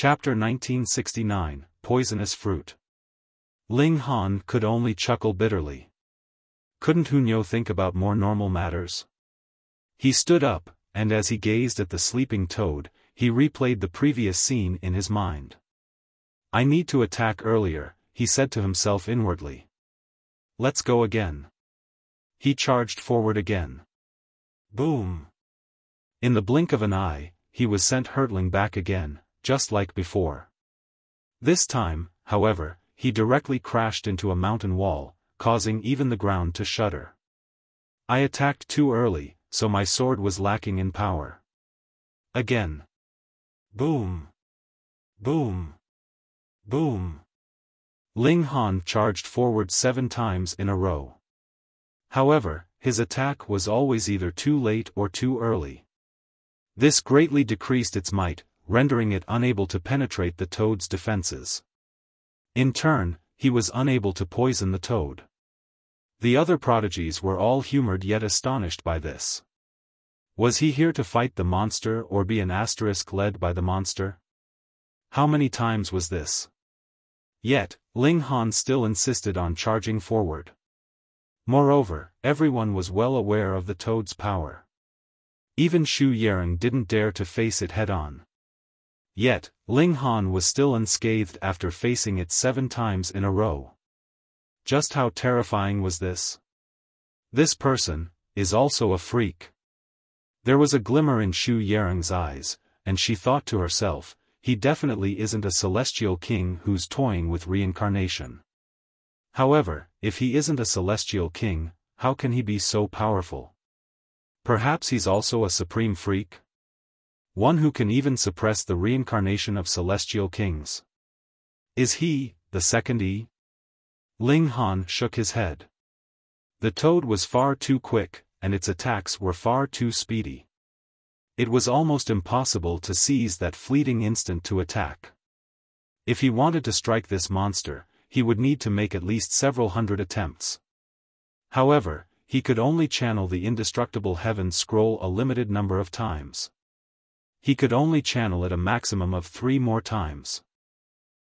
Chapter 1969, Poisonous Fruit. Ling Han could only chuckle bitterly. Couldn't Hunyo think about more normal matters? He stood up, and as he gazed at the sleeping toad, he replayed the previous scene in his mind. I need to attack earlier, he said to himself inwardly. Let's go again. He charged forward again. Boom! In the blink of an eye, he was sent hurtling back again, just like before. This time, however, he directly crashed into a mountain wall, causing even the ground to shudder. I attacked too early, so my sword was lacking in power. Again. Boom! Boom! Boom! Ling Han charged forward 7 times in a row. However, his attack was always either too late or too early. This greatly decreased its might, rendering it unable to penetrate the toad's defenses. In turn, he was unable to poison the toad. The other prodigies were all humored yet astonished by this. Was he here to fight the monster or be an asterisk led by the monster? How many times was this? Yet, Ling Han still insisted on charging forward. Moreover, everyone was well aware of the toad's power. Even Xu Yarong didn't dare to face it head-on. Yet, Ling Han was still unscathed after facing it 7 times in a row. Just how terrifying was this? This person is also a freak. There was a glimmer in Xu Yarong's eyes, and she thought to herself, he definitely isn't a celestial king who's toying with reincarnation. However, if he isn't a celestial king, how can he be so powerful? Perhaps he's also a supreme freak? One who can even suppress the reincarnation of celestial kings. Is he, the second E? Ling Han shook his head. The toad was far too quick, and its attacks were far too speedy. It was almost impossible to seize that fleeting instant to attack. If he wanted to strike this monster, he would need to make at least several hundred attempts. However, he could only channel the indestructible heaven scroll a limited number of times. He could only channel it a maximum of 3 more times.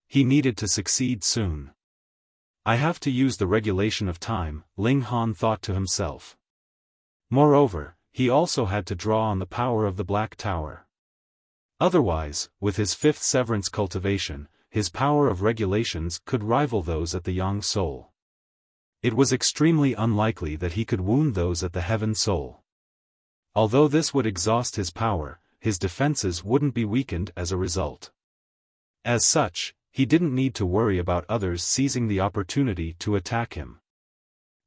He needed to succeed soon. I have to use the regulation of time, Ling Han thought to himself. Moreover, he also had to draw on the power of the Black Tower. Otherwise, with his 5th severance cultivation, his power of regulations could rival those at the Yang Soul. It was extremely unlikely that he could wound those at the Heaven Soul. Although this would exhaust his power, his defenses wouldn't be weakened as a result. As such, he didn't need to worry about others seizing the opportunity to attack him.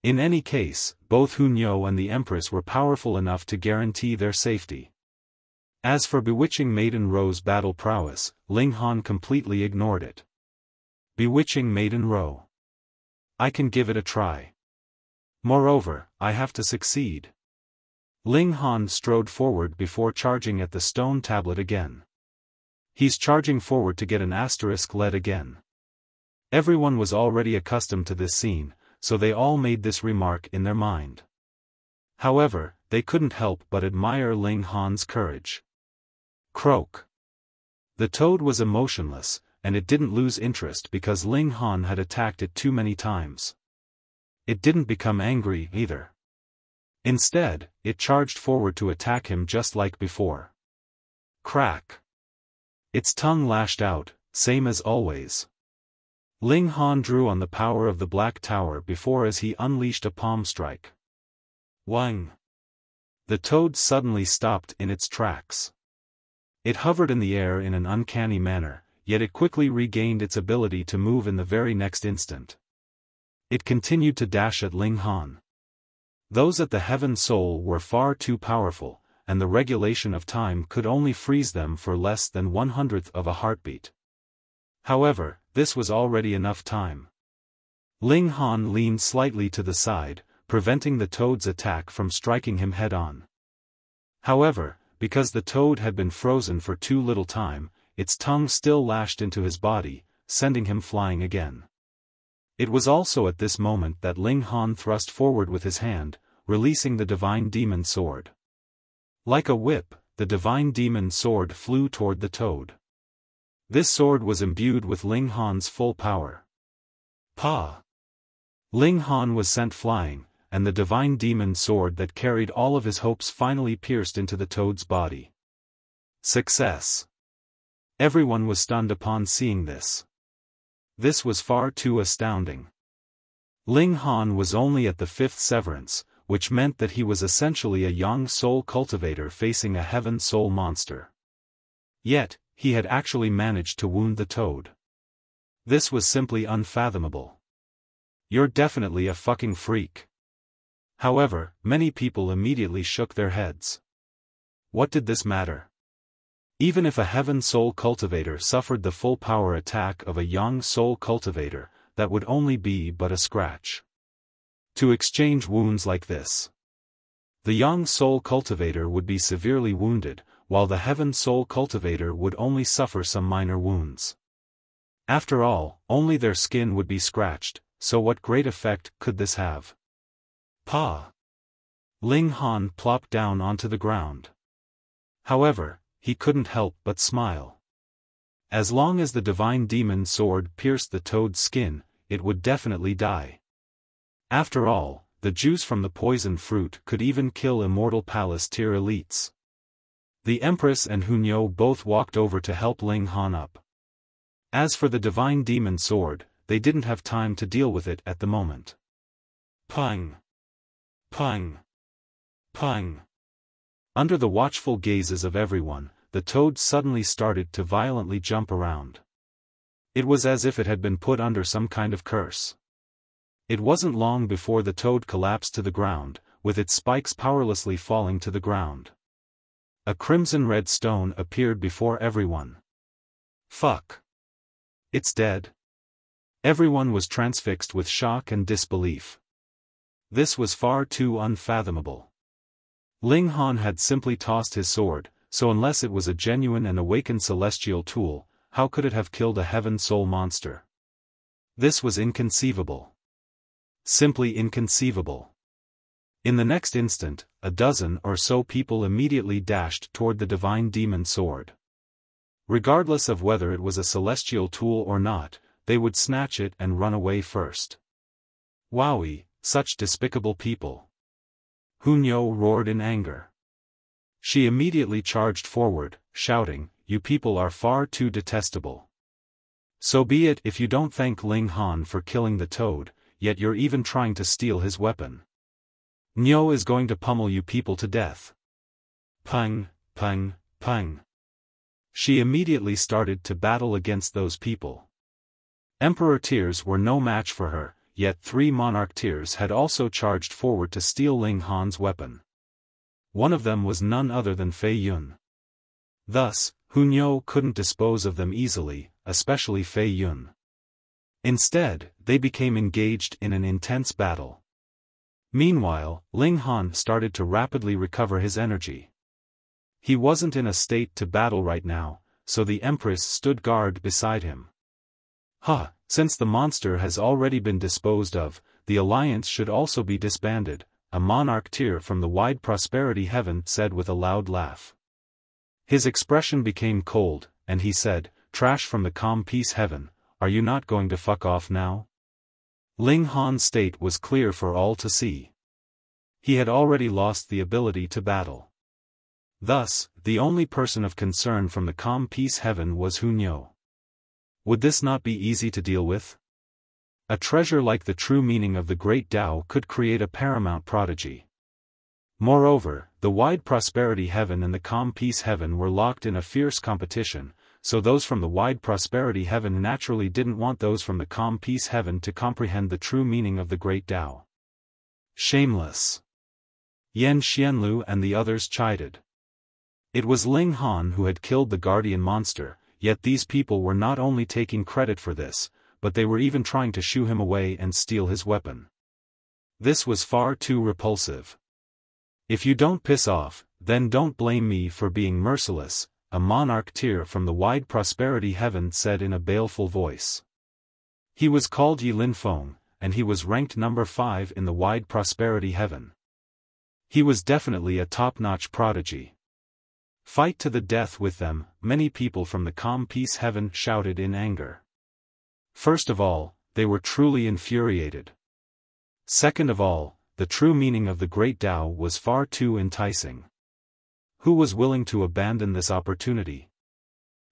In any case, both Hunyo and the Empress were powerful enough to guarantee their safety. As for Bewitching Maiden Row's battle prowess, Ling Han completely ignored it. Bewitching Maiden Row. I can give it a try. Moreover, I have to succeed. Ling Han strode forward before charging at the stone tablet again. He's charging forward to get an asterisk led again. Everyone was already accustomed to this scene, so they all made this remark in their mind. However, they couldn't help but admire Ling Han's courage. Croak. The toad was emotionless, and it didn't lose interest because Ling Han had attacked it too many times. It didn't become angry either. Instead, it charged forward to attack him just like before. Crack. Its tongue lashed out, same as always. Ling Han drew on the power of the Black Tower before as he unleashed a palm strike. Wang. The toad suddenly stopped in its tracks. It hovered in the air in an uncanny manner, yet it quickly regained its ability to move in the very next instant. It continued to dash at Ling Han. Those at the Heaven Soul were far too powerful, and the regulation of time could only freeze them for less than 1/100th of a heartbeat. However, this was already enough time. Ling Han leaned slightly to the side, preventing the toad's attack from striking him head-on. However, because the toad had been frozen for too little time, its tongue still lashed into his body, sending him flying again. It was also at this moment that Ling Han thrust forward with his hand, releasing the Divine Demon Sword. Like a whip, the Divine Demon Sword flew toward the toad. This sword was imbued with Ling Han's full power. Pa! Ling Han was sent flying, and the divine demon sword that carried all of his hopes finally pierced into the toad's body. Success! Everyone was stunned upon seeing this. This was far too astounding. Ling Han was only at the 5th severance, which meant that he was essentially a young soul cultivator facing a heaven soul monster. Yet, he had actually managed to wound the toad. This was simply unfathomable. You're definitely a fucking freak. However, many people immediately shook their heads. What did this matter? Even if a heaven soul cultivator suffered the full power attack of a young soul cultivator, that would only be but a scratch. To exchange wounds like this, the young soul cultivator would be severely wounded, while the heaven soul cultivator would only suffer some minor wounds. After all, only their skin would be scratched, so what great effect could this have? Pa! Ling Han plopped down onto the ground. However, he couldn't help but smile. As long as the divine demon sword pierced the toad's skin, it would definitely die. After all, the juice from the poison fruit could even kill immortal palace tier elites. The Empress and Hunyo both walked over to help Ling Han up. As for the divine demon sword, they didn't have time to deal with it at the moment. Pang! Pang! Pang! Under the watchful gazes of everyone, the toad suddenly started to violently jump around. It was as if it had been put under some kind of curse. It wasn't long before the toad collapsed to the ground, with its spikes powerlessly falling to the ground. A crimson-red stone appeared before everyone. Fuck! It's dead. Everyone was transfixed with shock and disbelief. This was far too unfathomable. Ling Han had simply tossed his sword, so unless it was a genuine and awakened celestial tool, how could it have killed a heaven soul monster? This was inconceivable. Simply inconceivable. In the next instant, a dozen or so people immediately dashed toward the divine demon sword. Regardless of whether it was a celestial tool or not, they would snatch it and run away first. Wowie, such despicable people! Hunyo roared in anger. She immediately charged forward, shouting, "You people are far too detestable. So be it if you don't thank Ling Han for killing the toad, yet you're even trying to steal his weapon. Nyo is going to pummel you people to death." Pang, pang, pang. She immediately started to battle against those people. Emperor tiers were no match for her, yet 3 monarch tiers had also charged forward to steal Ling Han's weapon. One of them was none other than Fei Yun. Thus, Hunyo couldn't dispose of them easily, especially Fei Yun. Instead, they became engaged in an intense battle. Meanwhile, Ling Han started to rapidly recover his energy. He wasn't in a state to battle right now, so the Empress stood guard beside him. Since the monster has already been disposed of, the alliance should also be disbanded, a monarch tier from the wide prosperity heaven said with a loud laugh. His expression became cold, and he said, "Trash from the calm peace heaven, are you not going to fuck off now?" Ling Han's state was clear for all to see. He had already lost the ability to battle. Thus, the only person of concern from the calm peace heaven was Hunyo. Would this not be easy to deal with? A treasure like the true meaning of the great Tao could create a paramount prodigy. Moreover, the wide prosperity heaven and the calm peace heaven were locked in a fierce competition, so those from the wide prosperity heaven naturally didn't want those from the calm peace heaven to comprehend the true meaning of the great Tao. Shameless! Yan Xianlu and the others chided. It was Ling Han who had killed the guardian monster, yet these people were not only taking credit for this, but they were even trying to shoo him away and steal his weapon. This was far too repulsive. "If you don't piss off, then don't blame me for being merciless," a monarch tier from the wide prosperity heaven said in a baleful voice. He was called Yi Lin Feng, and he was ranked number 5 in the wide prosperity heaven. He was definitely a top-notch prodigy. Fight to the death with them, many people from the calm peace heaven shouted in anger. First of all, they were truly infuriated. Second of all, the true meaning of the great Tao was far too enticing. Who was willing to abandon this opportunity?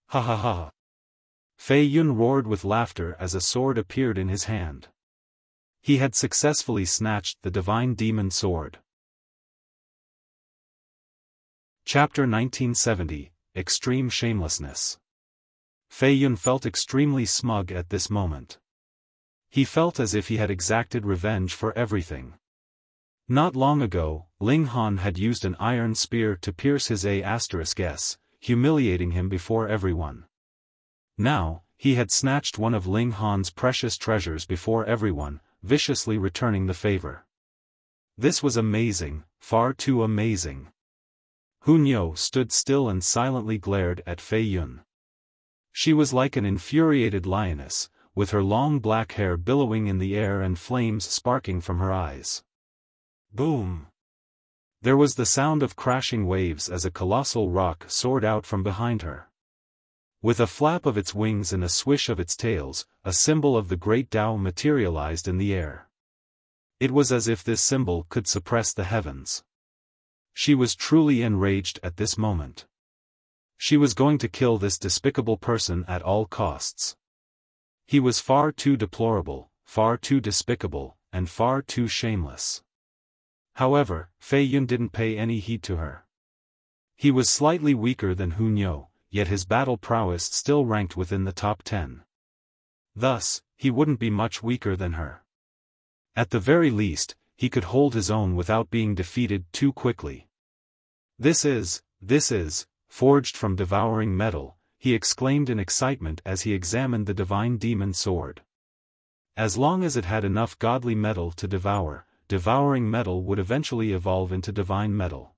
Ha ha ha. Fei Yun roared with laughter as a sword appeared in his hand. He had successfully snatched the divine demon sword. Chapter 1970, Extreme Shamelessness. Fei Yun felt extremely smug at this moment. He felt as if he had exacted revenge for everything. Not long ago, Ling Han had used an iron spear to pierce his A*S, humiliating him before everyone. Now, he had snatched one of Ling Han's precious treasures before everyone, viciously returning the favor. This was amazing, far too amazing. Hunyo stood still and silently glared at Fei Yun. She was like an infuriated lioness, with her long black hair billowing in the air and flames sparking from her eyes. Boom! There was the sound of crashing waves as a colossal rock soared out from behind her. With a flap of its wings and a swish of its tails, a symbol of the great Tao materialized in the air. It was as if this symbol could suppress the heavens. She was truly enraged at this moment. She was going to kill this despicable person at all costs. He was far too deplorable, far too despicable, and far too shameless. However, Fei Yun didn't pay any heed to her. He was slightly weaker than Hunyo, yet his battle prowess still ranked within the top 10. Thus, he wouldn't be much weaker than her. At the very least, he could hold his own without being defeated too quickly. This is, forged from devouring metal, he exclaimed in excitement as he examined the divine demon sword. As long as it had enough godly metal to devour, devouring metal would eventually evolve into divine metal.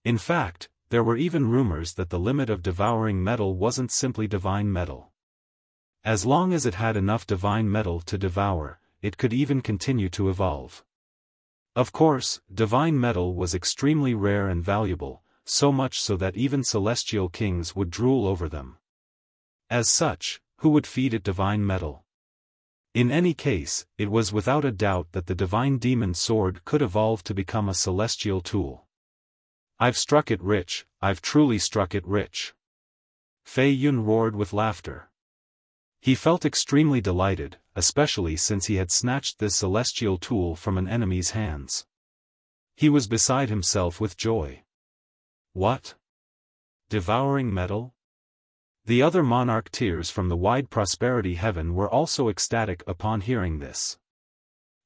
In fact, there were even rumors that the limit of devouring metal wasn't simply divine metal. As long as it had enough divine metal to devour, it could even continue to evolve. Of course, divine metal was extremely rare and valuable, so much so that even celestial kings would drool over them. As such, who would feed it divine metal? In any case, it was without a doubt that the divine demon sword could evolve to become a celestial tool. I've struck it rich, I've truly struck it rich. Fei Yun roared with laughter. He felt extremely delighted, especially since he had snatched this celestial tool from an enemy's hands. He was beside himself with joy. What? Devouring metal? The other monarch tiers from the wide prosperity heaven were also ecstatic upon hearing this.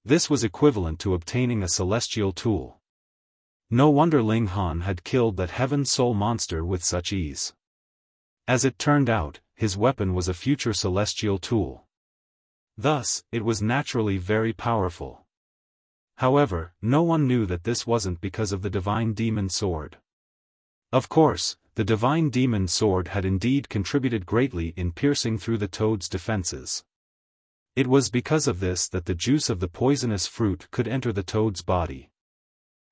This was equivalent to obtaining a celestial tool. No wonder Ling Han had killed that heaven soul monster with such ease. As it turned out, his weapon was a future celestial tool. Thus, it was naturally very powerful. However, no one knew that this wasn't because of the divine demon sword. Of course, the divine demon sword had indeed contributed greatly in piercing through the toad's defenses. It was because of this that the juice of the poisonous fruit could enter the toad's body.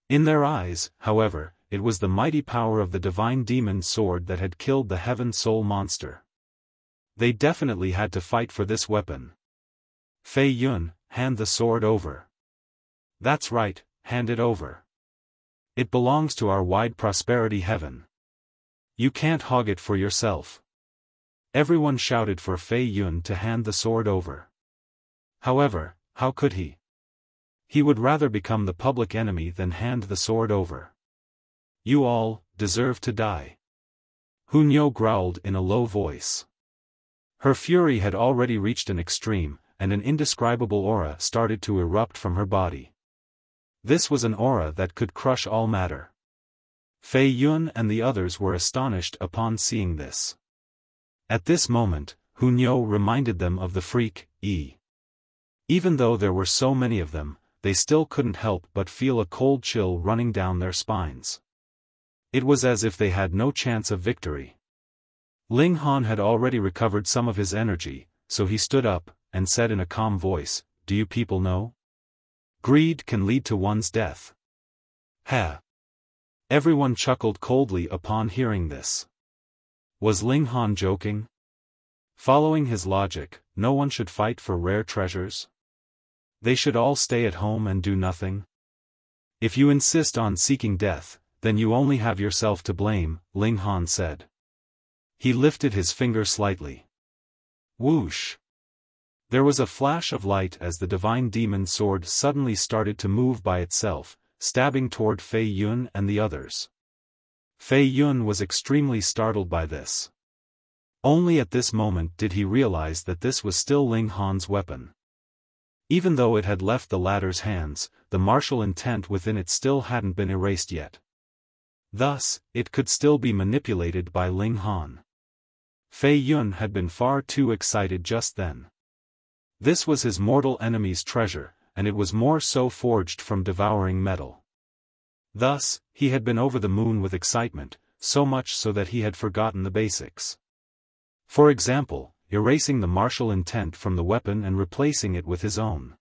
In their eyes, however, it was the mighty power of the divine demon sword that had killed the heaven soul monster. They definitely had to fight for this weapon. Fei Yun, hand the sword over. That's right, hand it over. It belongs to our wide prosperity heaven. You can't hog it for yourself. Everyone shouted for Fei Yun to hand the sword over. However, how could he? He would rather become the public enemy than hand the sword over. You all deserve to die. Hunyo growled in a low voice. Her fury had already reached an extreme, and an indescribable aura started to erupt from her body. This was an aura that could crush all matter. Fei Yun and the others were astonished upon seeing this. At this moment, Hunyo reminded them of the freak, E. Even though there were so many of them, they still couldn't help but feel a cold chill running down their spines. It was as if they had no chance of victory. Ling Han had already recovered some of his energy, so he stood up, and said in a calm voice, "Do you people know? Greed can lead to one's death." Ha! Everyone chuckled coldly upon hearing this. Was Ling Han joking? Following his logic, no one should fight for rare treasures? They should all stay at home and do nothing? If you insist on seeking death, then you only have yourself to blame, Ling Han said. He lifted his finger slightly. Whoosh! There was a flash of light as the divine demon sword suddenly started to move by itself, stabbing toward Fei Yun and the others. Fei Yun was extremely startled by this. Only at this moment did he realize that this was still Ling Han's weapon. Even though it had left the latter's hands, the martial intent within it still hadn't been erased yet. Thus, it could still be manipulated by Ling Han. Fei Yun had been far too excited just then. This was his mortal enemy's treasure, and it was more so forged from devouring metal. Thus, he had been over the moon with excitement, so much so that he had forgotten the basics. For example, erasing the martial intent from the weapon and replacing it with his own.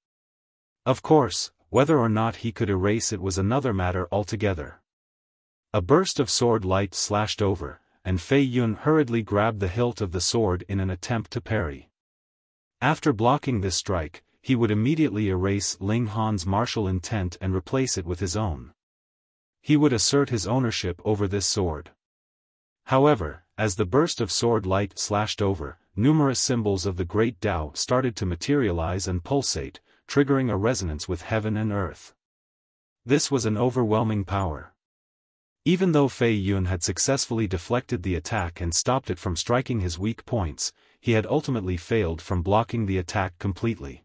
Of course, whether or not he could erase it was another matter altogether. A burst of sword light slashed over, and Fei Yun hurriedly grabbed the hilt of the sword in an attempt to parry. After blocking this strike, he would immediately erase Ling Han's martial intent and replace it with his own. He would assert his ownership over this sword. However, as the burst of sword light slashed over, numerous symbols of the Great Tao started to materialize and pulsate, triggering a resonance with heaven and earth. This was an overwhelming power. Even though Fei Yun had successfully deflected the attack and stopped it from striking his weak points, he had ultimately failed from blocking the attack completely.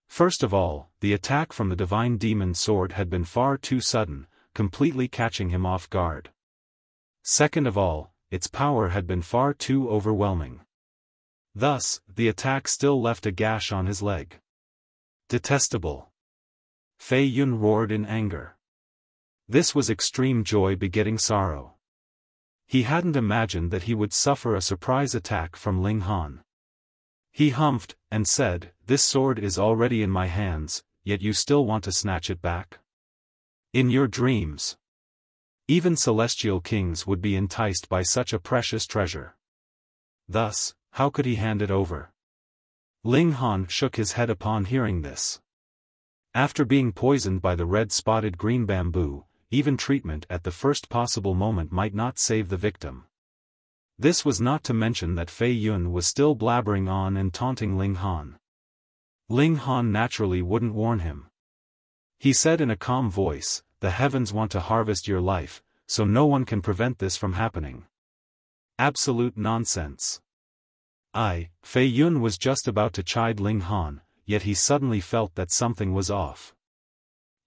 First of all, the attack from the divine demon sword had been far too sudden, completely catching him off guard. Second of all, its power had been far too overwhelming. Thus, the attack still left a gash on his leg. Detestable! Fei Yun roared in anger. This was extreme joy begetting sorrow. He hadn't imagined that he would suffer a surprise attack from Ling Han. He humphed, and said, "This sword is already in my hands, yet you still want to snatch it back? In your dreams. Even celestial kings would be enticed by such a precious treasure. Thus, how could he hand it over?" Ling Han shook his head upon hearing this. After being poisoned by the red-spotted green bamboo, even treatment at the first possible moment might not save the victim. This was not to mention that Fei Yun was still blabbering on and taunting Ling Han. Ling Han naturally wouldn't warn him. He said in a calm voice, "The heavens want to harvest your life, so no one can prevent this from happening." Absolute nonsense. Fei Yun was just about to chide Ling Han, yet he suddenly felt that something was off.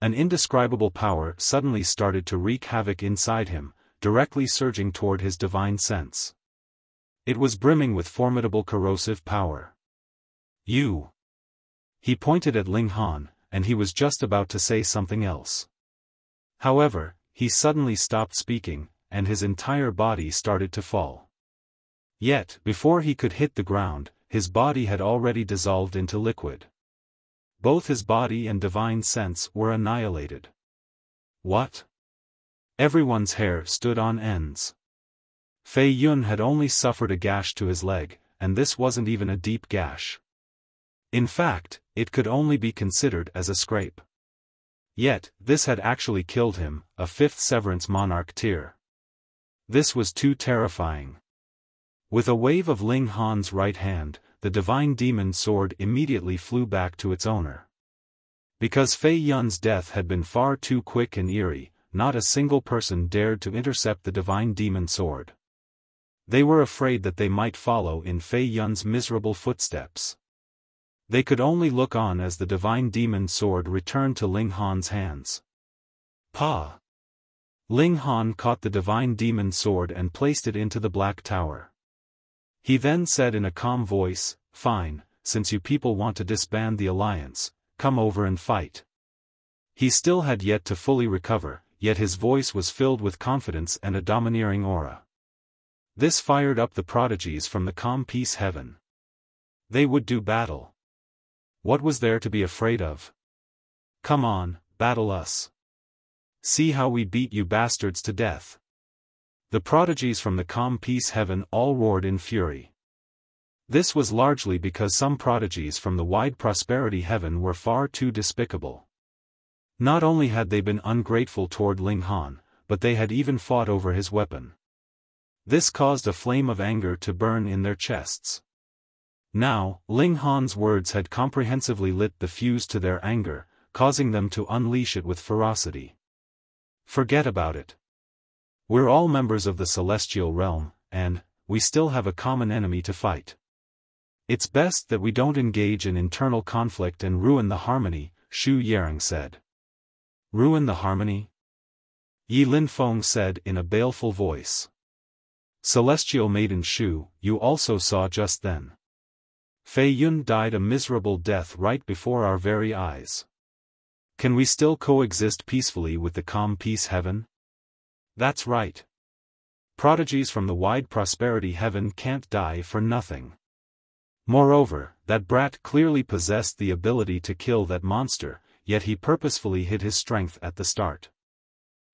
An indescribable power suddenly started to wreak havoc inside him, directly surging toward his divine sense. It was brimming with formidable corrosive power. "You!" He pointed at Ling Han, and he was just about to say something else. However, he suddenly stopped speaking, and his entire body started to fall. Yet, before he could hit the ground, his body had already dissolved into liquid. Both his body and divine sense were annihilated. What? Everyone's hair stood on ends. Fei Yun had only suffered a gash to his leg, and this wasn't even a deep gash. In fact, it could only be considered as a scrape. Yet, this had actually killed him, a fifth severance monarch tier. This was too terrifying. With a wave of Ling Han's right hand, the divine demon sword immediately flew back to its owner. Because Fei Yun's death had been far too quick and eerie, not a single person dared to intercept the divine demon sword. They were afraid that they might follow in Fei Yun's miserable footsteps. They could only look on as the divine demon sword returned to Ling Han's hands. Pa! Ling Han caught the divine demon sword and placed it into the Black Tower. He then said in a calm voice, "Fine, since you people want to disband the alliance, come over and fight." He still had yet to fully recover, yet his voice was filled with confidence and a domineering aura. This fired up the prodigies from the calm peace heaven. They would do battle. What was there to be afraid of? Come on, battle us. See how we beat you bastards to death. The prodigies from the calm peace heaven all roared in fury. This was largely because some prodigies from the wide prosperity heaven were far too despicable. Not only had they been ungrateful toward Ling Han, but they had even fought over his weapon. This caused a flame of anger to burn in their chests. Now, Ling Han's words had comprehensively lit the fuse to their anger, causing them to unleash it with ferocity. Forget about it. We're all members of the celestial realm, and we still have a common enemy to fight. It's best that we don't engage in internal conflict and ruin the harmony, Xu Yarong said. Ruin the harmony? Yi Linfeng said in a baleful voice. Celestial Maiden Xu, you also saw just then. Fei Yun died a miserable death right before our very eyes. Can we still coexist peacefully with the calm peace heaven? That's right. Prodigies from the wide prosperity heaven can't die for nothing. Moreover, that brat clearly possessed the ability to kill that monster, yet he purposefully hid his strength at the start.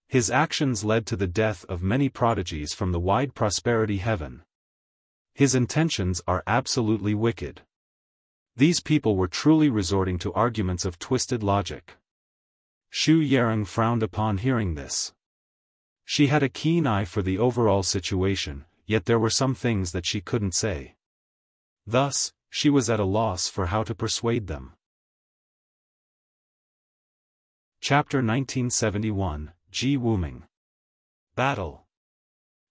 His actions led to the death of many prodigies from the wide prosperity heaven. His intentions are absolutely wicked. These people were truly resorting to arguments of twisted logic. Xu Yarong frowned upon hearing this. She had a keen eye for the overall situation, yet there were some things that she couldn't say. Thus, she was at a loss for how to persuade them. Chapter 1971, Ji Wuming. Battle.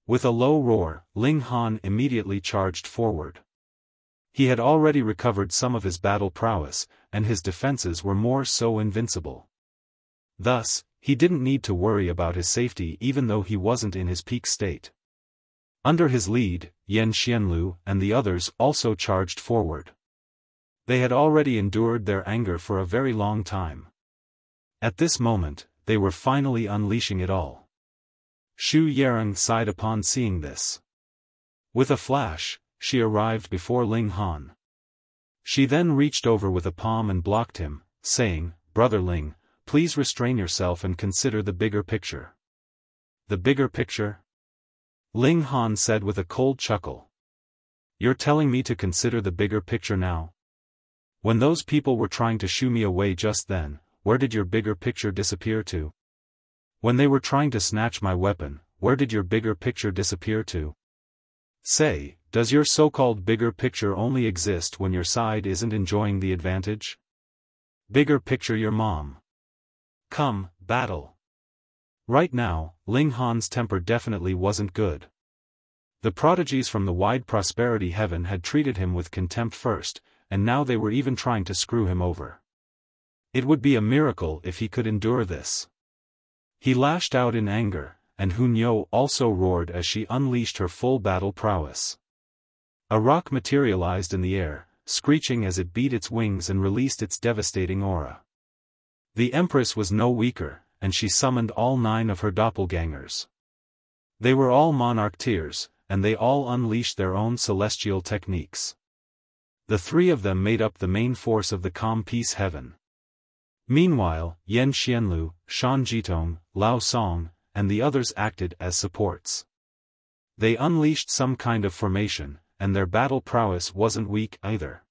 With a low roar, Ling Han immediately charged forward. He had already recovered some of his battle prowess, and his defenses were more so invincible. Thus, he didn't need to worry about his safety even though he wasn't in his peak state. Under his lead, Yan Xianlu and the others also charged forward. They had already endured their anger for a very long time. At this moment, they were finally unleashing it all. Xu Yarong sighed upon seeing this. With a flash, she arrived before Ling Han. She then reached over with a palm and blocked him, saying, "Brother Ling, please restrain yourself and consider the bigger picture." The bigger picture? Ling Han said with a cold chuckle. You're telling me to consider the bigger picture now? When those people were trying to shoo me away just then, where did your bigger picture disappear to? When they were trying to snatch my weapon, where did your bigger picture disappear to? Say, does your so-called bigger picture only exist when your side isn't enjoying the advantage? Bigger picture your mom. Come, battle. Right now, Ling Han's temper definitely wasn't good. The prodigies from the wide prosperity heaven had treated him with contempt first, and now they were even trying to screw him over. It would be a miracle if he could endure this. He lashed out in anger, and Hunyo also roared as she unleashed her full battle prowess. A rock materialized in the air, screeching as it beat its wings and released its devastating aura. The Empress was no weaker, and she summoned all 9 of her doppelgangers. They were all monarch tiers, and they all unleashed their own celestial techniques. The 3 of them made up the main force of the calm peace heaven. Meanwhile, Yan Xianlu, Shan Jitong, Lao Song, and the others acted as supports. They unleashed some kind of formation, and their battle prowess wasn't weak either.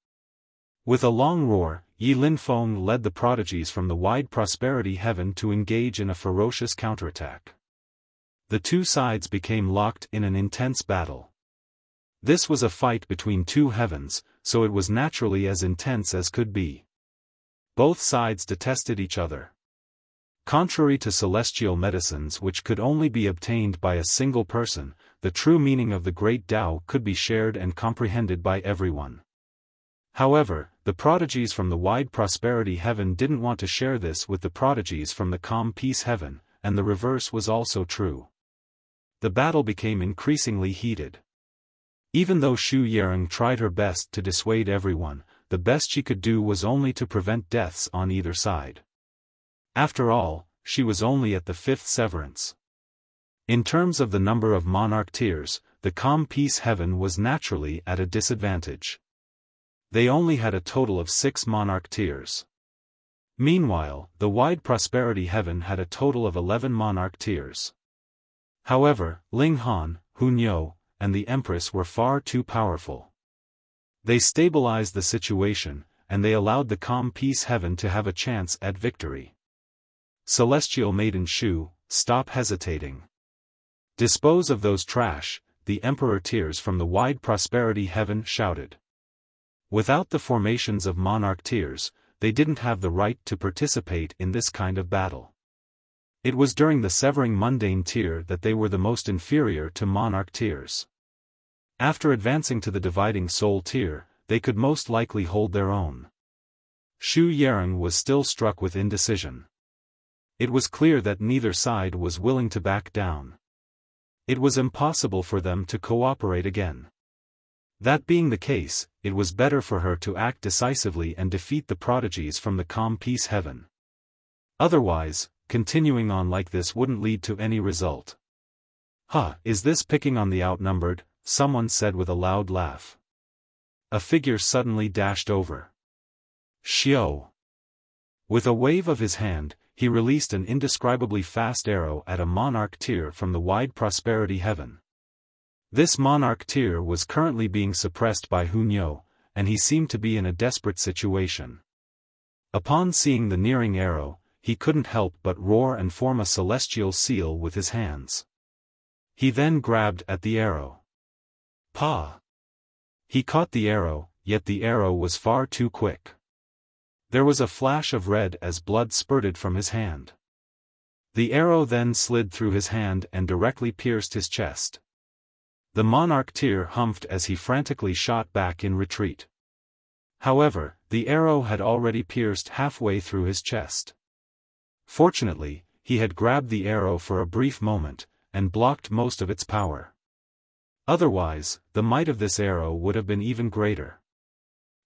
With a long roar, Yi Linfeng led the prodigies from the wide prosperity heaven to engage in a ferocious counterattack. The two sides became locked in an intense battle. This was a fight between 2 heavens, so it was naturally as intense as could be. Both sides detested each other. Contrary to celestial medicines which could only be obtained by a single person, the true meaning of the great Tao could be shared and comprehended by everyone. However, the prodigies from the wide prosperity heaven didn't want to share this with the prodigies from the calm peace heaven, and the reverse was also true. The battle became increasingly heated. Even though Xu Yarong tried her best to dissuade everyone, the best she could do was only to prevent deaths on either side. After all, she was only at the 5th severance. In terms of the number of monarch tiers, the calm peace heaven was naturally at a disadvantage. They only had a total of 6 monarch tiers. Meanwhile, the wide prosperity heaven had a total of 11 monarch tiers. However, Ling Han, Hunyo, and the Empress were far too powerful. They stabilized the situation, and they allowed the calm peace heaven to have a chance at victory. Celestial Maiden Shu, stop hesitating. Dispose of those trash, the Emperor tiers from the wide prosperity heaven shouted. Without the formations of monarch tiers, they didn't have the right to participate in this kind of battle. It was during the severing mundane tier that they were the most inferior to monarch tiers. After advancing to the dividing soul tier, they could most likely hold their own. Xu Yarong was still struck with indecision. It was clear that neither side was willing to back down. It was impossible for them to cooperate again. That being the case, it was better for her to act decisively and defeat the prodigies from the calm peace heaven. Otherwise, continuing on like this wouldn't lead to any result. Is this picking on the outnumbered? Someone said with a loud laugh. A figure suddenly dashed over. Xiao. With a wave of his hand, he released an indescribably fast arrow at a monarch tier from the wide prosperity heaven. This monarch tier was currently being suppressed by Hunyo, and he seemed to be in a desperate situation. Upon seeing the nearing arrow, he couldn't help but roar and form a celestial seal with his hands. He then grabbed at the arrow. Pa! He caught the arrow, yet the arrow was far too quick. There was a flash of red as blood spurted from his hand. The arrow then slid through his hand and directly pierced his chest. The monarch tier humphed as he frantically shot back in retreat. However, the arrow had already pierced halfway through his chest. Fortunately, he had grabbed the arrow for a brief moment, and blocked most of its power. Otherwise, the might of this arrow would have been even greater.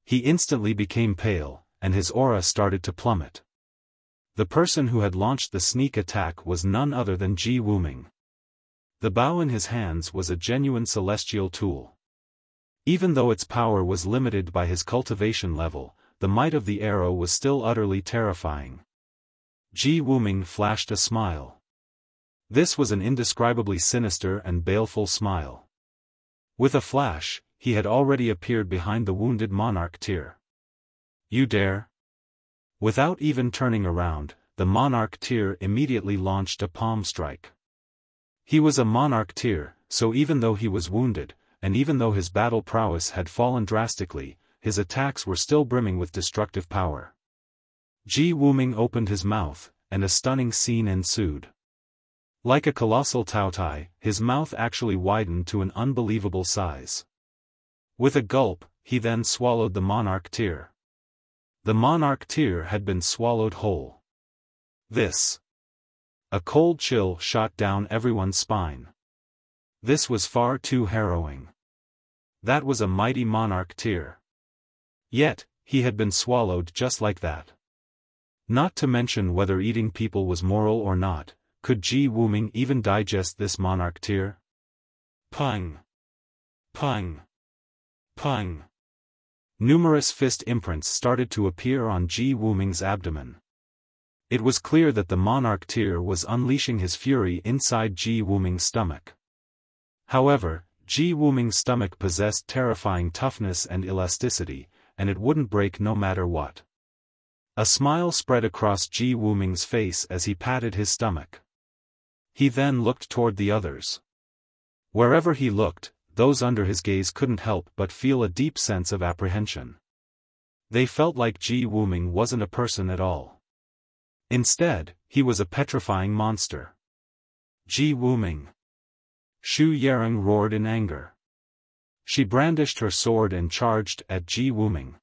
He instantly became pale, and his aura started to plummet. The person who had launched the sneak attack was none other than Wuming. The bow in his hands was a genuine celestial tool. Even though its power was limited by his cultivation level, the might of the arrow was still utterly terrifying. Wuming flashed a smile. This was an indescribably sinister and baleful smile. With a flash, he had already appeared behind the wounded monarch tier. You dare? Without even turning around, the monarch tier immediately launched a palm strike. He was a monarch tier, so even though he was wounded, and even though his battle prowess had fallen drastically, his attacks were still brimming with destructive power. Wuming opened his mouth, and a stunning scene ensued. Like a colossal taotai, his mouth actually widened to an unbelievable size. With a gulp, he then swallowed the monarch tier. The monarch tier had been swallowed whole. This. A cold chill shot down everyone's spine. This was far too harrowing. That was a mighty monarch tier. Yet, he had been swallowed just like that. Not to mention whether eating people was moral or not, could Wuming even digest this monarch tier? Pung! Pung! Pung! Numerous fist imprints started to appear on Wuming's abdomen. It was clear that the monarch tier was unleashing his fury inside Wuming's stomach. However, Wuming's stomach possessed terrifying toughness and elasticity, and it wouldn't break no matter what. A smile spread across Wuming's face as he patted his stomach. He then looked toward the others. Wherever he looked, those under his gaze couldn't help but feel a deep sense of apprehension. They felt like Wuming wasn't a person at all. Instead, he was a petrifying monster. Wuming! Xu Yarong roared in anger. She brandished her sword and charged at Wuming.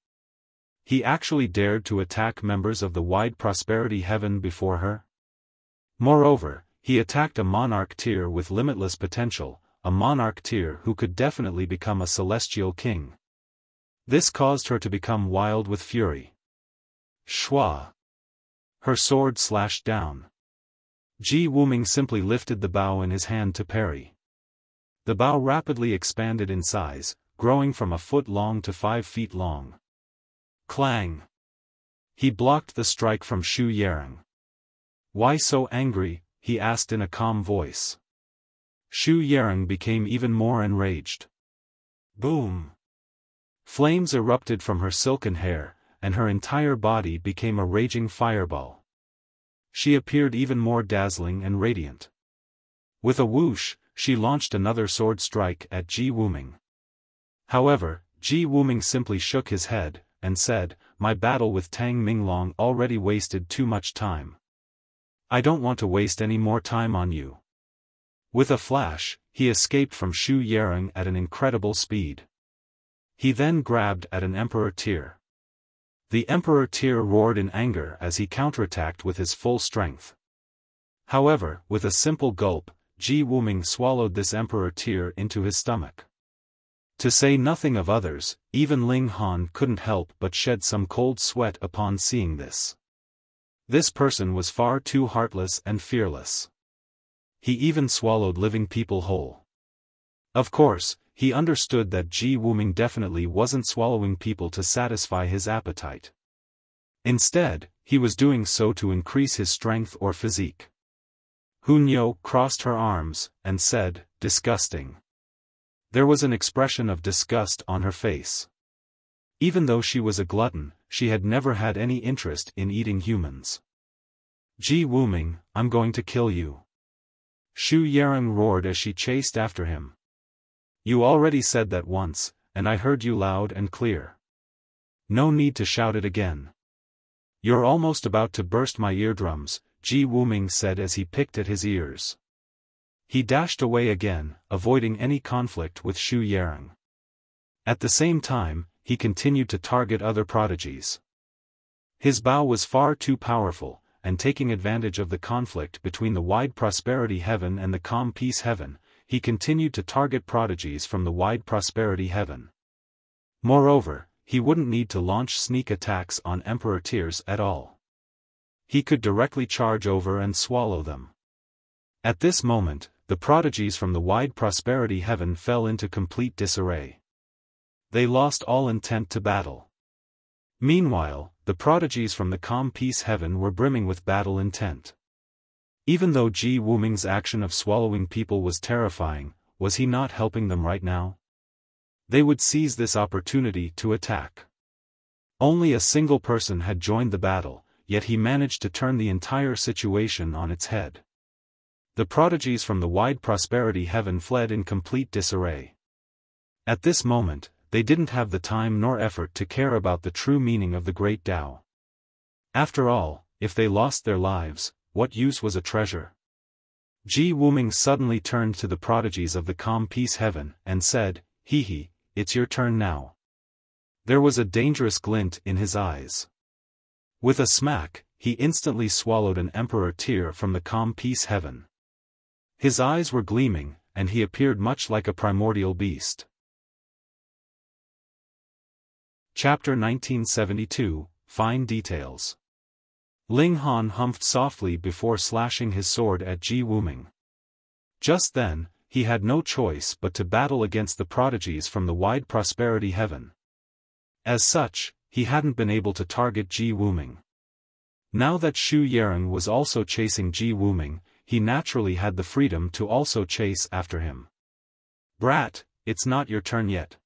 He actually dared to attack members of the wide prosperity heaven before her? Moreover, he attacked a monarch tier with limitless potential, a monarch tier who could definitely become a celestial king. This caused her to become wild with fury. Shua! Her sword slashed down. Wuming simply lifted the bow in his hand to parry. The bow rapidly expanded in size, growing from a foot long to 5 feet long. Clang! He blocked the strike from Xu Yarong. "Why so angry?" he asked in a calm voice. Xu Yarong became even more enraged. Boom! Flames erupted from her silken hair, and her entire body became a raging fireball. She appeared even more dazzling and radiant. With a whoosh, she launched another sword strike at Ji Wuming. However, Ji Wuming simply shook his head, and said, "My battle with Tang Minglong already wasted too much time. I don't want to waste any more time on you." With a flash, he escaped from Xu Yarong at an incredible speed. He then grabbed at an Emperor Tear. The Emperor Tear roared in anger as he counterattacked with his full strength. However, with a simple gulp, Ji Wuming swallowed this Emperor Tear into his stomach. To say nothing of others, even Ling Han couldn't help but shed some cold sweat upon seeing this. This person was far too heartless and fearless. He even swallowed living people whole. Of course, he understood that Ji Wuming definitely wasn't swallowing people to satisfy his appetite. Instead, he was doing so to increase his strength or physique. Hunyo crossed her arms, and said, "Disgusting." There was an expression of disgust on her face. Even though she was a glutton, she had never had any interest in eating humans. "Ji Wuming, I'm going to kill you." Xu Yarong roared as she chased after him. "You already said that once, and I heard you loud and clear. No need to shout it again." "You're almost about to burst my eardrums," Ji Wuming said as he picked at his ears. He dashed away again, avoiding any conflict with Xu Yarong. At the same time, he continued to target other prodigies. His bow was far too powerful, and taking advantage of the conflict between the Wide Prosperity Heaven and the Calm Peace Heaven, he continued to target prodigies from the Wide Prosperity Heaven. Moreover, he wouldn't need to launch sneak attacks on Emperor Tears at all. He could directly charge over and swallow them. At this moment, the prodigies from the Wide Prosperity Heaven fell into complete disarray. They lost all intent to battle. Meanwhile, the prodigies from the Calm Peace Heaven were brimming with battle intent. Even though Ji Wuming's action of swallowing people was terrifying, was he not helping them right now? They would seize this opportunity to attack. Only a single person had joined the battle, yet he managed to turn the entire situation on its head. The prodigies from the Wide Prosperity Heaven fled in complete disarray. At this moment, they didn't have the time nor effort to care about the true meaning of the Great Tao. After all, if they lost their lives, what use was a treasure? Ji Wuming suddenly turned to the prodigies of the Calm Peace Heaven, and said, "Hee, it's your turn now." There was a dangerous glint in his eyes. With a smack, he instantly swallowed an Emperor Tear from the Calm Peace Heaven. His eyes were gleaming, and he appeared much like a primordial beast. Chapter 1972, Fine Details. Ling Han humphed softly before slashing his sword at Ji Wuming. Just then, he had no choice but to battle against the prodigies from the Wide Prosperity Heaven. As such, he hadn't been able to target Ji Wuming. Now that Xu Yarong was also chasing Ji Wuming, he naturally had the freedom to also chase after him. "Brat, it's not your turn yet,"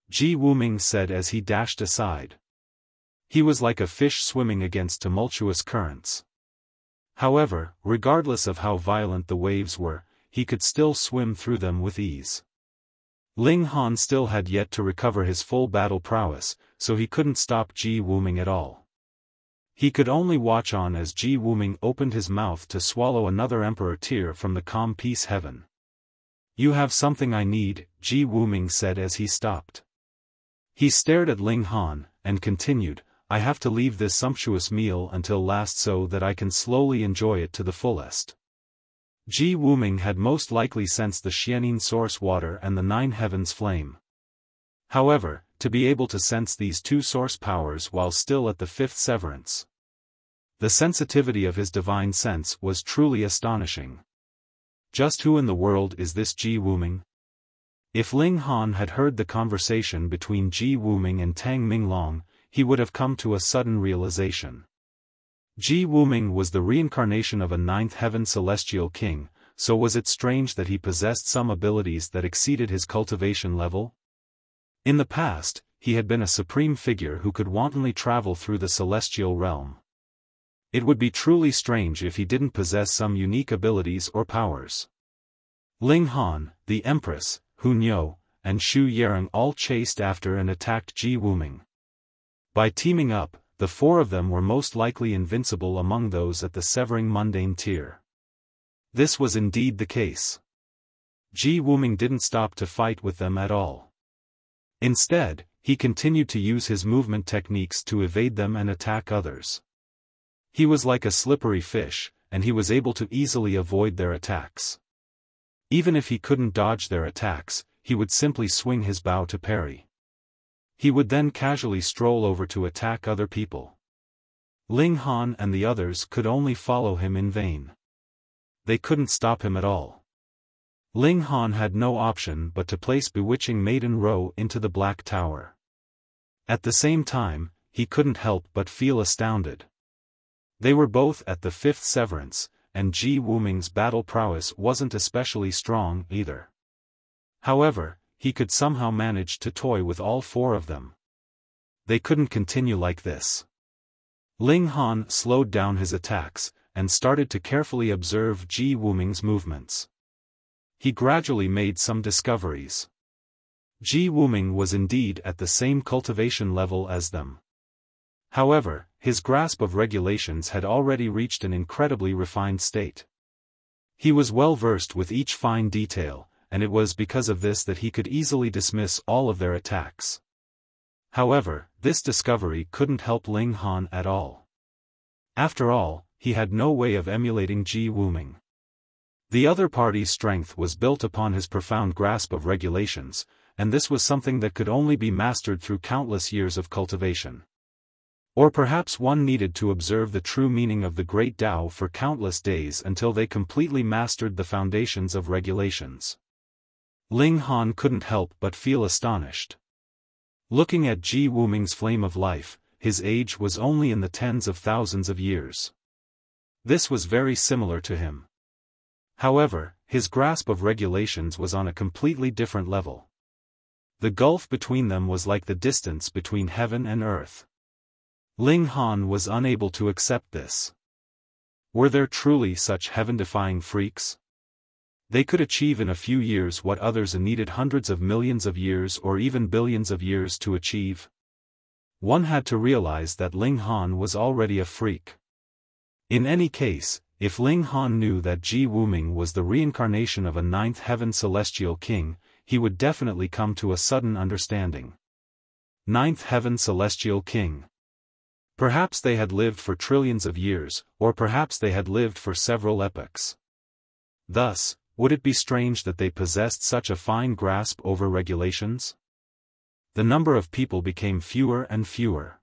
Ji Wuming said as he dashed aside. He was like a fish swimming against tumultuous currents. However, regardless of how violent the waves were, he could still swim through them with ease. Ling Han still had yet to recover his full battle prowess, so he couldn't stop Ji Wuming at all. He could only watch on as Ji Wuming opened his mouth to swallow another Emperor Tear from the Calm Peace Heaven. "You have something I need," Ji Wuming said as he stopped. He stared at Ling Han, and continued, "I have to leave this sumptuous meal until last so that I can slowly enjoy it to the fullest." Ji Wuming had most likely sensed the Xianin source water and the Nine Heavens flame. However, to be able to sense these two source powers while still at the fifth severance. The sensitivity of his divine sense was truly astonishing. Just who in the world is this Ji Wuming? If Ling Han had heard the conversation between Ji Wuming and Tang Minglong, he would have come to a sudden realization. Ji Wuming was the reincarnation of a ninth heaven celestial king, so was it strange that he possessed some abilities that exceeded his cultivation level? In the past, he had been a supreme figure who could wantonly travel through the celestial realm. It would be truly strange if he didn't possess some unique abilities or powers. Ling Han, the Empress, Hu Niu, and Xu Yarong all chased after and attacked Ji Wuming. By teaming up, the four of them were most likely invincible among those at the severing mundane tier. This was indeed the case. Ji Wuming didn't stop to fight with them at all. Instead, he continued to use his movement techniques to evade them and attack others. He was like a slippery fish, and he was able to easily avoid their attacks. Even if he couldn't dodge their attacks, he would simply swing his bow to parry. He would then casually stroll over to attack other people. Ling Han and the others could only follow him in vain. They couldn't stop him at all. Ling Han had no option but to place bewitching Maiden Ro into the Black Tower. At the same time, he couldn't help but feel astounded. They were both at the fifth severance, and Ji Wuming's battle prowess wasn't especially strong either. However, he could somehow manage to toy with all four of them. They couldn't continue like this. Ling Han slowed down his attacks, and started to carefully observe Ji Wuming's movements. He gradually made some discoveries. Ji Wuming was indeed at the same cultivation level as them. However, his grasp of regulations had already reached an incredibly refined state. He was well versed with each fine detail, and it was because of this that he could easily dismiss all of their attacks. However, this discovery couldn't help Ling Han at all. After all, he had no way of emulating Ji Wuming. The other party's strength was built upon his profound grasp of regulations, and this was something that could only be mastered through countless years of cultivation. Or perhaps one needed to observe the true meaning of the Great Tao for countless days until they completely mastered the foundations of regulations. Ling Han couldn't help but feel astonished. Looking at Ji Wuming's flame of life, his age was only in the tens of thousands of years. This was very similar to him. However, his grasp of regulations was on a completely different level. The gulf between them was like the distance between heaven and earth. Ling Han was unable to accept this. Were there truly such heaven-defying freaks? They could achieve in a few years what others needed hundreds of millions of years or even billions of years to achieve. One had to realize that Ling Han was already a freak. In any case, if Ling Han knew that Ji Wuming was the reincarnation of a ninth heaven celestial king, he would definitely come to a sudden understanding. Ninth heaven celestial king. Perhaps they had lived for trillions of years, or perhaps they had lived for several epochs. Thus, would it be strange that they possessed such a fine grasp over regulations? The number of people became fewer and fewer.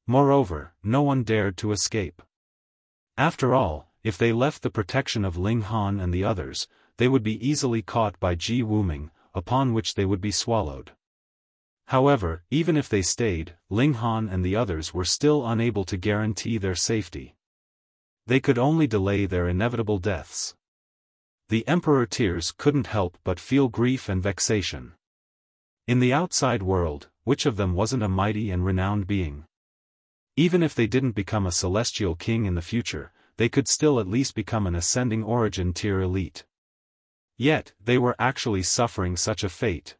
Moreover, no one dared to escape. After all, if they left the protection of Ling Han and the others, they would be easily caught by Ji Wuming, upon which they would be swallowed. However, even if they stayed, Ling Han and the others were still unable to guarantee their safety. They could only delay their inevitable deaths. The Emperor Tears couldn't help but feel grief and vexation. In the outside world, which of them wasn't a mighty and renowned being? Even if they didn't become a celestial king in the future, they could still at least become an ascending origin tier elite. Yet, they were actually suffering such a fate.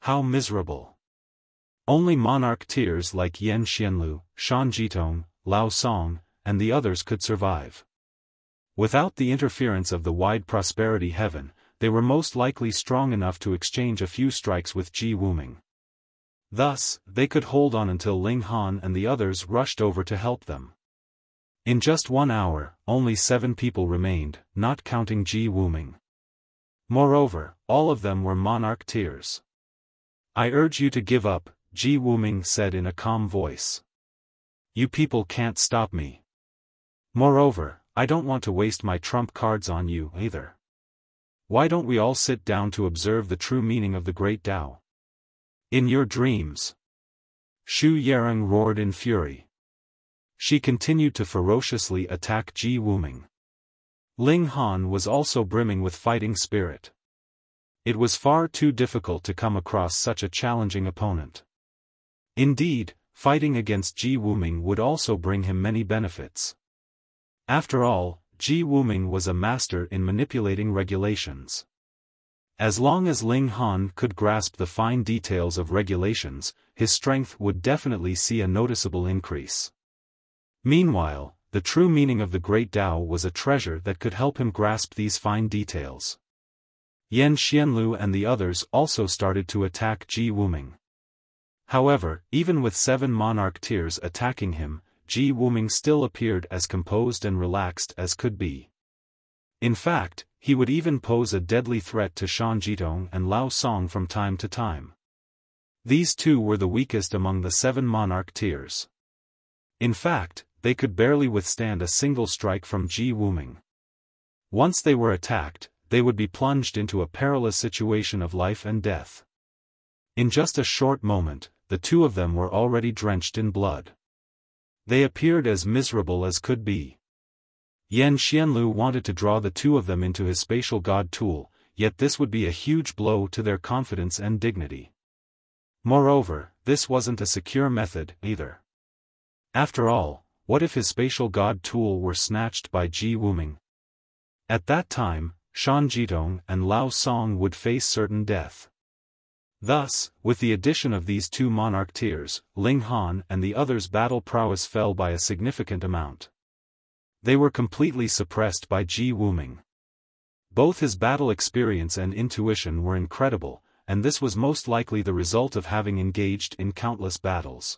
How miserable. Only monarch tiers like Yan Xianlu, Shan Jitong, Lao Song, and the others could survive. Without the interference of the wide prosperity heaven, they were most likely strong enough to exchange a few strikes with Ji Wuming. Thus, they could hold on until Ling Han and the others rushed over to help them. In just 1 hour, only 7 people remained, not counting Ji Wuming. Moreover, all of them were monarch tiers. I urge you to give up, Ji Wuming said in a calm voice. You people can't stop me. Moreover, I don't want to waste my trump cards on you either. Why don't we all sit down to observe the true meaning of the Great Tao? In your dreams. Xu Yarong roared in fury. She continued to ferociously attack Ji Wuming. Ling Han was also brimming with fighting spirit. It was far too difficult to come across such a challenging opponent. Indeed, fighting against Ji Wuming would also bring him many benefits. After all, Ji Wuming was a master in manipulating regulations. As long as Ling Han could grasp the fine details of regulations, his strength would definitely see a noticeable increase. Meanwhile, the true meaning of the Great Tao was a treasure that could help him grasp these fine details. Yan Xianlu and the others also started to attack Ji Wuming. However, even with 7 monarch tiers attacking him, Ji Wuming still appeared as composed and relaxed as could be. In fact, he would even pose a deadly threat to Shan Jitong and Lao Song from time to time. These two were the weakest among the 7 monarch tiers. In fact, they could barely withstand a single strike from Ji Wuming. Once they were attacked, they would be plunged into a perilous situation of life and death. In just a short moment, the two of them were already drenched in blood. They appeared as miserable as could be. Yan Xianlu wanted to draw the two of them into his spatial god tool, yet this would be a huge blow to their confidence and dignity. Moreover, this wasn't a secure method, either. After all, what if his spatial god tool were snatched by Ji Wuming? At that time, Shan Jitong and Lao Song would face certain death. Thus, with the addition of these 2 monarch tiers, Ling Han and the others' battle prowess fell by a significant amount. They were completely suppressed by Ji Wuming. Both his battle experience and intuition were incredible, and this was most likely the result of having engaged in countless battles.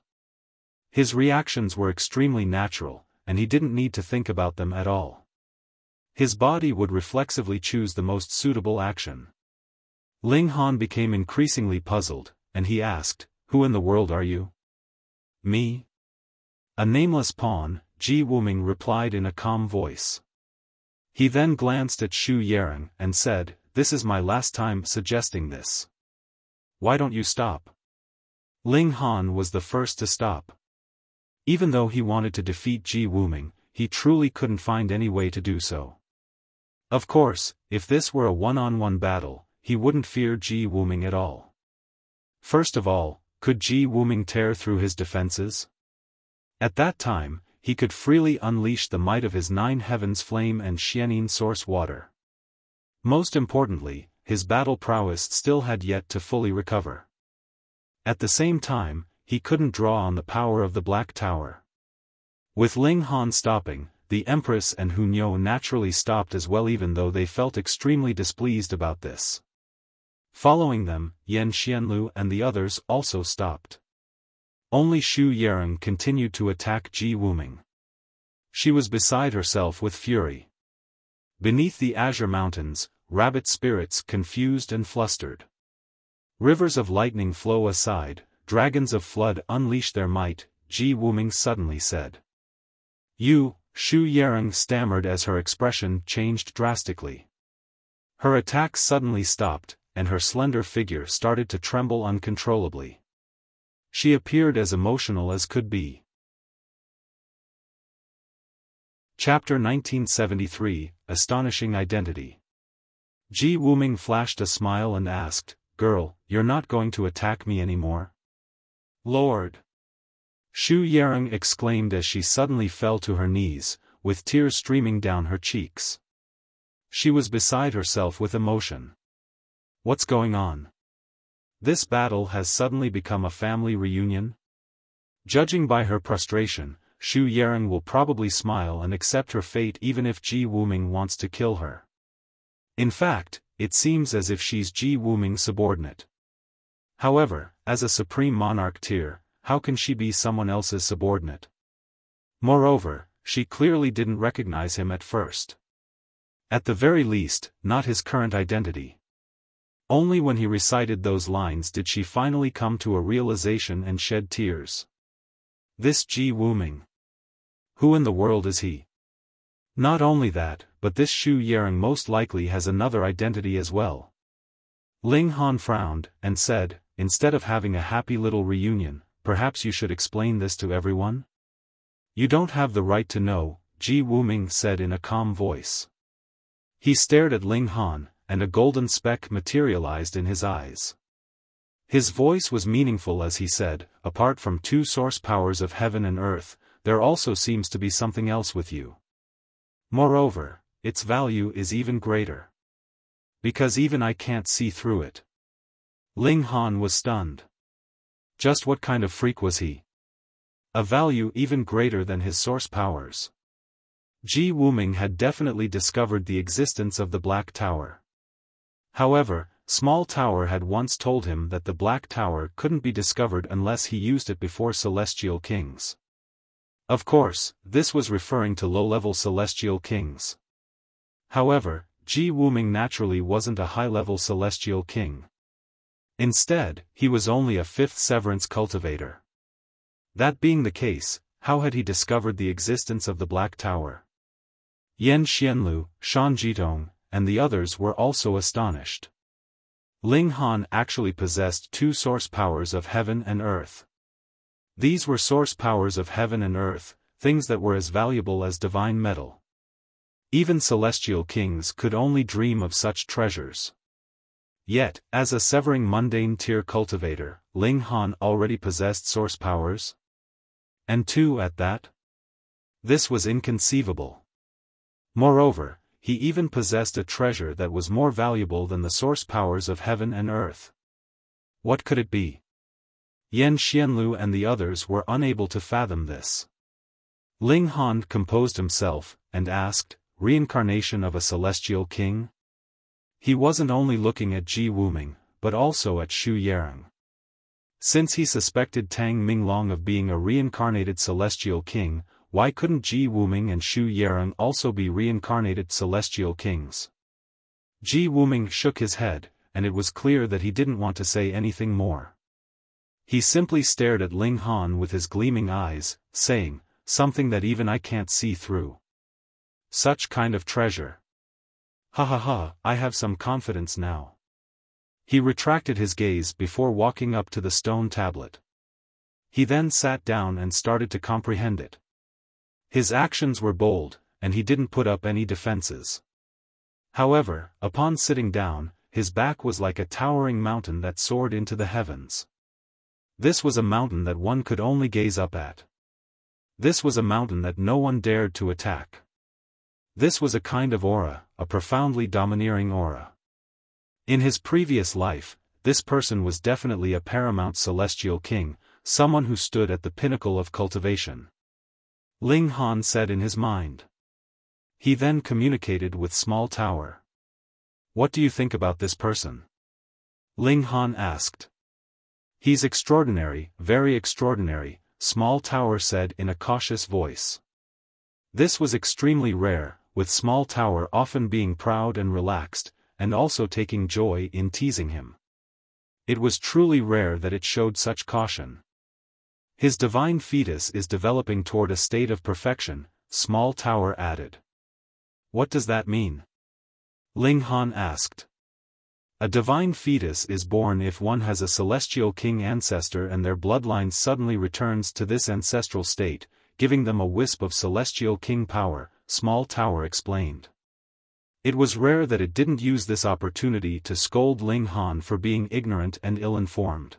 His reactions were extremely natural, and he didn't need to think about them at all. His body would reflexively choose the most suitable action. Ling Han became increasingly puzzled, and he asked, "Who in the world are you?" "Me?" "A nameless pawn," Ji Wuming replied in a calm voice. He then glanced at Xu Yarong and said, "This is my last time suggesting this. Why don't you stop?" Ling Han was the first to stop. Even though he wanted to defeat Ji Wuming, he truly couldn't find any way to do so. Of course, if this were a one-on-one battle, he wouldn't fear Ji Wuming at all. First of all, could Ji Wuming tear through his defenses? At that time, he could freely unleash the might of his 9 heavens flame and Xianin source water. Most importantly, his battle prowess still had yet to fully recover. At the same time, he couldn't draw on the power of the Black Tower. With Ling Han stopping, the Empress and Hunyo naturally stopped as well, even though they felt extremely displeased about this. Following them, Yan Xianlu and the others also stopped. Only Xu Yarong continued to attack Ji Wuming. She was beside herself with fury. Beneath the azure mountains, rabbit spirits confused and flustered. Rivers of lightning flow aside, dragons of flood unleash their might, Ji Wuming suddenly said. "You," Xu Yarong stammered as her expression changed drastically. Her attacks suddenly stopped, and her slender figure started to tremble uncontrollably. She appeared as emotional as could be. Chapter 1973, Astonishing Identity. Ji Wuming flashed a smile and asked, "Girl, you're not going to attack me anymore?" "Lord!" Xu Yarong exclaimed as she suddenly fell to her knees, with tears streaming down her cheeks. She was beside herself with emotion. What's going on? This battle has suddenly become a family reunion? Judging by her prostration, Xu Yarong will probably smile and accept her fate even if Ji Wuming wants to kill her. In fact, it seems as if she's Ji Wuming's subordinate. However, as a supreme monarch tier, how can she be someone else's subordinate? Moreover, she clearly didn't recognize him at first. At the very least, not his current identity. Only when he recited those lines did she finally come to a realization and shed tears. This Ji Wuming. Who in the world is he? Not only that, but this Xu Yarong most likely has another identity as well. Ling Han frowned, and said, "Instead of having a happy little reunion, perhaps you should explain this to everyone? You don't have the right to know, Wuming said in a calm voice. He stared at Ling Han, and a golden speck materialized in his eyes. His voice was meaningful as he said, apart from two source powers of heaven and earth, there also seems to be something else with you. Moreover, its value is even greater. Because even I can't see through it. Ling Han was stunned. Just what kind of freak was he? A value even greater than his source powers. Wuming had definitely discovered the existence of the Black Tower. However, Small Tower had once told him that the Black Tower couldn't be discovered unless he used it before celestial kings. Of course, this was referring to low-level celestial kings. However, Wuming naturally wasn't a high-level celestial king. Instead, he was only a fifth severance cultivator. That being the case, how had he discovered the existence of the Black Tower? Yan Xianlu, Shan Jitong, and the others were also astonished. Ling Han actually possessed two source powers of heaven and earth. These were source powers of heaven and earth, things that were as valuable as divine metal. Even celestial kings could only dream of such treasures. Yet, as a severing mundane tier cultivator, Ling Han already possessed source powers? And two at that? This was inconceivable. Moreover, he even possessed a treasure that was more valuable than the source powers of heaven and earth. What could it be? Yan Xianlu and the others were unable to fathom this. Ling Han composed himself, and asked, reincarnation of a celestial king? He wasn't only looking at Wuming, but also at Xu Yarong. Since he suspected Tang Minglong of being a reincarnated celestial king, why couldn't Wuming and Xu Yarong also be reincarnated celestial kings? Wuming shook his head, and it was clear that he didn't want to say anything more. He simply stared at Ling Han with his gleaming eyes, saying, something that even I can't see through. Such kind of treasure. Ha ha ha, I have some confidence now. He retracted his gaze before walking up to the stone tablet. He then sat down and started to comprehend it. His actions were bold, and he didn't put up any defenses. However, upon sitting down, his back was like a towering mountain that soared into the heavens. This was a mountain that one could only gaze up at. This was a mountain that no one dared to attack. This was a kind of aura, a profoundly domineering aura. In his previous life, this person was definitely a paramount celestial king, someone who stood at the pinnacle of cultivation. Ling Han said in his mind. He then communicated with Small Tower. What do you think about this person? Ling Han asked. He's extraordinary, very extraordinary, Small Tower said in a cautious voice. This was extremely rare, with Small Tower often being proud and relaxed, and also taking joy in teasing him. It was truly rare that it showed such caution. His divine fetus is developing toward a state of perfection, Small Tower added. What does that mean? Ling Han asked. A divine fetus is born if one has a celestial king ancestor and their bloodline suddenly returns to this ancestral state, giving them a wisp of celestial king power, Small Tower explained. It was rare that it didn't use this opportunity to scold Ling Han for being ignorant and ill-informed.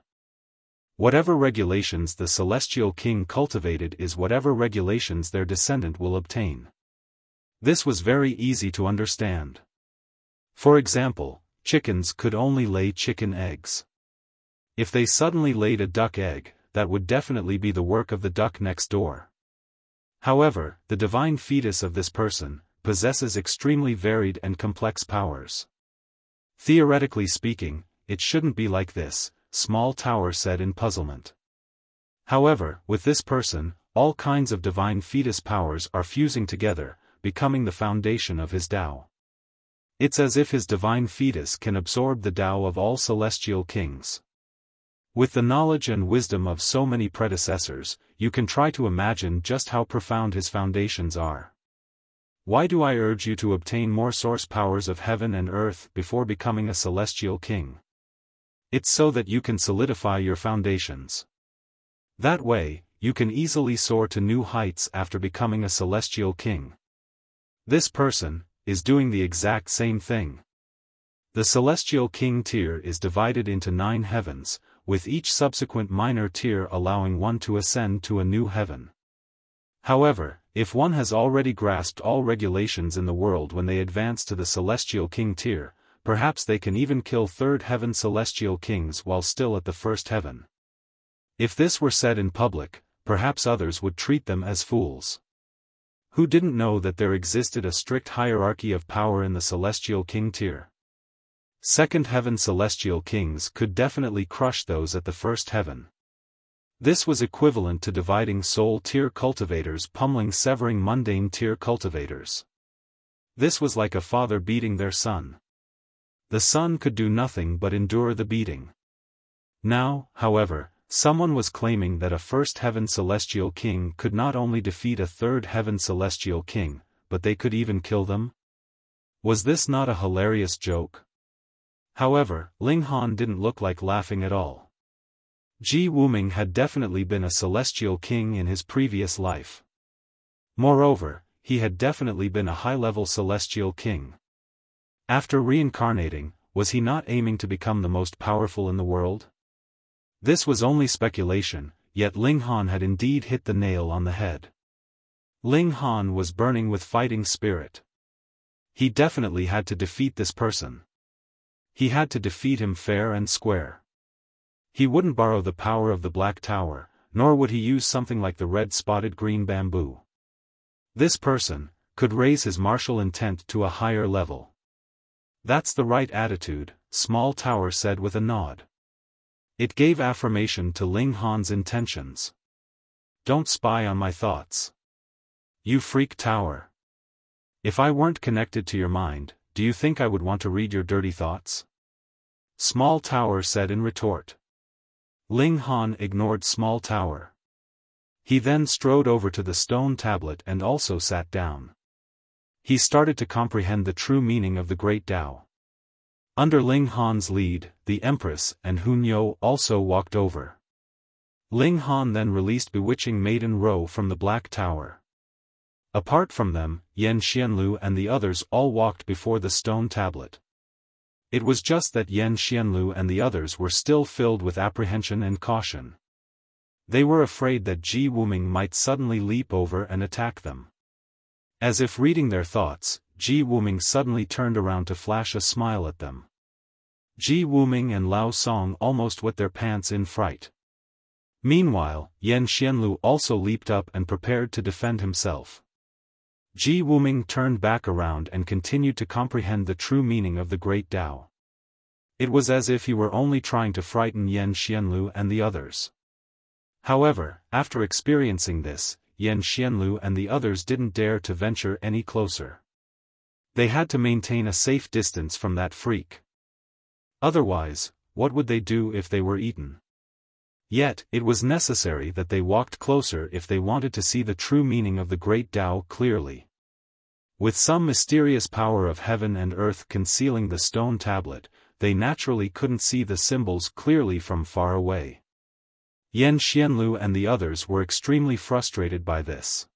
Whatever regulations the celestial king cultivated is whatever regulations their descendant will obtain. This was very easy to understand. For example, chickens could only lay chicken eggs. If they suddenly laid a duck egg, that would definitely be the work of the duck next door. However, the divine fetus of this person possesses extremely varied and complex powers. Theoretically speaking, it shouldn't be like this, Small Tower said in puzzlement. However, with this person, all kinds of divine fetus powers are fusing together, becoming the foundation of his Tao. It's as if his divine fetus can absorb the Tao of all celestial kings. With the knowledge and wisdom of so many predecessors, you can try to imagine just how profound his foundations are. Why do I urge you to obtain more source powers of heaven and earth before becoming a celestial king? It's so that you can solidify your foundations. That way, you can easily soar to new heights after becoming a celestial king. This person is doing the exact same thing. The celestial king tier is divided into 9 heavens, with each subsequent minor tier allowing one to ascend to a new heaven. However, if one has already grasped all regulations in the world when they advance to the celestial king tier, perhaps they can even kill third heaven celestial kings while still at the first heaven. If this were said in public, perhaps others would treat them as fools. Who didn't know that there existed a strict hierarchy of power in the celestial king tier? Second heaven celestial kings could definitely crush those at the first heaven. This was equivalent to dividing soul tier cultivators pummeling severing mundane tier cultivators. This was like a father beating their son. The son could do nothing but endure the beating. Now, however, someone was claiming that a first heaven celestial king could not only defeat a third heaven celestial king, but they could even kill them? Was this not a hilarious joke? However, Ling Han didn't look like laughing at all. Wuming had definitely been a celestial king in his previous life. Moreover, he had definitely been a high-level celestial king. After reincarnating, was he not aiming to become the most powerful in the world? This was only speculation, yet Ling Han had indeed hit the nail on the head. Ling Han was burning with fighting spirit. He definitely had to defeat this person. He had to defeat him fair and square. He wouldn't borrow the power of the Black Tower, nor would he use something like the red-spotted green bamboo. This person could raise his martial intent to a higher level. That's the right attitude, Small Tower said with a nod. It gave affirmation to Ling Han's intentions. Don't spy on my thoughts. You freak Tower. If I weren't connected to your mind, do you think I would want to read your dirty thoughts? Small Tower said in retort. Ling Han ignored Small Tower. He then strode over to the stone tablet and also sat down. He started to comprehend the true meaning of the Great Tao. Under Ling Han's lead, the Empress and Hunyo also walked over. Ling Han then released Bewitching Maiden Ro from the Black Tower. Apart from them, Yan Xianlu and the others all walked before the stone tablet. It was just that Yan Xianlu and the others were still filled with apprehension and caution. They were afraid that Wuming might suddenly leap over and attack them. As if reading their thoughts, Wuming suddenly turned around to flash a smile at them. Wuming and Lao Song almost wet their pants in fright. Meanwhile, Yan Xianlu also leaped up and prepared to defend himself. Wuming turned back around and continued to comprehend the true meaning of the Great Tao. It was as if he were only trying to frighten Yan Xianlu and the others. However, after experiencing this, Yan Xianlu and the others didn't dare to venture any closer. They had to maintain a safe distance from that freak. Otherwise, what would they do if they were eaten? Yet, it was necessary that they walked closer if they wanted to see the true meaning of the Great Tao clearly. With some mysterious power of heaven and earth concealing the stone tablet, they naturally couldn't see the symbols clearly from far away. Yan Xianlu and the others were extremely frustrated by this.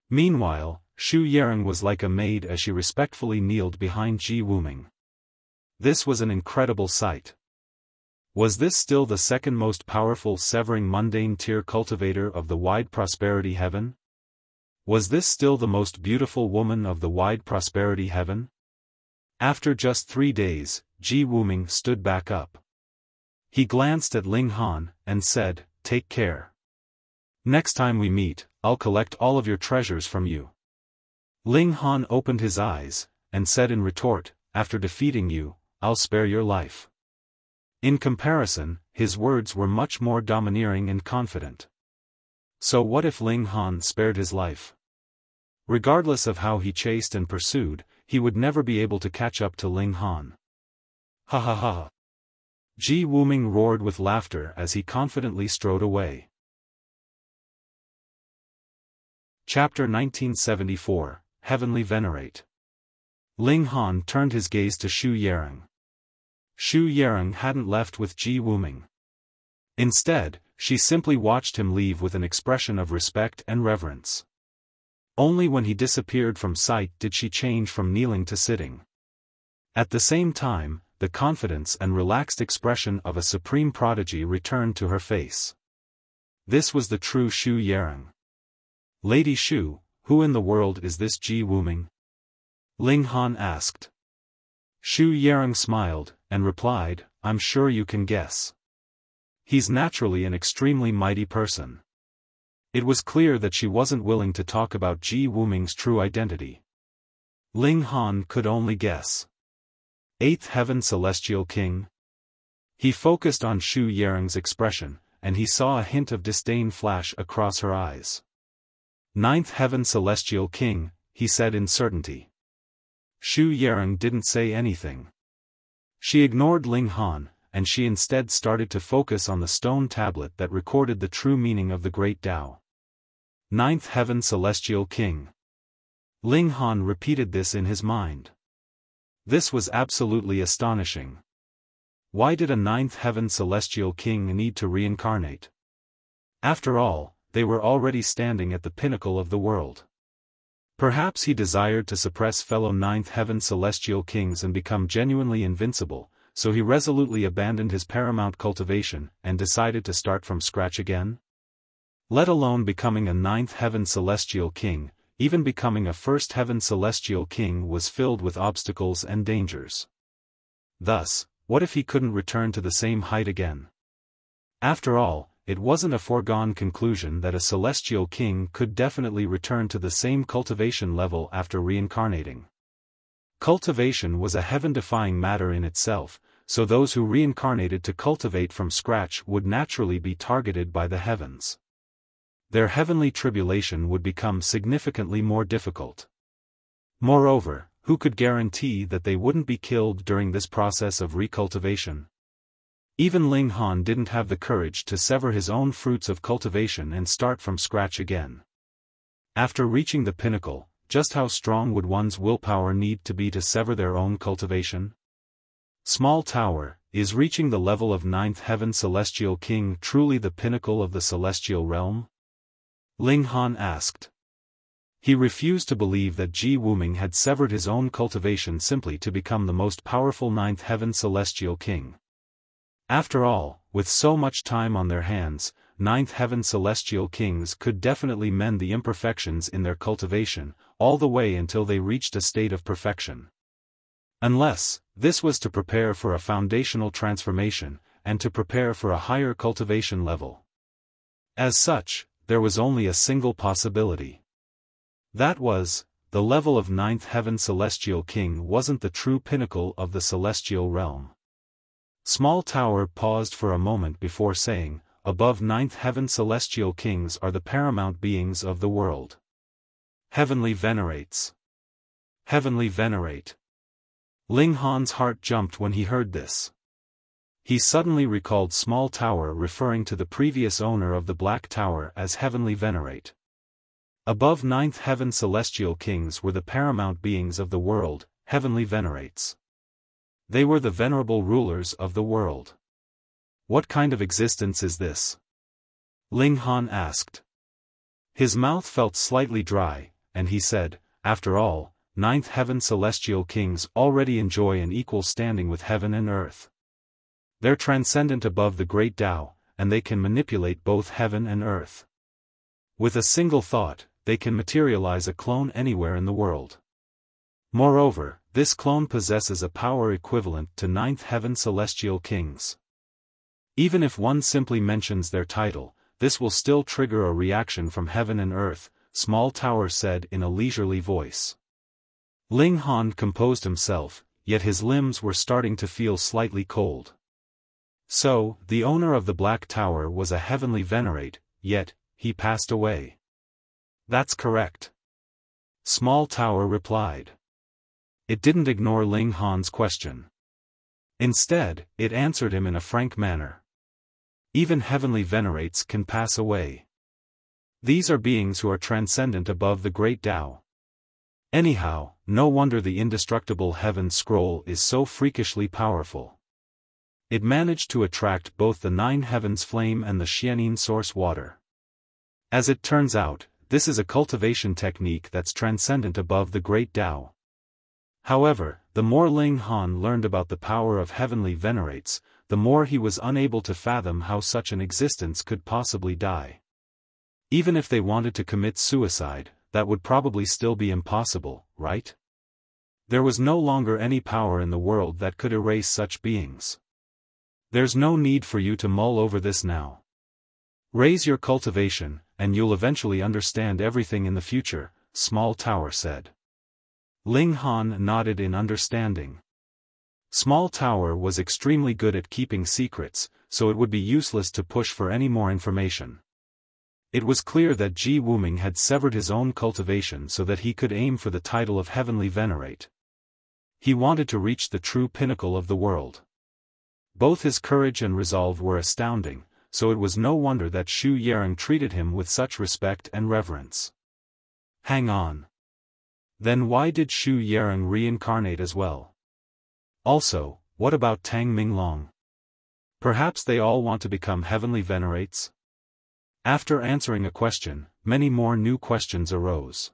Meanwhile, Xu Yarong was like a maid as she respectfully kneeled behind Wuming. This was an incredible sight. Was this still the second most powerful severing mundane tier cultivator of the wide prosperity heaven? Was this still the most beautiful woman of the wide prosperity heaven? After just 3 days, Wuming stood back up. He glanced at Ling Han, and said, "Take care. Next time we meet, I'll collect all of your treasures from you." Ling Han opened his eyes, and said in retort, "After defeating you, I'll spare your life." In comparison, his words were much more domineering and confident. So what if Ling Han spared his life? Regardless of how he chased and pursued, he would never be able to catch up to Ling Han. Ha ha ha. Wuming roared with laughter as he confidently strode away. Chapter 1974, Heavenly Venerate. Ling Han turned his gaze to Xu Yarong. Xu Yarong hadn't left with Wuming. Instead, she simply watched him leave with an expression of respect and reverence. Only when he disappeared from sight did she change from kneeling to sitting. At the same time, the confidence and relaxed expression of a supreme prodigy returned to her face. This was the true Xu Yarong. "Lady Xu, who in the world is this Wuming?" Ling Han asked. Xu Yarong smiled, and replied, "I'm sure you can guess. He's naturally an extremely mighty person." It was clear that she wasn't willing to talk about Wuming's true identity. Ling Han could only guess. Eighth Heaven Celestial King? He focused on Xu Yarong's expression, and he saw a hint of disdain flash across her eyes. Ninth Heaven Celestial King, he said in certainty. Xu Yarong didn't say anything. She ignored Ling Han, and she instead started to focus on the stone tablet that recorded the true meaning of the Great Tao. Ninth Heaven Celestial King. Ling Han repeated this in his mind. This was absolutely astonishing. Why did a Ninth Heaven Celestial King need to reincarnate? After all, they were already standing at the pinnacle of the world. Perhaps he desired to suppress fellow Ninth Heaven Celestial Kings and become genuinely invincible, so he resolutely abandoned his paramount cultivation and decided to start from scratch again? Let alone becoming a Ninth Heaven Celestial King, even becoming a First Heaven Celestial King was filled with obstacles and dangers. Thus, what if he couldn't return to the same height again? After all, it wasn't a foregone conclusion that a Celestial King could definitely return to the same cultivation level after reincarnating. Cultivation was a heaven-defying matter in itself, so those who reincarnated to cultivate from scratch would naturally be targeted by the heavens. Their heavenly tribulation would become significantly more difficult. Moreover, who could guarantee that they wouldn't be killed during this process of recultivation? Even Ling Han didn't have the courage to sever his own fruits of cultivation and start from scratch again. After reaching the pinnacle, just how strong would one's willpower need to be to sever their own cultivation? Small Tower, is reaching the level of Ninth Heaven Celestial King truly the pinnacle of the celestial realm? Ling Han asked. He refused to believe that Wuming had severed his own cultivation simply to become the most powerful Ninth Heaven Celestial King. After all, with so much time on their hands, Ninth Heaven Celestial Kings could definitely mend the imperfections in their cultivation, all the way until they reached a state of perfection. Unless, this was to prepare for a foundational transformation, and to prepare for a higher cultivation level. As such, there was only a single possibility. That was, the level of Ninth Heaven Celestial King wasn't the true pinnacle of the celestial realm. Small Tower paused for a moment before saying, above Ninth Heaven Celestial Kings are the paramount beings of the world. Heavenly Venerates. Heavenly Venerate. Ling Han's heart jumped when he heard this. He suddenly recalled Small Tower referring to the previous owner of the Black Tower as Heavenly Venerate. Above Ninth Heaven Celestial Kings were the paramount beings of the world, Heavenly Venerates. They were the venerable rulers of the world. What kind of existence is this? Ling Han asked. His mouth felt slightly dry, and he said, after all, Ninth Heaven Celestial Kings already enjoy an equal standing with heaven and earth. They're transcendent above the Great Tao, and they can manipulate both heaven and earth. With a single thought, they can materialize a clone anywhere in the world. Moreover, this clone possesses a power equivalent to Ninth Heaven Celestial Kings. Even if one simply mentions their title, this will still trigger a reaction from heaven and earth, Small Tower said in a leisurely voice. Ling Han composed himself, yet his limbs were starting to feel slightly cold. So, the owner of the Black Tower was a Heavenly Venerate, yet, he passed away. That's correct. Small Tower replied. It didn't ignore Ling Han's question. Instead, it answered him in a frank manner. Even Heavenly Venerates can pass away. These are beings who are transcendent above the Great Tao. Anyhow, no wonder the indestructible Heaven Scroll is so freakishly powerful. It managed to attract both the Nine Heavens flame and the Xianin source water. As it turns out, this is a cultivation technique that's transcendent above the Great Tao. However, the more Ling Han learned about the power of heavenly venerates, the more he was unable to fathom how such an existence could possibly die. Even if they wanted to commit suicide, that would probably still be impossible, right? There was no longer any power in the world that could erase such beings. There's no need for you to mull over this now. Raise your cultivation, and you'll eventually understand everything in the future, Small Tower said. Ling Han nodded in understanding. Small Tower was extremely good at keeping secrets, so it would be useless to push for any more information. It was clear that Wuming had severed his own cultivation so that he could aim for the title of Heavenly Venerate. He wanted to reach the true pinnacle of the world. Both his courage and resolve were astounding, so it was no wonder that Xu Yarong treated him with such respect and reverence. Hang on. Then why did Xu Yarong reincarnate as well? Also, what about Tang Minglong? Perhaps they all want to become heavenly venerates? After answering a question, many more new questions arose.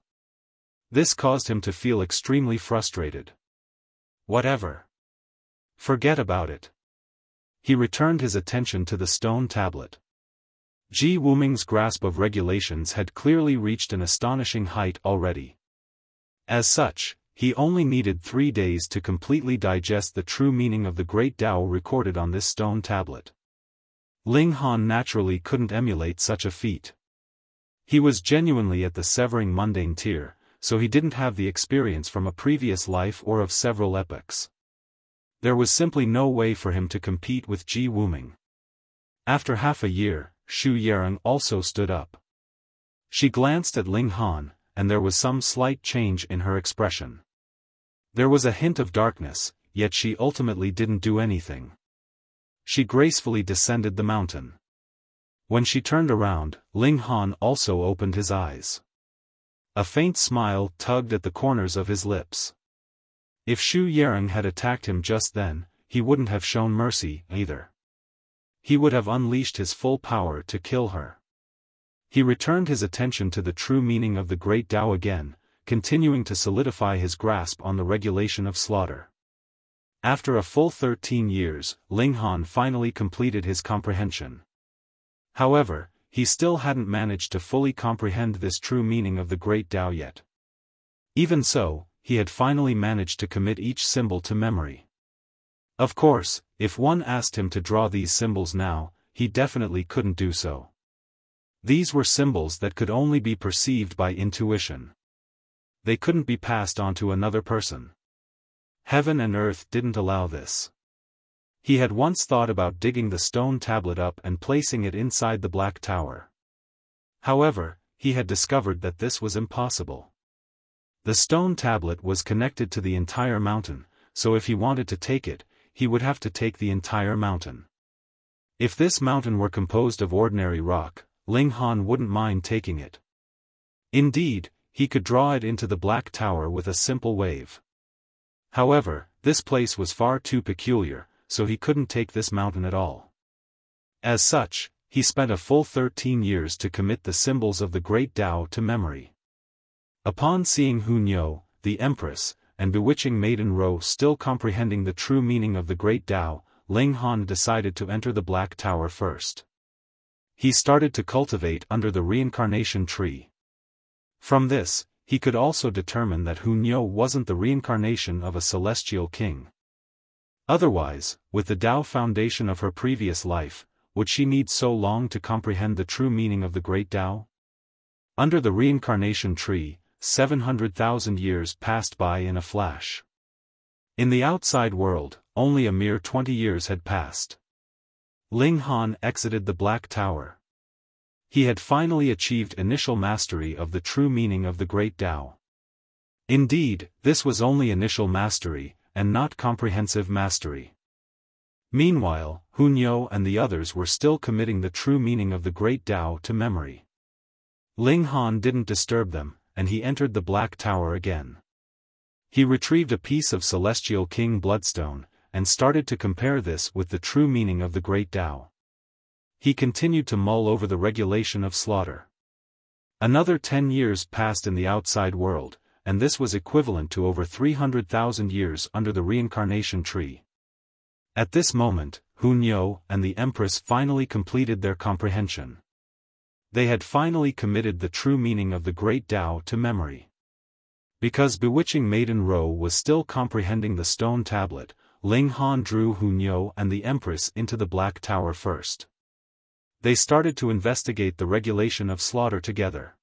This caused him to feel extremely frustrated. Whatever. Forget about it. He returned his attention to the stone tablet. Wuming's grasp of regulations had clearly reached an astonishing height already. As such, he only needed 3 days to completely digest the true meaning of the Great Tao recorded on this stone tablet. Ling Han naturally couldn't emulate such a feat. He was genuinely at the severing mundane tier, so he didn't have the experience from a previous life or of several epochs. There was simply no way for him to compete with Wuming. After half a year, Xu Yarong also stood up. She glanced at Ling Han, and there was some slight change in her expression. There was a hint of darkness, yet she ultimately didn't do anything. She gracefully descended the mountain. When she turned around, Ling Han also opened his eyes. A faint smile tugged at the corners of his lips. If Xu Yarong had attacked him just then, he wouldn't have shown mercy either. He would have unleashed his full power to kill her. He returned his attention to the true meaning of the Great Tao again, continuing to solidify his grasp on the regulation of slaughter. After a full 13 years, Ling Han finally completed his comprehension. However, he still hadn't managed to fully comprehend this true meaning of the Great Tao yet. Even so, he had finally managed to commit each symbol to memory. Of course, if one asked him to draw these symbols now, he definitely couldn't do so. These were symbols that could only be perceived by intuition. They couldn't be passed on to another person. Heaven and earth didn't allow this. He had once thought about digging the stone tablet up and placing it inside the Black Tower. However, he had discovered that this was impossible. The stone tablet was connected to the entire mountain, so if he wanted to take it, he would have to take the entire mountain. If this mountain were composed of ordinary rock, Ling Han wouldn't mind taking it. Indeed, he could draw it into the Black Tower with a simple wave. However, this place was far too peculiar, so he couldn't take this mountain at all. As such, he spent a full 13 years to commit the symbols of the Great Tao to memory. Upon seeing Hunyo, the Empress, and bewitching Maiden Ro still comprehending the true meaning of the Great Tao, Ling Han decided to enter the Black Tower first. He started to cultivate under the reincarnation tree. From this, he could also determine that Hunyo wasn't the reincarnation of a celestial king. Otherwise, with the Tao foundation of her previous life, would she need so long to comprehend the true meaning of the Great Tao? Under the reincarnation tree, 700,000 years passed by in a flash. In the outside world, only a mere 20 years had passed. Ling Han exited the Black Tower. He had finally achieved initial mastery of the true meaning of the Great Tao. Indeed, this was only initial mastery, and not comprehensive mastery. Meanwhile, Hunyo and the others were still committing the true meaning of the Great Tao to memory. Ling Han didn't disturb them, and he entered the Black Tower again. He retrieved a piece of Celestial King bloodstone, and started to compare this with the true meaning of the Great Tao. He continued to mull over the regulation of slaughter. Another 10 years passed in the outside world, and this was equivalent to over 300,000 years under the reincarnation tree. At this moment, Hunyo and the Empress finally completed their comprehension. They had finally committed the true meaning of the Great Tao to memory. Because bewitching Maiden Ro was still comprehending the stone tablet, Ling Han drew Hunyo and the Empress into the Black Tower first. They started to investigate the regulation of slaughter together.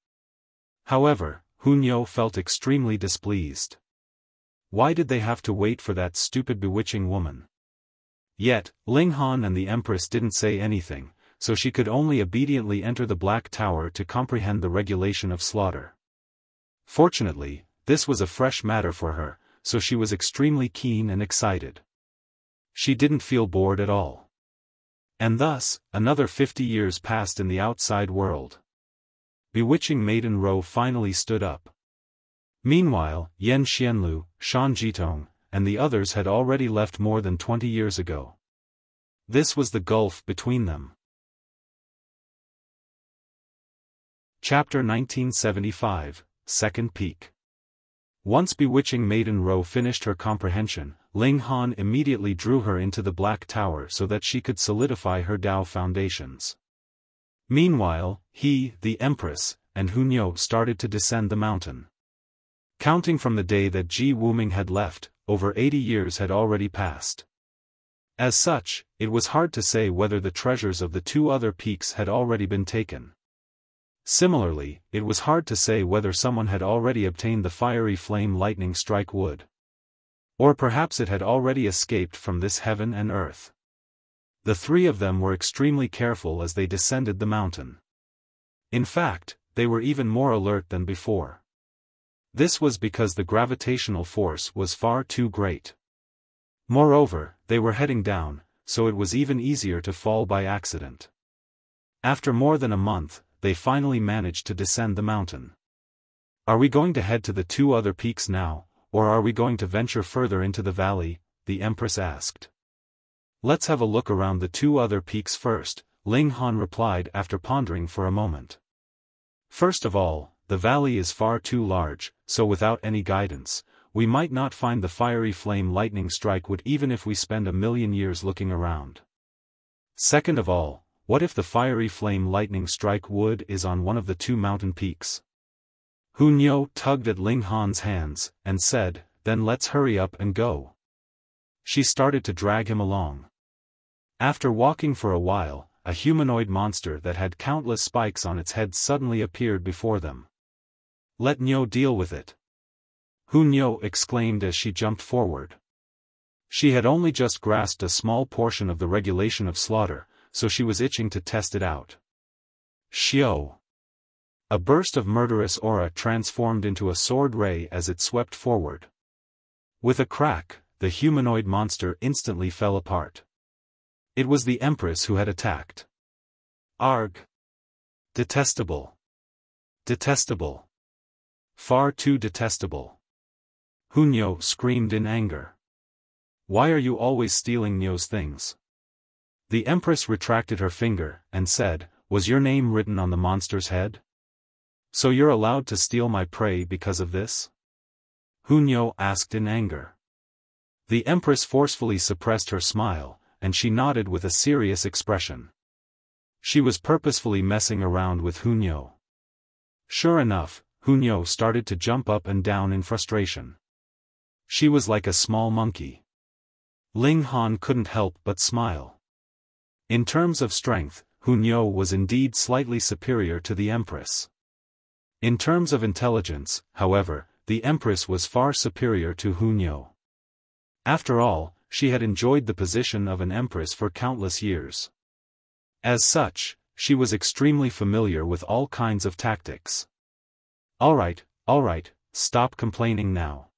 However, Hunyo felt extremely displeased. Why did they have to wait for that stupid bewitching woman? Yet, Ling Han and the Empress didn't say anything, so she could only obediently enter the Black Tower to comprehend the regulation of slaughter. Fortunately, this was a fresh matter for her, so she was extremely keen and excited. She didn't feel bored at all. And thus, another 50 years passed in the outside world. Bewitching Maiden Ro finally stood up. Meanwhile, Yan Xianlu, Shan Jitong, and the others had already left more than 20 years ago. This was the gulf between them. Chapter 1975, Second Peak. Once bewitching Maiden Ro finished her comprehension, Ling Han immediately drew her into the Black Tower so that she could solidify her Tao foundations. Meanwhile, he, the Empress, and Hunyo started to descend the mountain. Counting from the day that Ji Wuming had left, over 80 years had already passed. As such, it was hard to say whether the treasures of the two other peaks had already been taken. Similarly, it was hard to say whether someone had already obtained the fiery flame lightning strike wood. Or perhaps it had already escaped from this heaven and earth. The three of them were extremely careful as they descended the mountain. In fact, they were even more alert than before. This was because the gravitational force was far too great. Moreover, they were heading down, so it was even easier to fall by accident. After more than a month, they finally managed to descend the mountain. "Are we going to head to the two other peaks now, or are we going to venture further into the valley?" the Empress asked. "Let's have a look around the two other peaks first," Ling Han replied after pondering for a moment. "First of all, the valley is far too large, so without any guidance, we might not find the fiery flame lightning strike wood even if we spend 1,000,000 years looking around. Second of all, what if the fiery flame lightning strike wood is on one of the two mountain peaks?" Hunyo tugged at Ling Han's hands, and said, "Then let's hurry up and go." She started to drag him along. After walking for a while, a humanoid monster that had countless spikes on its head suddenly appeared before them. "Let Nyo deal with it," Hunyo exclaimed as she jumped forward. She had only just grasped a small portion of the regulation of slaughter, so she was itching to test it out. Xiao! A burst of murderous aura transformed into a sword ray as it swept forward. With a crack, the humanoid monster instantly fell apart. It was the Empress who had attacked. Arg! Detestable! Detestable! Far too detestable! Hunyo screamed in anger. "Why are you always stealing Nyo's things?" The Empress retracted her finger, and said, "Was your name written on the monster's head? So you're allowed to steal my prey because of this?" Hunyo asked in anger. The Empress forcefully suppressed her smile, and she nodded with a serious expression. She was purposefully messing around with Hunyo. Sure enough, Hunyo started to jump up and down in frustration. She was like a small monkey. Ling Han couldn't help but smile. In terms of strength, Hunyo was indeed slightly superior to the Empress. In terms of intelligence, however, the Empress was far superior to Hunyo. After all, she had enjoyed the position of an Empress for countless years. As such, she was extremely familiar with all kinds of tactics. All right, stop complaining now.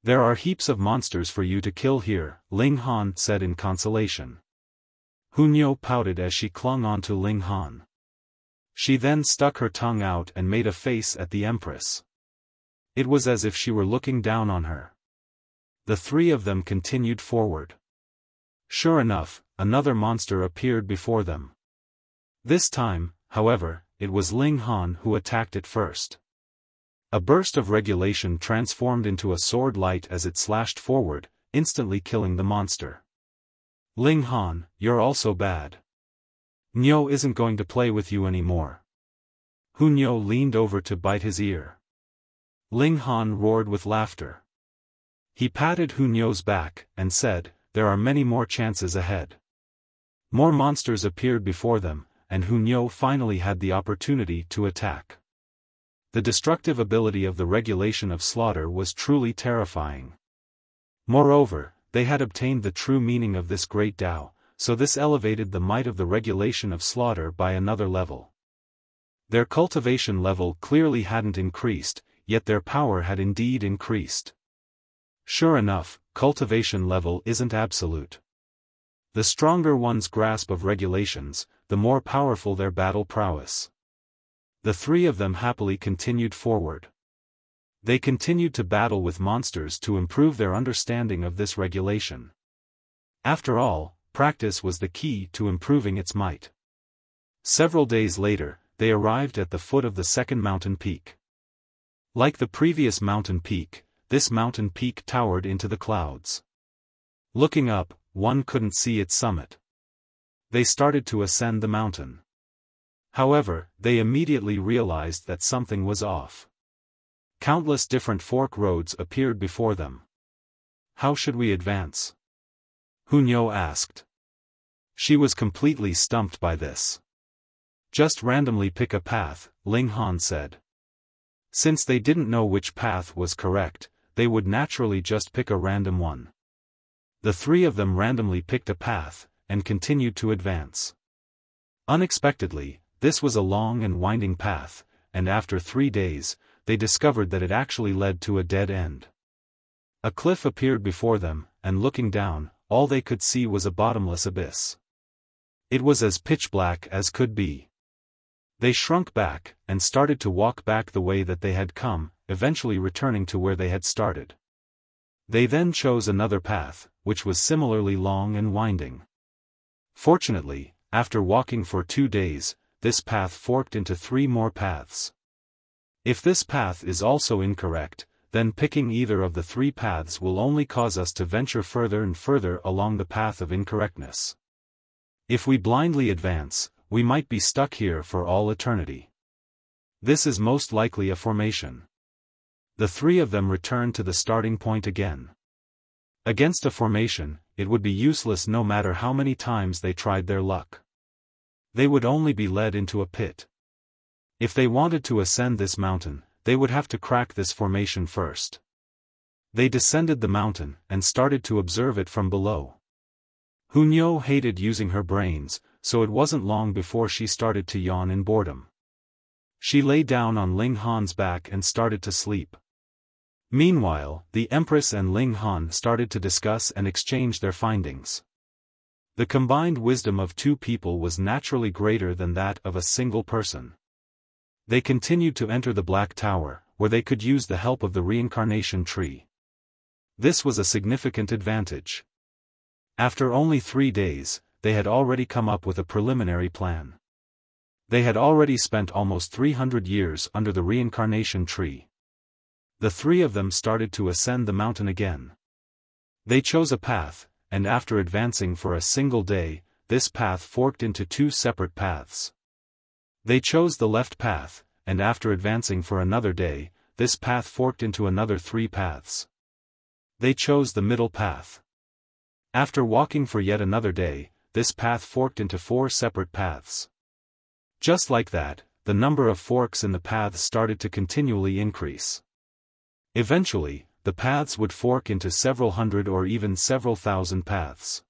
There are heaps of monsters for you to kill here," Ling Han said in consolation. Hunyo pouted as she clung onto Ling Han. She then stuck her tongue out and made a face at the Empress. It was as if she were looking down on her. The three of them continued forward. Sure enough, another monster appeared before them. This time, however, it was Ling Han who attacked it first. A burst of regulation transformed into a sword light as it slashed forward, instantly killing the monster. Ling Han, you're also bad. Nyo isn't going to play with you anymore. Hunyo leaned over to bite his ear. Ling Han roared with laughter. He patted Hunyo's back, and said, there are many more chances ahead. More monsters appeared before them, and Hunyo finally had the opportunity to attack. The destructive ability of the regulation of slaughter was truly terrifying. Moreover, they had obtained the true meaning of this great Tao, so this elevated the might of the regulation of slaughter by another level. Their cultivation level clearly hadn't increased, yet their power had indeed increased. Sure enough, cultivation level isn't absolute. The stronger one's grasp of regulations, the more powerful their battle prowess. The three of them happily continued forward. They continued to battle with monsters to improve their understanding of this regulation. After all, practice was the key to improving its might. Several days later, they arrived at the foot of the second mountain peak. Like the previous mountain peak, this mountain peak towered into the clouds. Looking up, one couldn't see its summit. They started to ascend the mountain. However, they immediately realized that something was off. Countless different fork roads appeared before them. How should we advance? Hunyo asked. She was completely stumped by this. Just randomly pick a path, Ling Han said. Since they didn't know which path was correct, they would naturally just pick a random one. The three of them randomly picked a path, and continued to advance. Unexpectedly, this was a long and winding path, and after 3 days, they discovered that it actually led to a dead end. A cliff appeared before them, and looking down, all they could see was a bottomless abyss. It was as pitch black as could be. They shrunk back, and started to walk back the way that they had come, eventually returning to where they had started. They then chose another path, which was similarly long and winding. Fortunately, after walking for 2 days, this path forked into 3 more paths. If this path is also incorrect, then picking either of the 3 paths will only cause us to venture further and further along the path of incorrectness. If we blindly advance, we might be stuck here for all eternity. This is most likely a formation. The 3 of them returned to the starting point again. Against a formation, it would be useless no matter how many times they tried their luck. They would only be led into a pit. If they wanted to ascend this mountain, they would have to crack this formation first. They descended the mountain, and started to observe it from below. Hunyo hated using her brains, so it wasn't long before she started to yawn in boredom. She lay down on Ling Han's back and started to sleep. Meanwhile, the Empress and Ling Han started to discuss and exchange their findings. The combined wisdom of 2 people was naturally greater than that of a single person. They continued to enter the Black Tower, where they could use the help of the reincarnation tree. This was a significant advantage. After only 3 days, they had already come up with a preliminary plan. They had already spent almost 300 years under the reincarnation tree. The 3 of them started to ascend the mountain again. They chose a path, and after advancing for a single day, this path forked into 2 separate paths. They chose the left path, and after advancing for another day, this path forked into another 3 paths. They chose the middle path. After walking for yet another day, this path forked into 4 separate paths. Just like that, the number of forks in the paths started to continually increase. Eventually, the paths would fork into several hundred or even several thousand paths.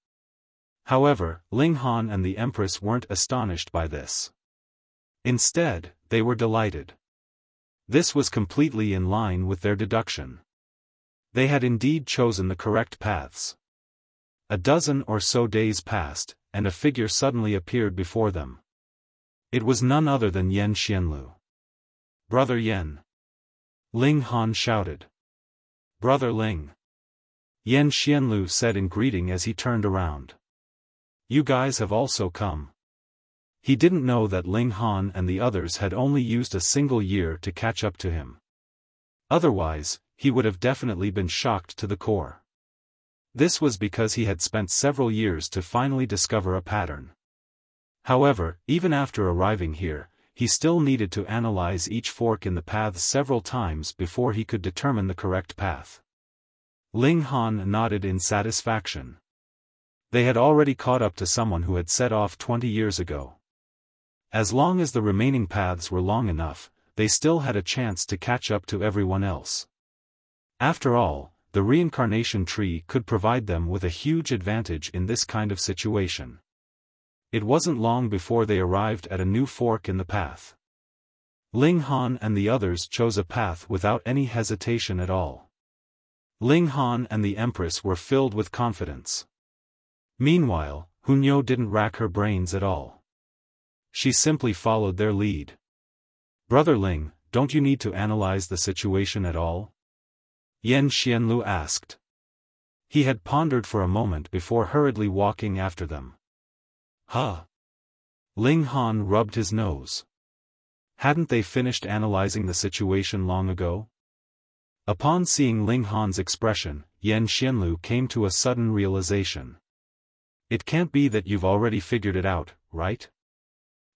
However, Ling Han and the Empress weren't astonished by this. Instead, they were delighted. This was completely in line with their deduction. They had indeed chosen the correct paths. A dozen or so days passed, and a figure suddenly appeared before them. It was none other than Yan Xianlu. "Brother Yan!" Ling Han shouted. "Brother Ling!" Yan Xianlu said in greeting as he turned around. You guys have also come. He didn't know that Ling Han and the others had only used a single year to catch up to him. Otherwise, he would have definitely been shocked to the core. This was because he had spent several years to finally discover a pattern. However, even after arriving here, he still needed to analyze each fork in the path several times before he could determine the correct path. Ling Han nodded in satisfaction. They had already caught up to someone who had set off 20 years ago. As long as the remaining paths were long enough, they still had a chance to catch up to everyone else. After all, the reincarnation tree could provide them with a huge advantage in this kind of situation. It wasn't long before they arrived at a new fork in the path. Ling Han and the others chose a path without any hesitation at all. Ling Han and the Empress were filled with confidence. Meanwhile, Hunyo didn't rack her brains at all. She simply followed their lead. Brother Ling, don't you need to analyze the situation at all? Yan Xianlu asked. He had pondered for a moment before hurriedly walking after them. Huh? Ling Han rubbed his nose. Hadn't they finished analyzing the situation long ago? Upon seeing Ling Han's expression, Yan Xianlu came to a sudden realization. It can't be that you've already figured it out, right?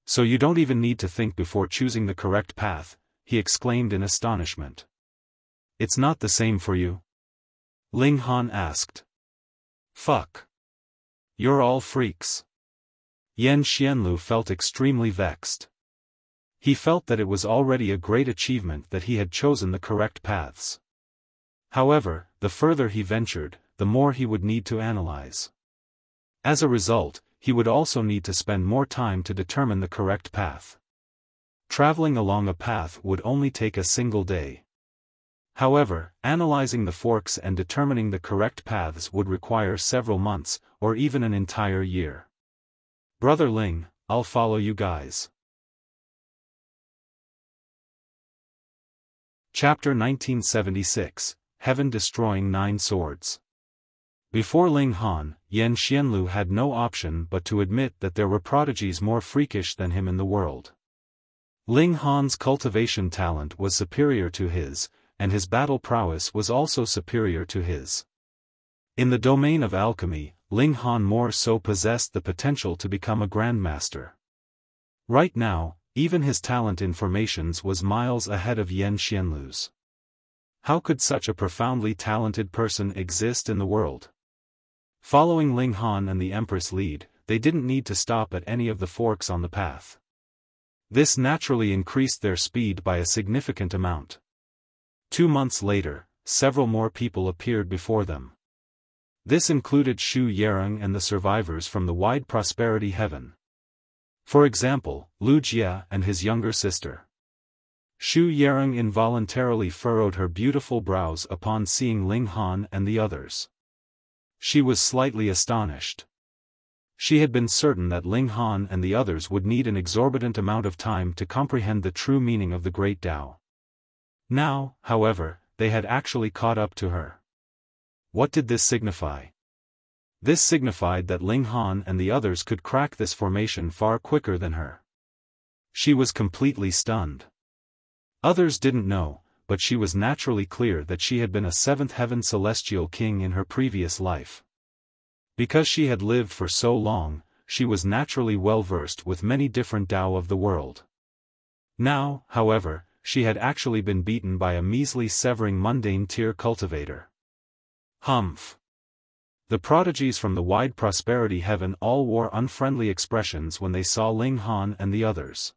So you don't even need to think before choosing the correct path, he exclaimed in astonishment. It's not the same for you? Ling Han asked. Fuck. You're all freaks. Yan Xianlu felt extremely vexed. He felt that it was already a great achievement that he had chosen the correct paths. However, the further he ventured, the more he would need to analyze. As a result, he would also need to spend more time to determine the correct path. Traveling along a path would only take a single day. However, analyzing the forks and determining the correct paths would require several months, or even an entire year. Brother Ling, I'll follow you guys. Chapter 1976, Heaven-Destroying 9 Swords. Before Ling Han, Yan Xianlu had no option but to admit that there were prodigies more freakish than him in the world. Ling Han's cultivation talent was superior to his, and his battle prowess was also superior to his. In the domain of alchemy, Ling Han more so possessed the potential to become a grandmaster. Right now, even his talent in formations was miles ahead of Yan Xianlu's. How could such a profoundly talented person exist in the world? Following Ling Han and the Empress' lead, they didn't need to stop at any of the forks on the path. This naturally increased their speed by a significant amount. 2 months later, several more people appeared before them. This included Xu Yereng and the survivors from the Wide Prosperity Heaven. For example, Lu Jia and his younger sister. Xu Yereng involuntarily furrowed her beautiful brows upon seeing Ling Han and the others. She was slightly astonished. She had been certain that Ling Han and the others would need an exorbitant amount of time to comprehend the true meaning of the Great Tao. Now, however, they had actually caught up to her. What did this signify? This signified that Ling Han and the others could crack this formation far quicker than her. She was completely stunned. Others didn't know, but she was naturally clear that she had been a 7th heaven celestial king in her previous life. Because she had lived for so long, she was naturally well versed with many different Tao of the world. Now, however, she had actually been beaten by a measly severing mundane tier cultivator. Humph. The prodigies from the Wide Prosperity Heaven all wore unfriendly expressions when they saw Ling Han and the others.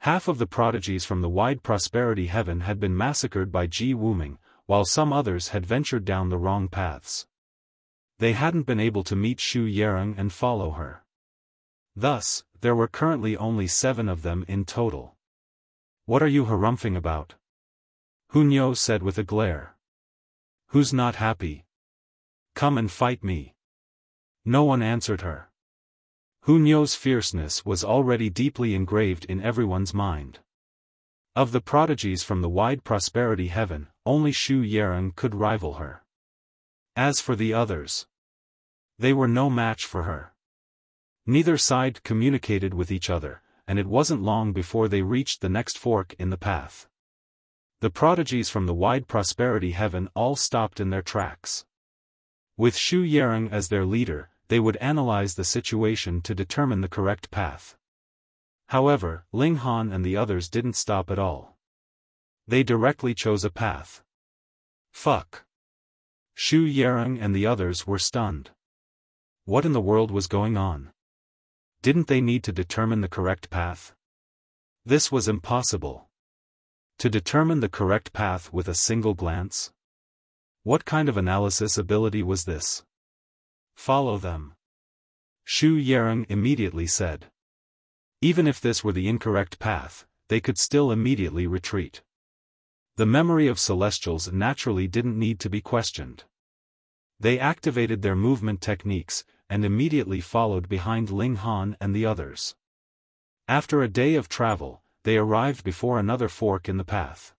Half of the prodigies from the Wide Prosperity Heaven had been massacred by Wuming, while some others had ventured down the wrong paths. They hadn't been able to meet Xu Yereng and follow her. Thus, there were currently only 7 of them in total. What are you harumphing about? Hunyo said with a glare. Who's not happy? Come and fight me. No one answered her. Hunyo's fierceness was already deeply engraved in everyone's mind. Of the prodigies from the Wide Prosperity Heaven, only Xu Yereng could rival her. As for the others, they were no match for her. Neither side communicated with each other, and it wasn't long before they reached the next fork in the path. The prodigies from the wide prosperity heaven all stopped in their tracks. With Xu Yarong as their leader, they would analyze the situation to determine the correct path. However, Ling Han and the others didn't stop at all. They directly chose a path. Fuck. Xu Yarong and the others were stunned. What in the world was going on? Didn't they need to determine the correct path? This was impossible. To determine the correct path with a single glance? What kind of analysis ability was this? Follow them. Xu Yarong immediately said. Even if this were the incorrect path, they could still immediately retreat. The memory of Celestials naturally didn't need to be questioned. They activated their movement techniques, and immediately followed behind Ling Han and the others. After a day of travel, they arrived before another fork in the path.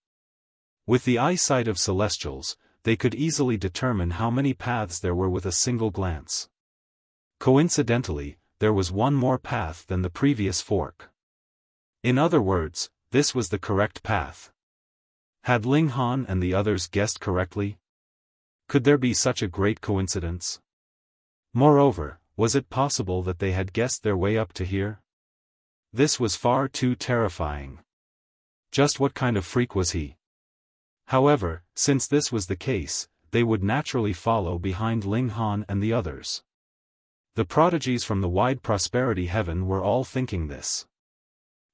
With the eyesight of Celestials, they could easily determine how many paths there were with a single glance. Coincidentally, there was one more path than the previous fork. In other words, this was the correct path. Had Ling Han and the others guessed correctly? Could there be such a great coincidence? Moreover, was it possible that they had guessed their way up to here? This was far too terrifying. Just what kind of freak was he? However, since this was the case, they would naturally follow behind Ling Han and the others. The prodigies from the wide prosperity heaven were all thinking this.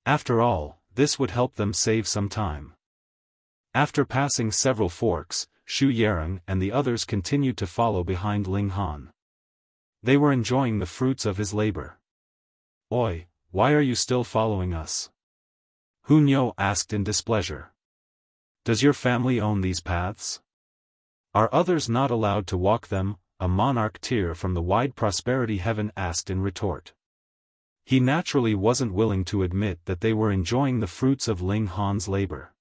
After all, this would help them save some time. After passing several forks, Xu Yarong and the others continued to follow behind Ling Han. They were enjoying the fruits of his labor. Oi, why are you still following us? Hunyo asked in displeasure. Does your family own these paths? Are others not allowed to walk them? A monarch Tyr from the wide prosperity heaven asked in retort. He naturally wasn't willing to admit that they were enjoying the fruits of Ling Han's labor.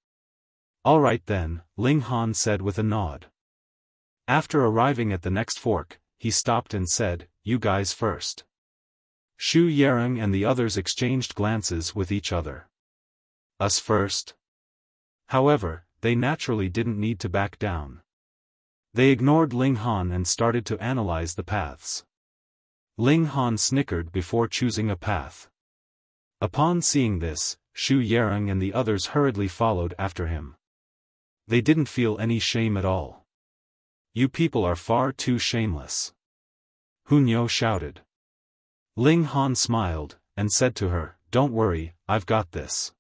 All right then, Ling Han said with a nod. After arriving at the next fork, he stopped and said, "You guys first." Xu Yarong and the others exchanged glances with each other. Us first? However, they naturally didn't need to back down. They ignored Ling Han and started to analyze the paths. Ling Han snickered before choosing a path. Upon seeing this, Xu Yarong and the others hurriedly followed after him. They didn't feel any shame at all. You people are far too shameless. Hunyo shouted. Ling Han smiled, and said to her, "Don't worry, I've got this."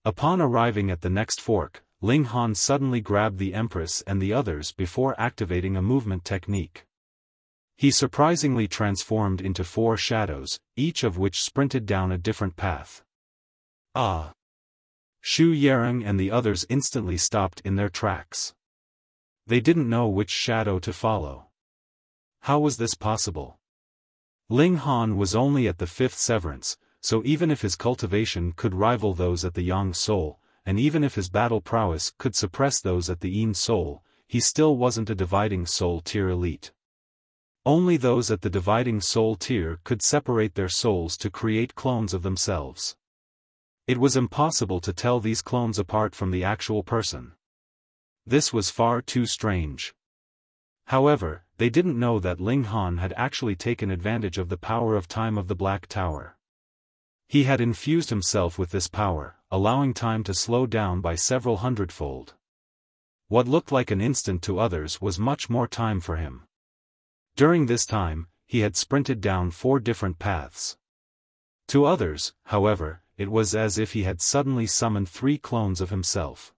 Upon arriving at the next fork, Ling Han suddenly grabbed the Empress and the others before activating a movement technique. He surprisingly transformed into 4 shadows, each of which sprinted down a different path. Ah! Xu Yarong and the others instantly stopped in their tracks. They didn't know which shadow to follow. How was this possible? Ling Han was only at the 5th severance, so even if his cultivation could rival those at the Yang Soul, and even if his battle prowess could suppress those at the Yin Soul, he still wasn't a dividing soul tier elite. Only those at the dividing soul tier could separate their souls to create clones of themselves. It was impossible to tell these clones apart from the actual person. This was far too strange. However, they didn't know that Ling Han had actually taken advantage of the power of time of the Black Tower. He had infused himself with this power, allowing time to slow down by several hundredfold. What looked like an instant to others was much more time for him. During this time, he had sprinted down 4 different paths. To others, however, it was as if he had suddenly summoned 3 clones of himself.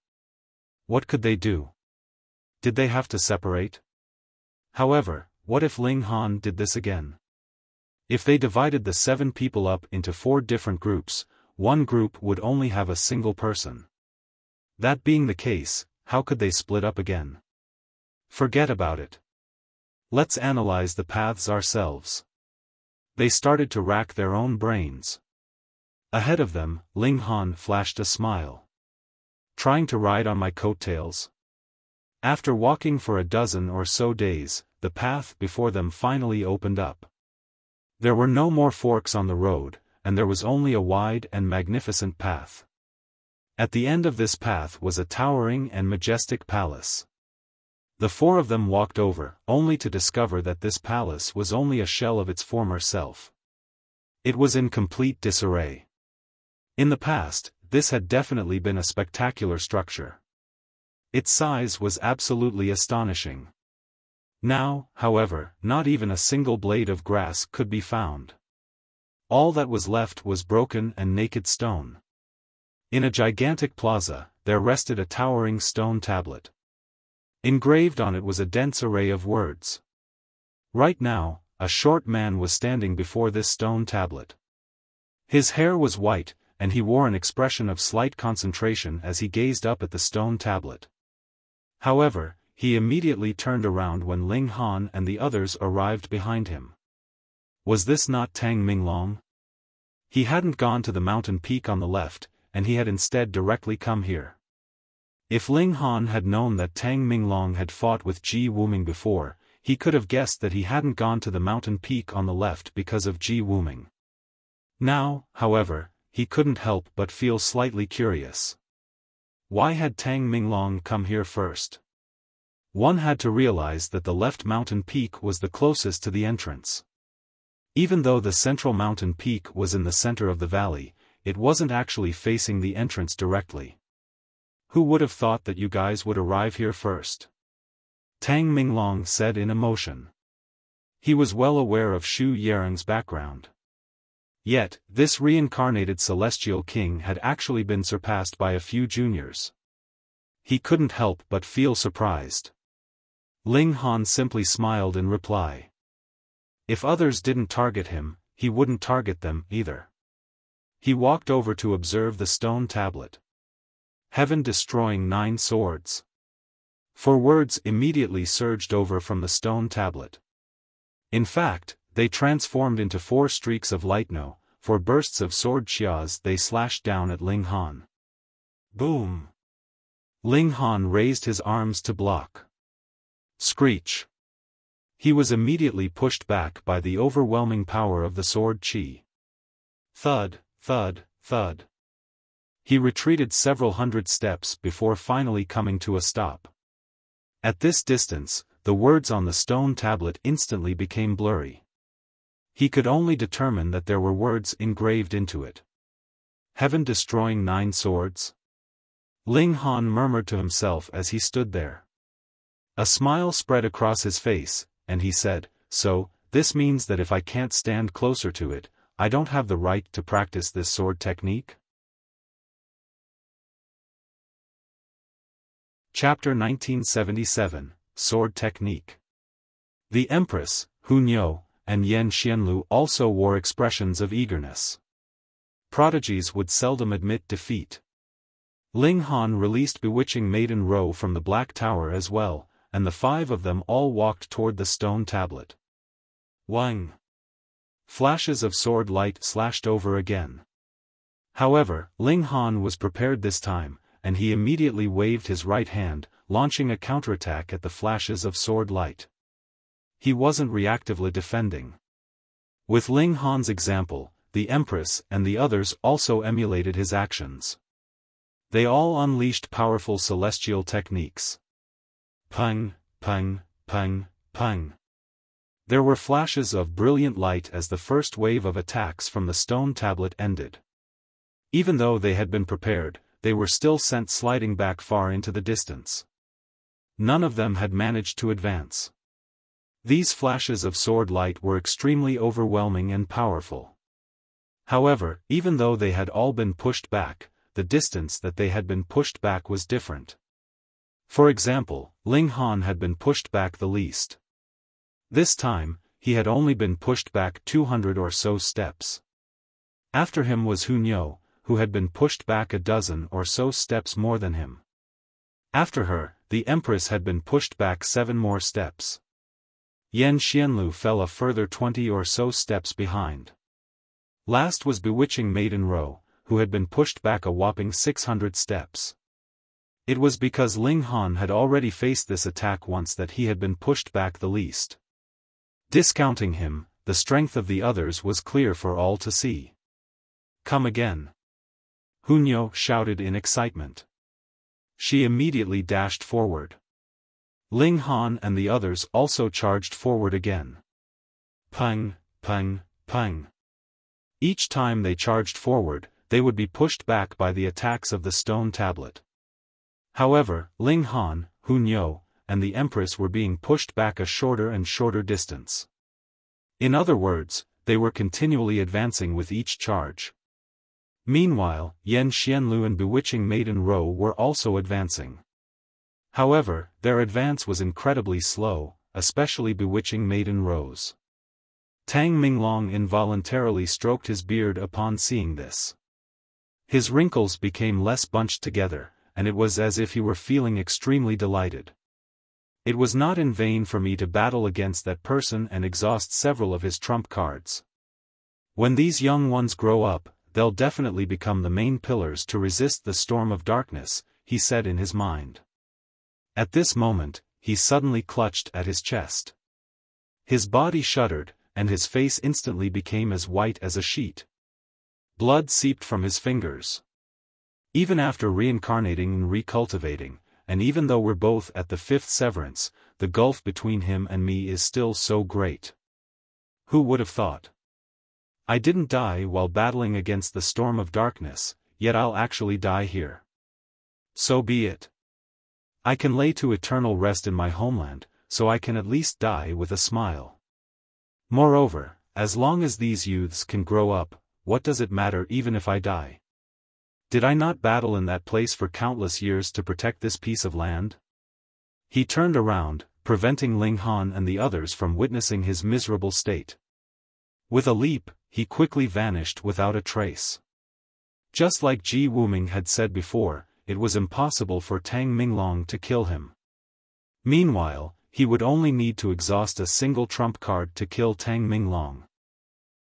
What could they do? Did they have to separate? However, what if Ling Han did this again? If they divided the 7 people up into 4 different groups, one group would only have a single person. That being the case, how could they split up again? Forget about it. Let's analyze the paths ourselves. They started to rack their own brains. Ahead of them, Ling Han flashed a smile. Trying to ride on my coattails? After walking for a dozen or so days, the path before them finally opened up. There were no more forks on the road, and there was only a wide and magnificent path. At the end of this path was a towering and majestic palace. The four of them walked over, only to discover that this palace was only a shell of its former self. It was in complete disarray. In the past, this had definitely been a spectacular structure. Its size was absolutely astonishing. Now, however, not even a single blade of grass could be found. All that was left was broken and naked stone. In a gigantic plaza, there rested a towering stone tablet. Engraved on it was a dense array of words. Right now, a short man was standing before this stone tablet. His hair was white, and he wore an expression of slight concentration as he gazed up at the stone tablet. However, he immediately turned around when Ling Han and the others arrived behind him. Was this not Tang Minglong? He hadn't gone to the mountain peak on the left, and he had instead directly come here. If Ling Han had known that Tang Minglong had fought with Ji Wuming before, he could have guessed that he hadn't gone to the mountain peak on the left because of Ji Wuming. Now, however, he couldn't help but feel slightly curious. Why had Tang Minglong come here first? One had to realize that the left mountain peak was the closest to the entrance. Even though the central mountain peak was in the center of the valley, it wasn't actually facing the entrance directly. Who would have thought that you guys would arrive here first? Tang Minglong said in emotion. He was well aware of Shu Yarong's background. Yet, this reincarnated celestial king had actually been surpassed by a few juniors. He couldn't help but feel surprised. Ling Han simply smiled in reply. If others didn't target him, he wouldn't target them either. He walked over to observe the stone tablet. Heaven-destroying 9 swords. 4 words immediately surged over from the stone tablet. In fact, they transformed into 4 streaks of light. 4 bursts of sword xias they slashed down at Ling Han. Boom! Ling Han raised his arms to block. Screech! He was immediately pushed back by the overwhelming power of the sword qi. Thud, thud, thud. He retreated several hundred steps before finally coming to a stop. At this distance, the words on the stone tablet instantly became blurry. He could only determine that there were words engraved into it. Heaven-destroying 9 swords? Ling Han murmured to himself as he stood there. A smile spread across his face, and he said, "So, this means that if I can't stand closer to it, I don't have the right to practice this sword technique?" Chapter 1977, Sword Technique. The Empress, Hunyou, and Yan Xianlu also wore expressions of eagerness. Prodigies would seldom admit defeat. Ling Han released bewitching Maiden Ro from the Black Tower as well, and the 5 of them all walked toward the stone tablet. Wang! Flashes of sword light slashed over again. However, Ling Han was prepared this time, and he immediately waved his right hand, launching a counterattack at the flashes of sword light. He wasn't reactively defending. With Ling Han's example, the Empress and the others also emulated his actions. They all unleashed powerful celestial techniques. Pung, pung, pung, pung. There were flashes of brilliant light as the first wave of attacks from the stone tablet ended. Even though they had been prepared, they were still sent sliding back far into the distance. None of them had managed to advance. These flashes of sword light were extremely overwhelming and powerful. However, even though they had all been pushed back, the distance that they had been pushed back was different. For example, Ling Han had been pushed back the least. This time, he had only been pushed back 200 or so steps. After him was Hunyou, who had been pushed back a dozen or so steps more than him. After her, the Empress had been pushed back 7 more steps. Yan Xianlu fell a further 20 or so steps behind. Last was bewitching Maiden Ro, who had been pushed back a whopping 600 steps. It was because Ling Han had already faced this attack once that he had been pushed back the least. Discounting him, the strength of the others was clear for all to see. "Come again!" Hunyo shouted in excitement. She immediately dashed forward. Ling Han and the others also charged forward again. Pang, pang, pang. Each time they charged forward, they would be pushed back by the attacks of the stone tablet. However, Ling Han, Hunyo, and the Empress were being pushed back a shorter and shorter distance. In other words, they were continually advancing with each charge. Meanwhile, Yan Xianlu and Bewitching Maiden Ro were also advancing. However, their advance was incredibly slow, especially Bewitching Maiden Ro's. Tang Minglong involuntarily stroked his beard upon seeing this. His wrinkles became less bunched together, and it was as if he were feeling extremely delighted. It was not in vain for me to battle against that person and exhaust several of his trump cards. When these young ones grow up, they'll definitely become the main pillars to resist the storm of darkness, he said in his mind. At this moment, he suddenly clutched at his chest. His body shuddered, and his face instantly became as white as a sheet. Blood seeped from his fingers. Even after reincarnating and recultivating, and even though we're both at the 5th severance, the gulf between him and me is still so great. Who would have thought? I didn't die while battling against the storm of darkness, yet I'll actually die here. So be it. I can lay to eternal rest in my homeland, so I can at least die with a smile. Moreover, as long as these youths can grow up, what does it matter even if I die? Did I not battle in that place for countless years to protect this piece of land? He turned around, preventing Ling Han and the others from witnessing his miserable state. With a leap, he quickly vanished without a trace. Just like Ji Wuming had said before, it was impossible for Tang Minglong to kill him. Meanwhile, he would only need to exhaust a single trump card to kill Tang Minglong.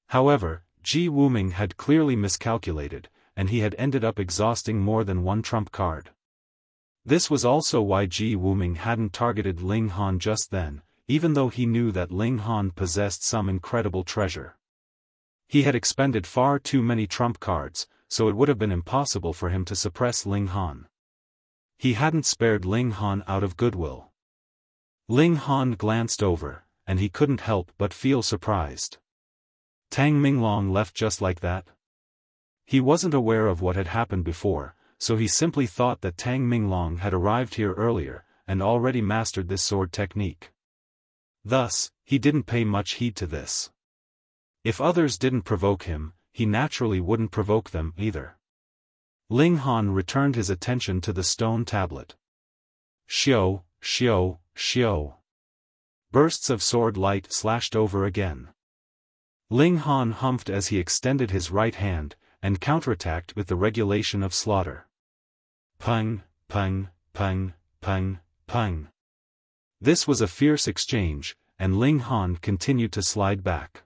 However, Ji Wuming had clearly miscalculated, and he had ended up exhausting more than one trump card. This was also why Ji Wuming hadn't targeted Ling Han just then, even though he knew that Ling Han possessed some incredible treasure. He had expended far too many trump cards, so it would have been impossible for him to suppress Ling Han. He hadn't spared Ling Han out of goodwill. Ling Han glanced over, and he couldn't help but feel surprised. Tang Minglong left just like that? He wasn't aware of what had happened before, so he simply thought that Tang Minglong had arrived here earlier, and already mastered this sword technique. Thus, he didn't pay much heed to this. If others didn't provoke him, he naturally wouldn't provoke them either. Ling Han returned his attention to the stone tablet. Xiao, xiao, xiao. Bursts of sword light slashed over again. Ling Han humphed as he extended his right hand, and counterattacked with the regulation of slaughter. Pang, pang, pang, pang, pang. This was a fierce exchange, and Ling Han continued to slide back.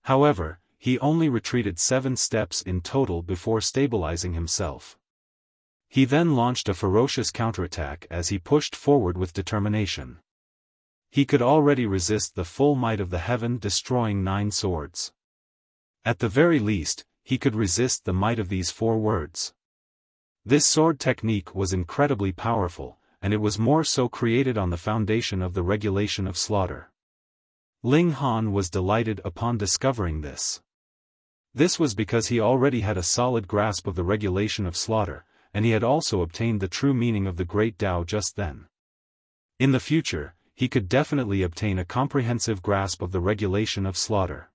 However, he only retreated 7 steps in total before stabilizing himself. He then launched a ferocious counterattack as he pushed forward with determination. He could already resist the full might of the heaven-destroying 9 swords. At the very least, he could resist the might of these 4 words. This sword technique was incredibly powerful, and it was more so created on the foundation of the regulation of slaughter. Ling Han was delighted upon discovering this. This was because he already had a solid grasp of the regulation of slaughter, and he had also obtained the true meaning of the Great Tao just then. In the future, he could definitely obtain a comprehensive grasp of the regulation of slaughter.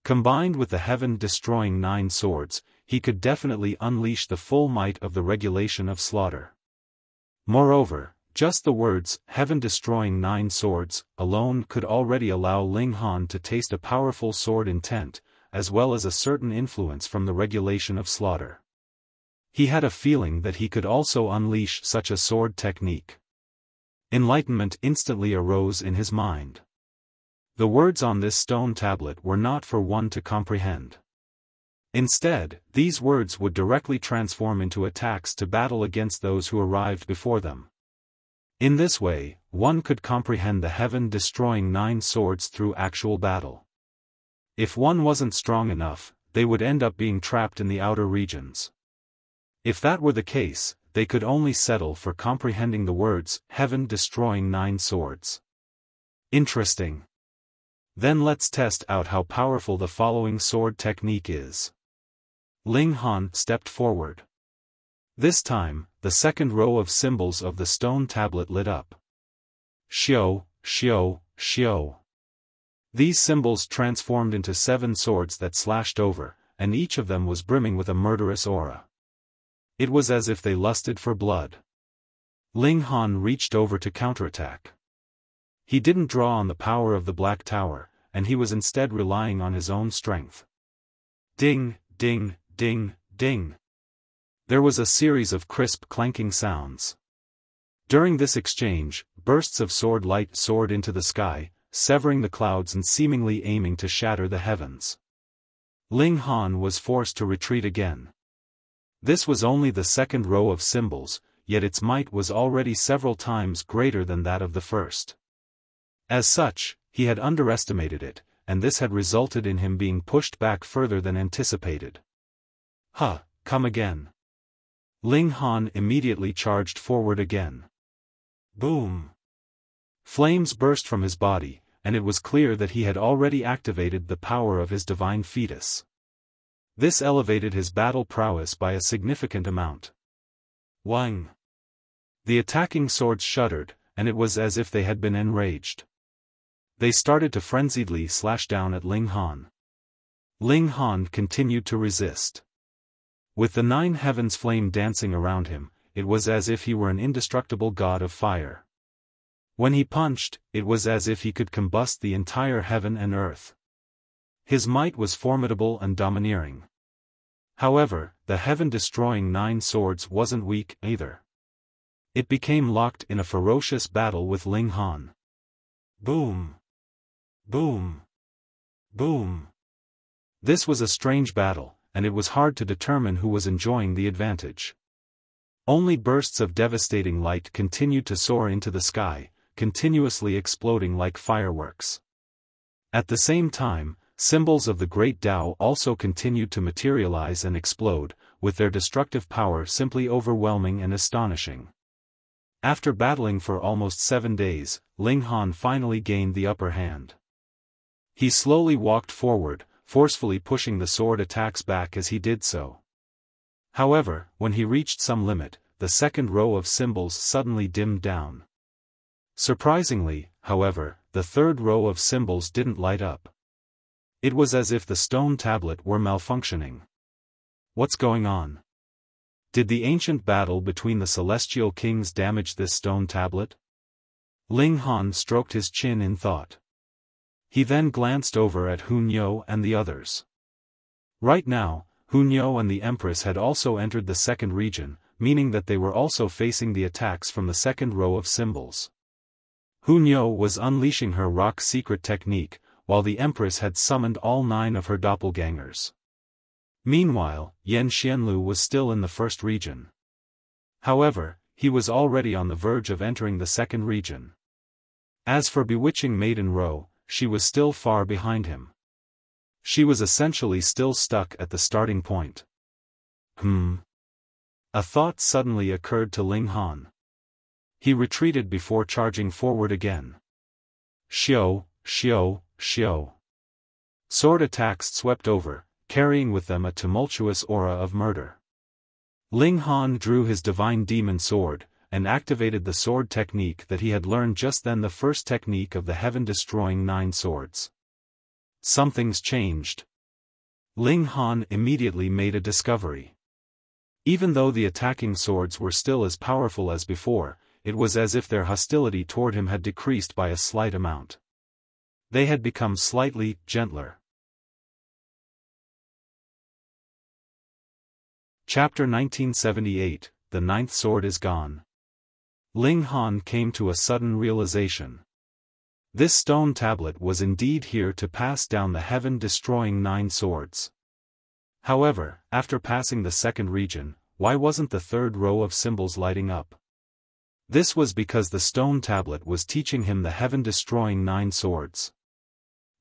Combined with the heaven-destroying 9 swords, he could definitely unleash the full might of the regulation of slaughter. Moreover, just the words, heaven-destroying 9 swords, alone could already allow Ling Han to taste a powerful sword intent, as well as a certain influence from the regulation of slaughter. He had a feeling that he could also unleash such a sword technique. Enlightenment instantly arose in his mind. The words on this stone tablet were not for one to comprehend. Instead, these words would directly transform into attacks to battle against those who arrived before them. In this way, one could comprehend the heaven-destroying 9 swords through actual battle. If one wasn't strong enough, they would end up being trapped in the outer regions. If that were the case, they could only settle for comprehending the words, heaven-destroying 9 swords. Interesting. Then let's test out how powerful the following sword technique is. Ling Han stepped forward. This time, the second row of symbols of the stone tablet lit up. Xiao, Xiao, Xiao. These symbols transformed into 7 swords that slashed over, and each of them was brimming with a murderous aura. It was as if they lusted for blood. Ling Han reached over to counterattack. He didn't draw on the power of the Black Tower, and he was instead relying on his own strength. Ding, ding, ding, ding. There was a series of crisp clanking sounds. During this exchange, bursts of sword light soared into the sky, severing the clouds and seemingly aiming to shatter the heavens. Ling Han was forced to retreat again. This was only the second row of symbols, yet its might was already several times greater than that of the first. As such, he had underestimated it, and this had resulted in him being pushed back further than anticipated. Come again. Ling Han immediately charged forward again. Boom! Flames burst from his body, and it was clear that he had already activated the power of his divine fetus. This elevated his battle prowess by a significant amount. Wang! The attacking swords shuddered, and it was as if they had been enraged. They started to frenziedly slash down at Ling Han. Ling Han continued to resist. With the 9 heavens flame dancing around him, it was as if he were an indestructible god of fire. When he punched, it was as if he could combust the entire heaven and earth. His might was formidable and domineering. However, the heaven-destroying 9 swords wasn't weak either. It became locked in a ferocious battle with Ling Han. Boom! Boom! Boom! This was a strange battle, and it was hard to determine who was enjoying the advantage. Only bursts of devastating light continued to soar into the sky, continuously exploding like fireworks. At the same time, symbols of the Great Tao also continued to materialize and explode, with their destructive power simply overwhelming and astonishing. After battling for almost 7 days, Ling Han finally gained the upper hand. He slowly walked forward, forcefully pushing the sword attacks back as he did so. However, when he reached some limit, the second row of symbols suddenly dimmed down. Surprisingly, however, the third row of symbols didn't light up. It was as if the stone tablet were malfunctioning. What's going on? Did the ancient battle between the celestial kings damage this stone tablet? Ling Han stroked his chin in thought. He then glanced over at Hunyo and the others. Right now, Hunyo and the Empress had also entered the second region, meaning that they were also facing the attacks from the second row of symbols. Hunyo was unleashing her rock secret technique, while the Empress had summoned all 9 of her doppelgangers. Meanwhile, Yan Xianlu was still in the first region. However, he was already on the verge of entering the second region. As for bewitching Maiden Ro, she was still far behind him. She was essentially still stuck at the starting point. A thought suddenly occurred to Ling Han. He retreated before charging forward again. Xiao, Xiao, Xiao. Sword attacks swept over, carrying with them a tumultuous aura of murder. Ling Han drew his divine demon sword, and activated the sword technique that he had learned just then, the first technique of the heaven-destroying 9 swords. Something's changed. Ling Han immediately made a discovery. Even though the attacking swords were still as powerful as before, it was as if their hostility toward him had decreased by a slight amount. They had become slightly gentler. Chapter 1978, The 9th Sword is Gone. Ling Han came to a sudden realization. This stone tablet was indeed here to pass down the heaven-destroying 9 swords. However, after passing the second region, why wasn't the third row of symbols lighting up? This was because the stone tablet was teaching him the heaven-destroying 9 swords.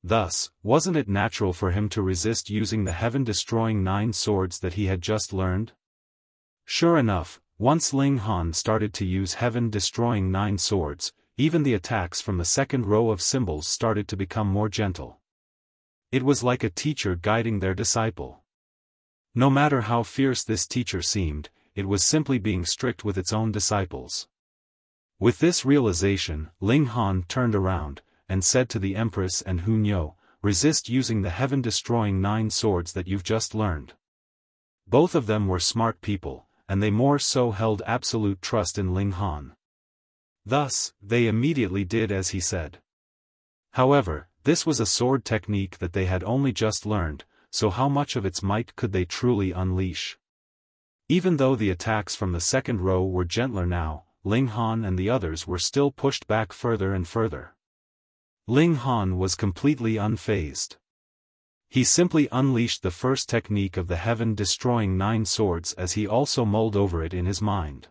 Thus, wasn't it natural for him to resist using the heaven-destroying 9 swords that he had just learned? Sure enough, once Ling Han started to use heaven-destroying 9 swords, even the attacks from the second row of symbols started to become more gentle. It was like a teacher guiding their disciple. No matter how fierce this teacher seemed, it was simply being strict with its own disciples. With this realization, Ling Han turned around, and said to the Empress and Hunyo, "Resist using the heaven-destroying 9 swords that you've just learned." Both of them were smart people, and they more so held absolute trust in Ling Han. Thus, they immediately did as he said. However, this was a sword technique that they had only just learned, so how much of its might could they truly unleash? Even though the attacks from the second row were gentler now, Ling Han and the others were still pushed back further and further. Ling Han was completely unfazed. He simply unleashed the first technique of the heaven-destroying 9 swords as he also mulled over it in his mind.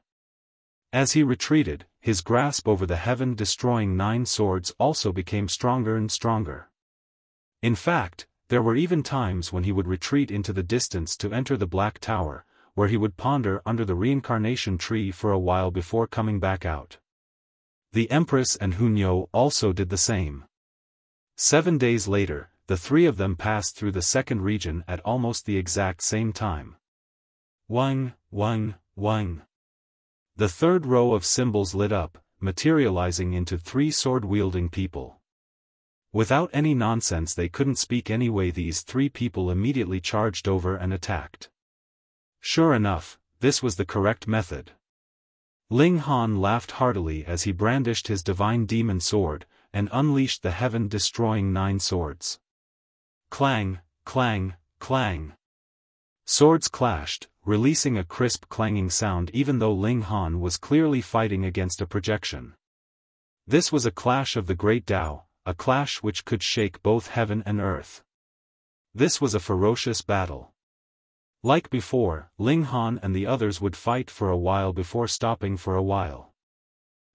As he retreated, his grasp over the heaven-destroying 9 swords also became stronger and stronger. In fact, there were even times when he would retreat into the distance to enter the Black Tower, where he would ponder under the reincarnation tree for a while before coming back out. The Empress and Hunyo also did the same. 7 days later, the 3 of them passed through the second region at almost the exact same time. Wang, Wang, Wang. The third row of symbols lit up, materializing into 3 sword-wielding people. Without any nonsense, they couldn't speak anyway. These 3 people immediately charged over and attacked. Sure enough, this was the correct method. Ling Han laughed heartily as he brandished his divine demon sword, and unleashed the heaven-destroying 9 swords. Clang, clang, clang. Swords clashed, releasing a crisp clanging sound even though Ling Han was clearly fighting against a projection. This was a clash of the great Tao, a clash which could shake both heaven and earth. This was a ferocious battle. Like before, Ling Han and the others would fight for a while before stopping for a while.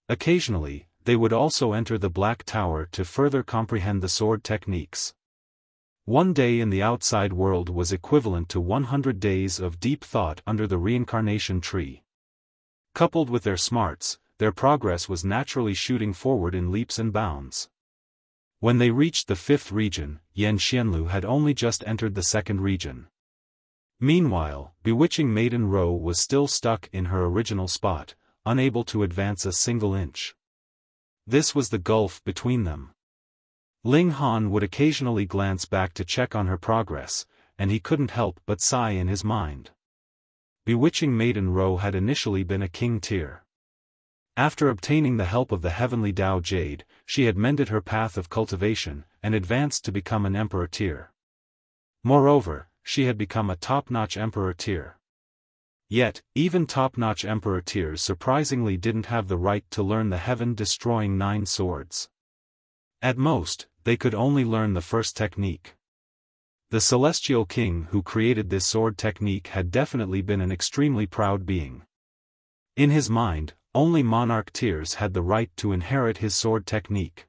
Occasionally, they would also enter the Black Tower to further comprehend the sword techniques. One day in the outside world was equivalent to 100 days of deep thought under the reincarnation tree. Coupled with their smarts, their progress was naturally shooting forward in leaps and bounds. When they reached the 5th region, Yan Xianlu had only just entered the 2nd region. Meanwhile, Bewitching Maiden Ro was still stuck in her original spot, unable to advance a single inch. This was the gulf between them. Ling Han would occasionally glance back to check on her progress, and he couldn't help but sigh in his mind. Bewitching Maiden Ro had initially been a king tier. After obtaining the help of the heavenly Tao Jade, she had mended her path of cultivation, and advanced to become an emperor tier. Moreover, she had become a top-notch emperor tier. Yet, even top-notch emperor tiers surprisingly didn't have the right to learn the heaven-destroying 9 swords. At most, they could only learn the first technique. The celestial king who created this sword technique had definitely been an extremely proud being. In his mind, only monarch tiers had the right to inherit his sword technique.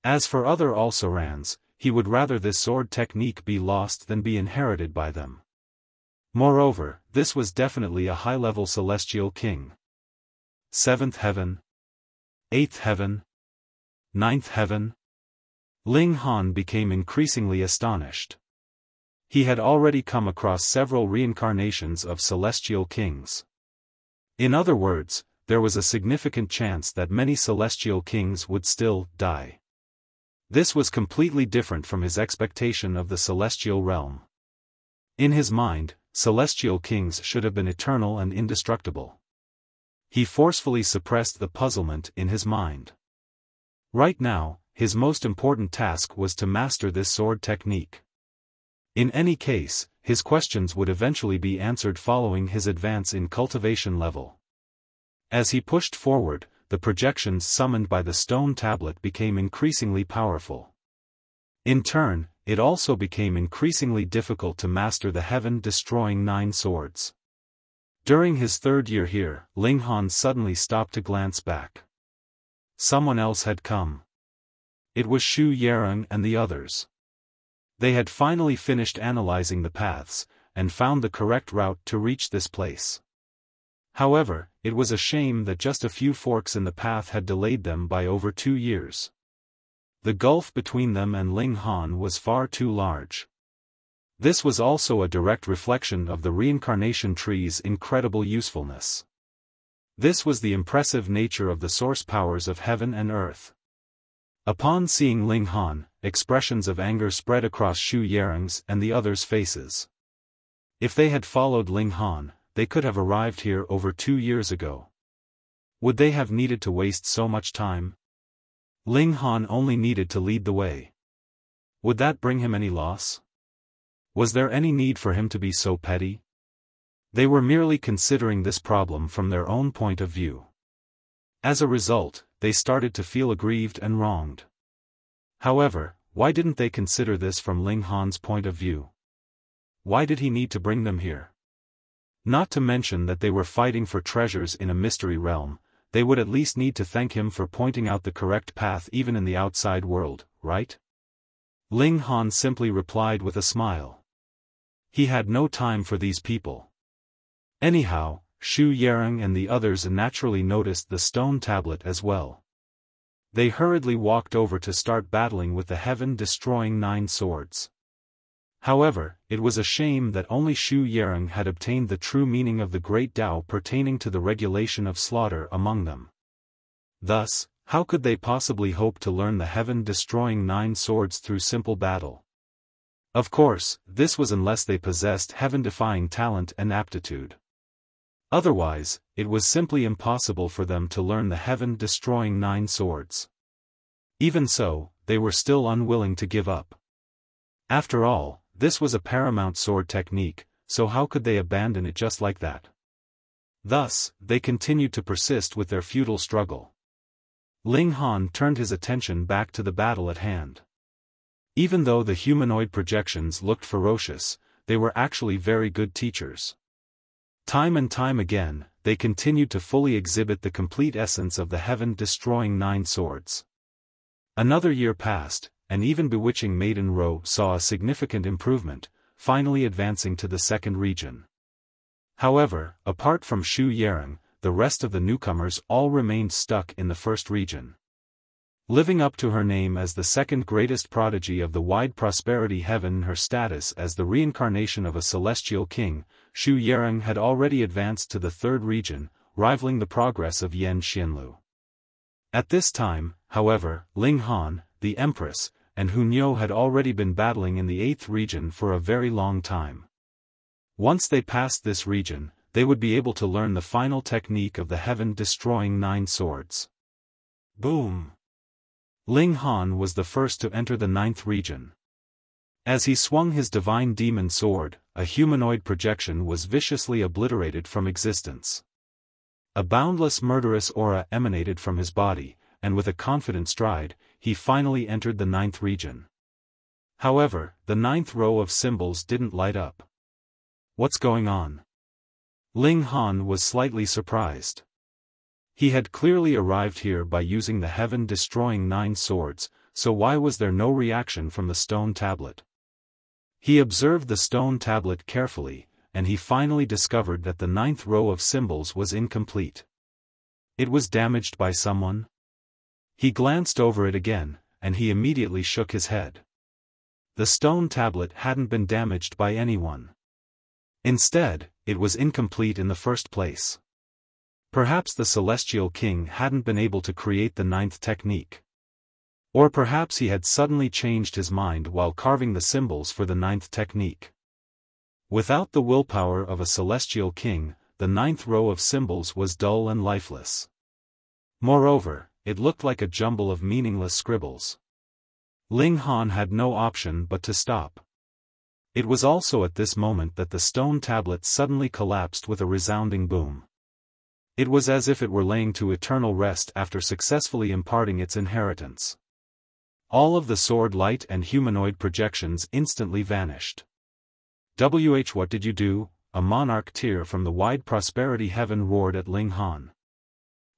As for other Alsorans, he would rather this sword technique be lost than be inherited by them. Moreover, this was definitely a high-level celestial king. 7th heaven. 8th heaven. 9th heaven. Ling Han became increasingly astonished. He had already come across several reincarnations of celestial kings. In other words, there was a significant chance that many celestial kings would still die. This was completely different from his expectation of the celestial realm. In his mind, celestial kings should have been eternal and indestructible. He forcefully suppressed the puzzlement in his mind. Right now, his most important task was to master this sword technique. In any case, his questions would eventually be answered following his advance in cultivation level. As he pushed forward, the projections summoned by the stone tablet became increasingly powerful. In turn, it also became increasingly difficult to master the heaven-destroying 9 swords. During his 3rd year here, Ling Han suddenly stopped to glance back. Someone else had come. It was Xu Yarong and the others. They had finally finished analyzing the paths, and found the correct route to reach this place. However, it was a shame that just a few forks in the path had delayed them by over 2 years. The gulf between them and Ling Han was far too large. This was also a direct reflection of the reincarnation tree's incredible usefulness. This was the impressive nature of the source powers of heaven and earth. Upon seeing Ling Han, expressions of anger spread across Xu Yarong's and the others' faces. If they had followed Ling Han, they could have arrived here over 2 years ago. Would they have needed to waste so much time? Ling Han only needed to lead the way. Would that bring him any loss? Was there any need for him to be so petty? They were merely considering this problem from their own point of view. As a result, they started to feel aggrieved and wronged. However, why didn't they consider this from Ling Han's point of view? Why did he need to bring them here? Not to mention that they were fighting for treasures in a mystery realm, they would at least need to thank him for pointing out the correct path even in the outside world, right? Ling Han simply replied with a smile. He had no time for these people. Anyhow, Xu Yarong and the others naturally noticed the stone tablet as well. They hurriedly walked over to start battling with the heaven-destroying 9 swords. However, it was a shame that only Xu Yarong had obtained the true meaning of the great Tao pertaining to the regulation of slaughter among them. Thus, how could they possibly hope to learn the heaven-destroying 9 swords through simple battle? Of course, this was unless they possessed heaven-defying talent and aptitude. Otherwise, it was simply impossible for them to learn the heaven-destroying 9 swords. Even so, they were still unwilling to give up. After all, this was a paramount sword technique, so how could they abandon it just like that? Thus, they continued to persist with their futile struggle. Ling Han turned his attention back to the battle at hand. Even though the humanoid projections looked ferocious, they were actually very good teachers. Time and time again, they continued to fully exhibit the complete essence of the heaven-destroying 9 swords. Another year passed, and even bewitching Maiden Ro saw a significant improvement, finally advancing to the 2nd region. However, apart from Xu Yarong, the rest of the newcomers all remained stuck in the 1st region. Living up to her name as the 2nd greatest prodigy of the wide prosperity heaven and her status as the reincarnation of a celestial king, Xu Yarong had already advanced to the 3rd region, rivaling the progress of Yan Xianlu. At this time, however, Ling Han, the Empress, and Hunyo had already been battling in the 8th region for a very long time. Once they passed this region, they would be able to learn the final technique of the heaven-destroying 9 swords. Boom! Ling Han was the first to enter the 9th region. As he swung his divine demon sword, a humanoid projection was viciously obliterated from existence. A boundless murderous aura emanated from his body, and with a confident stride, he finally entered the 9th region. However, the 9th row of symbols didn't light up. What's going on? Ling Han was slightly surprised. He had clearly arrived here by using the heaven-destroying 9 swords, so why was there no reaction from the stone tablet? He observed the stone tablet carefully, and he finally discovered that the 9th row of symbols was incomplete. It was damaged by someone? He glanced over it again, and he immediately shook his head. The stone tablet hadn't been damaged by anyone. Instead, it was incomplete in the first place. Perhaps the Celestial King hadn't been able to create the 9th technique. Or perhaps he had suddenly changed his mind while carving the symbols for the 9th technique. Without the willpower of a Celestial King, the 9th row of symbols was dull and lifeless. Moreover, it looked like a jumble of meaningless scribbles. Ling Han had no option but to stop. It was also at this moment that the stone tablet suddenly collapsed with a resounding boom. It was as if it were laying to eternal rest after successfully imparting its inheritance. All of the sword light and humanoid projections instantly vanished. What did you do? A monarch tear from the wide prosperity heaven roared at Ling Han.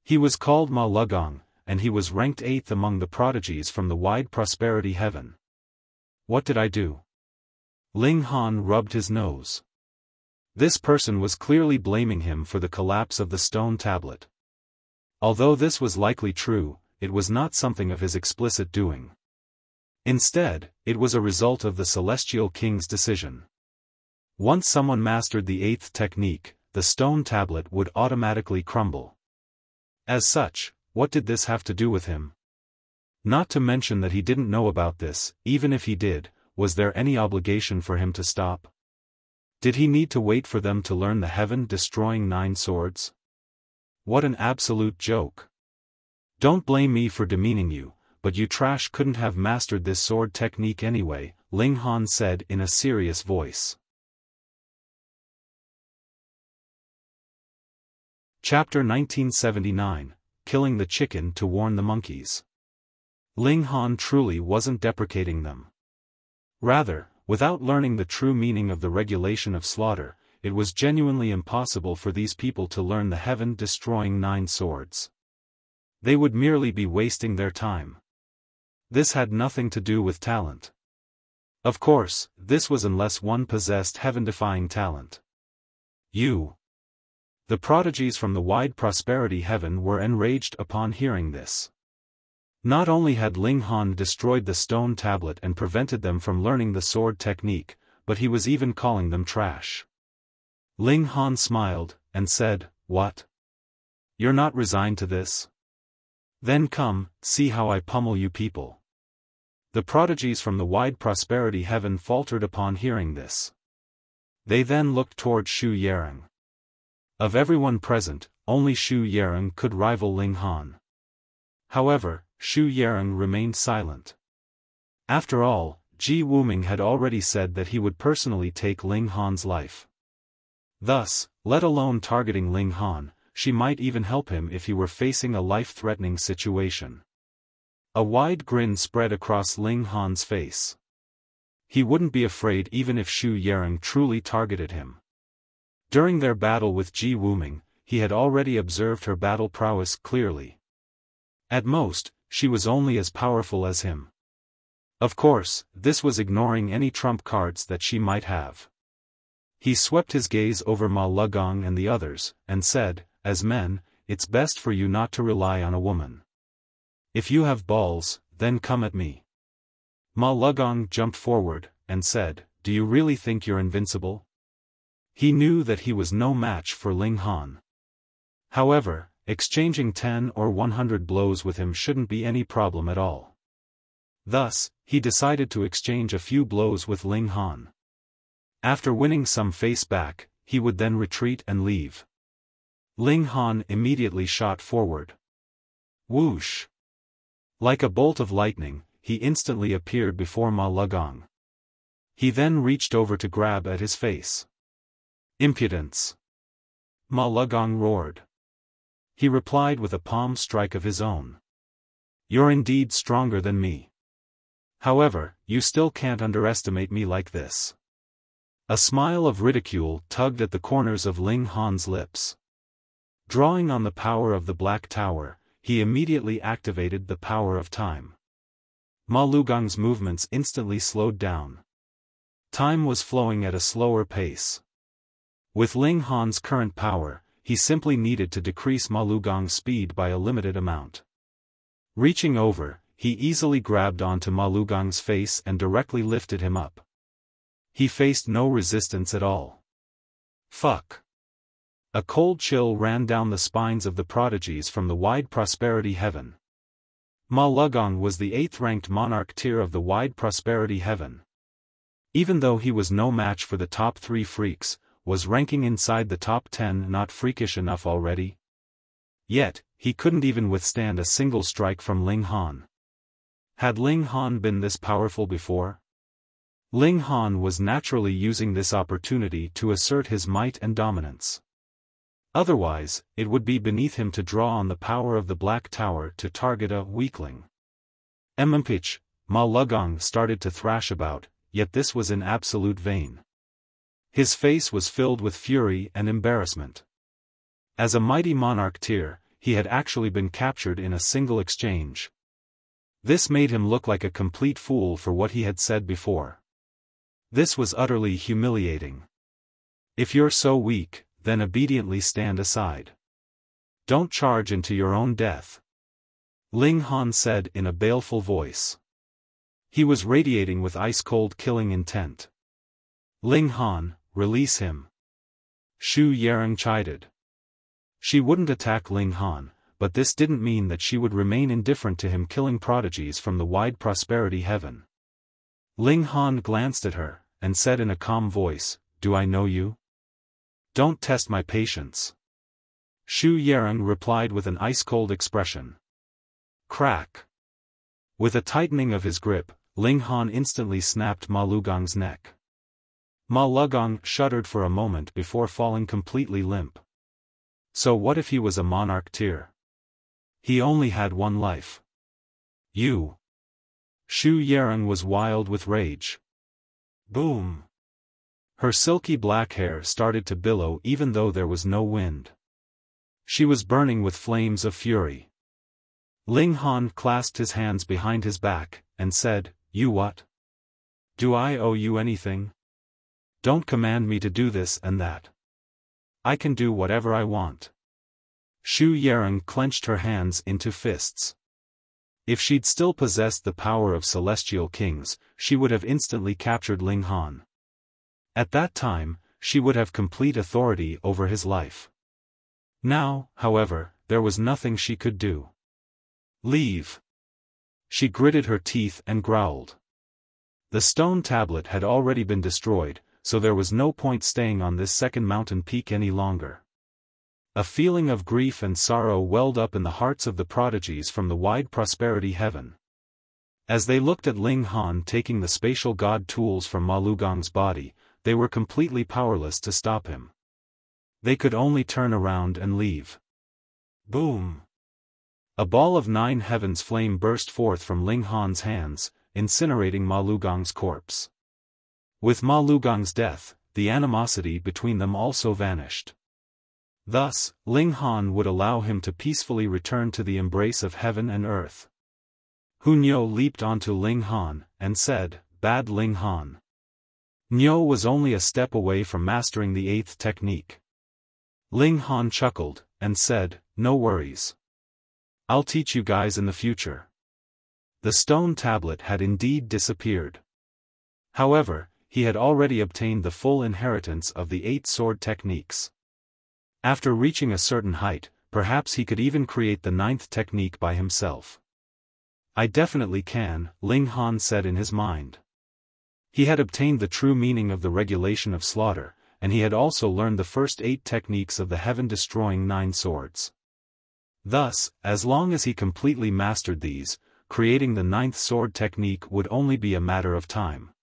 He was called Ma Lugong, and he was ranked 8th among the prodigies from the wide prosperity heaven. What did I do? Ling Han rubbed his nose. This person was clearly blaming him for the collapse of the stone tablet. Although this was likely true, it was not something of his explicit doing. Instead, it was a result of the Celestial King's decision. Once someone mastered the 8th technique, the stone tablet would automatically crumble. As such, what did this have to do with him? Not to mention that he didn't know about this. Even if he did, was there any obligation for him to stop? Did he need to wait for them to learn the heaven-destroying 9 swords? What an absolute joke. Don't blame me for demeaning you, but you trash couldn't have mastered this sword technique anyway, Ling Han said in a serious voice. Chapter 1979, Killing the Chicken to Warn the Monkeys. Ling Han truly wasn't deprecating them. Rather, without learning the true meaning of the regulation of slaughter, it was genuinely impossible for these people to learn the heaven-destroying 9 swords. They would merely be wasting their time. This had nothing to do with talent. Of course, this was unless one possessed heaven-defying talent. The prodigies from the wide prosperity heaven were enraged upon hearing this. Not only had Ling Han destroyed the stone tablet and prevented them from learning the sword technique, but he was even calling them trash. Ling Han smiled, and said, "What? You're not resigned to this? Then come, see how I pummel you people." The prodigies from the wide prosperity heaven faltered upon hearing this. They then looked toward Shu Yarong. Of everyone present, only Shu Yarong could rival Ling Han. However, Shu Yarong remained silent. After all, Wuming had already said that he would personally take Ling Han's life. Thus, let alone targeting Ling Han, she might even help him if he were facing a life-threatening situation. A wide grin spread across Ling Han's face. He wouldn't be afraid even if Shu Yarong truly targeted him. During their battle with Wuming, he had already observed her battle prowess clearly. At most, she was only as powerful as him. Of course, this was ignoring any trump cards that she might have. He swept his gaze over Ma Lugong and the others, and said, "As men, it's best for you not to rely on a woman. If you have balls, then come at me." Ma Lugong jumped forward, and said, "Do you really think you're invincible?" He knew that he was no match for Ling Han. However, exchanging 10 or 100 blows with him shouldn't be any problem at all. Thus, he decided to exchange a few blows with Ling Han. After winning some face back, he would then retreat and leave. Ling Han immediately shot forward. Whoosh! Like a bolt of lightning, he instantly appeared before Ma Lugong. He then reached over to grab at his face. "Impudence!" Ma Lugong roared. He replied with a palm strike of his own. "You're indeed stronger than me. However, you still can't underestimate me like this." A smile of ridicule tugged at the corners of Ling Han's lips. Drawing on the power of the Black Tower, he immediately activated the power of time. Ma Lugong's movements instantly slowed down. Time was flowing at a slower pace. With Ling Han's current power, he simply needed to decrease Ma Lugong's speed by a limited amount. Reaching over, he easily grabbed onto Ma Lugong's face and directly lifted him up. He faced no resistance at all. Fuck! A cold chill ran down the spines of the prodigies from the wide prosperity heaven. Ma Lugong was the 8th-ranked monarch tier of the wide prosperity heaven. Even though he was no match for the top 3 freaks, was ranking inside the top 10 not freakish enough already? Yet, he couldn't even withstand a single strike from Ling Han. Had Ling Han been this powerful before? Ling Han was naturally using this opportunity to assert his might and dominance. Otherwise, it would be beneath him to draw on the power of the Black Tower to target a weakling. Mmpich, Ma Lugong started to thrash about, yet this was in absolute vain. His face was filled with fury and embarrassment. As a mighty monarch tier, he had actually been captured in a single exchange. This made him look like a complete fool for what he had said before. This was utterly humiliating. If you're so weak, then obediently stand aside. Don't charge into your own death. Ling Han said in a baleful voice. He was radiating with ice-cold killing intent. Ling Han, release him. Xu Yarong chided. She wouldn't attack Ling Han, but this didn't mean that she would remain indifferent to him killing prodigies from the wide prosperity heaven. Ling Han glanced at her, and said in a calm voice, "Do I know you? Don't test my patience." Xu Yarong replied with an ice-cold expression. Crack. With a tightening of his grip, Ling Han instantly snapped Ma Lugong's neck. Ma Lugong shuddered for a moment before falling completely limp. So what if he was a monarch tier? He only had one life. You. Xu Yarong was wild with rage. Boom. Her silky black hair started to billow even though there was no wind. She was burning with flames of fury. Ling Han clasped his hands behind his back, and said, "You what? Do I owe you anything? Don't command me to do this and that. I can do whatever I want." Xu Yarong clenched her hands into fists. If she'd still possessed the power of celestial kings, she would have instantly captured Ling Han. At that time, she would have complete authority over his life. Now, however, there was nothing she could do. Leave. She gritted her teeth and growled. The stone tablet had already been destroyed, so there was no point staying on this second mountain peak any longer. A feeling of grief and sorrow welled up in the hearts of the prodigies from the wide prosperity heaven. As they looked at Ling Han taking the spatial god tools from Ma Lugong's body, they were completely powerless to stop him. They could only turn around and leave. Boom! A ball of 9 heavens flame burst forth from Ling Han's hands, incinerating Ma Lugong's corpse. With Ma Lugong's death, the animosity between them also vanished. Thus, Ling Han would allow him to peacefully return to the embrace of heaven and earth. Hunyo leaped onto Ling Han, and said, "Bad Ling Han." Nyo was only a step away from mastering the 8th technique. Ling Han chuckled, and said, "No worries. I'll teach you guys in the future." The stone tablet had indeed disappeared. However, he had already obtained the full inheritance of the 8 sword techniques. After reaching a certain height, perhaps he could even create the 9th technique by himself. "I definitely can," Ling Han said in his mind. He had obtained the true meaning of the regulation of slaughter, and he had also learned the first 8 techniques of the heaven-destroying 9 swords. Thus, as long as he completely mastered these, creating the 9th sword technique would only be a matter of time.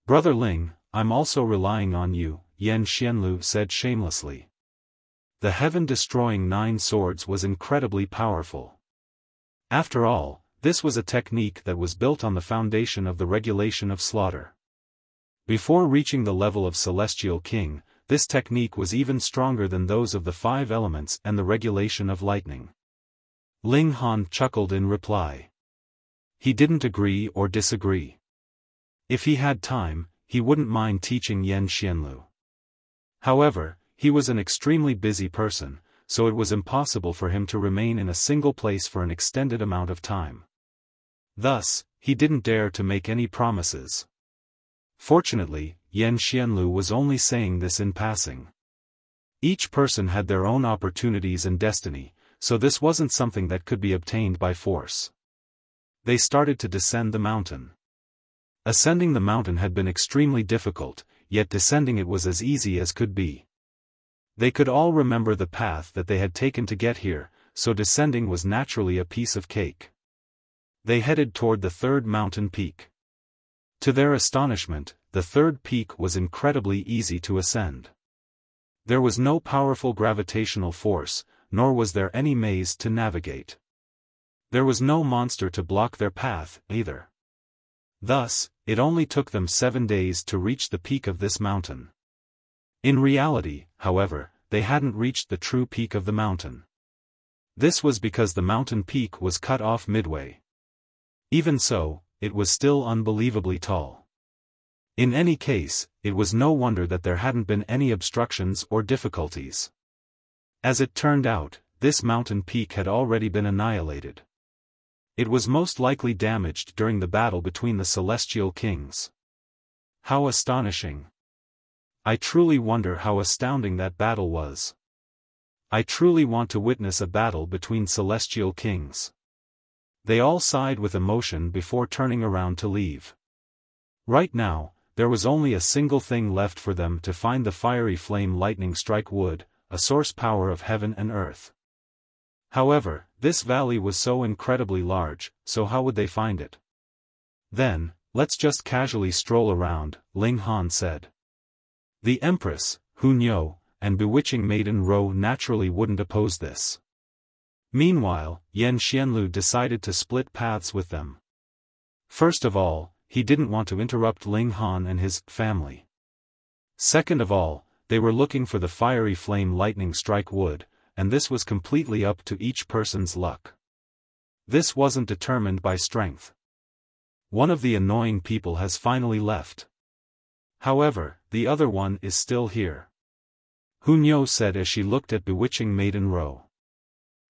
"Brother Ling, I'm also relying on you," Yan Xianlu said shamelessly. The heaven-destroying 9 swords was incredibly powerful. After all, this was a technique that was built on the foundation of the regulation of slaughter. Before reaching the level of Celestial King, this technique was even stronger than those of the 5 elements and the regulation of lightning. Ling Han chuckled in reply. He didn't agree or disagree. If he had time, he wouldn't mind teaching Yan Xianlu. However, he was an extremely busy person, so it was impossible for him to remain in a single place for an extended amount of time. Thus, he didn't dare to make any promises. Fortunately, Yan Xianlu was only saying this in passing. Each person had their own opportunities and destiny, so this wasn't something that could be obtained by force. They started to descend the mountain. Ascending the mountain had been extremely difficult, yet descending it was as easy as could be. They could all remember the path that they had taken to get here, so descending was naturally a piece of cake. They headed toward the 3rd mountain peak. To their astonishment, the 3rd peak was incredibly easy to ascend. There was no powerful gravitational force, nor was there any maze to navigate. There was no monster to block their path, either. Thus, it only took them 7 days to reach the peak of this mountain. In reality, however, they hadn't reached the true peak of the mountain. This was because the mountain peak was cut off midway. Even so, it was still unbelievably tall. In any case, it was no wonder that there hadn't been any obstructions or difficulties. As it turned out, this mountain peak had already been annihilated. It was most likely damaged during the battle between the celestial kings. How astonishing! I truly wonder how astounding that battle was. I truly want to witness a battle between celestial kings. They all sighed with emotion before turning around to leave. Right now, there was only a single thing left for them to find: the fiery flame lightning strike wood, a source power of heaven and earth. However, this valley was so incredibly large, so how would they find it? Then, let's just casually stroll around, Ling Han said. The Empress, Hunyo, and bewitching maiden Ro naturally wouldn't oppose this. Meanwhile, Yan Xianlu decided to split paths with them. First of all, he didn't want to interrupt Ling Han and his family. Second of all, they were looking for the fiery flame lightning strike wood, and this was completely up to each person's luck. This wasn't determined by strength. One of the annoying people has finally left. However, the other one is still here, Hunyo said as she looked at bewitching maiden Ro.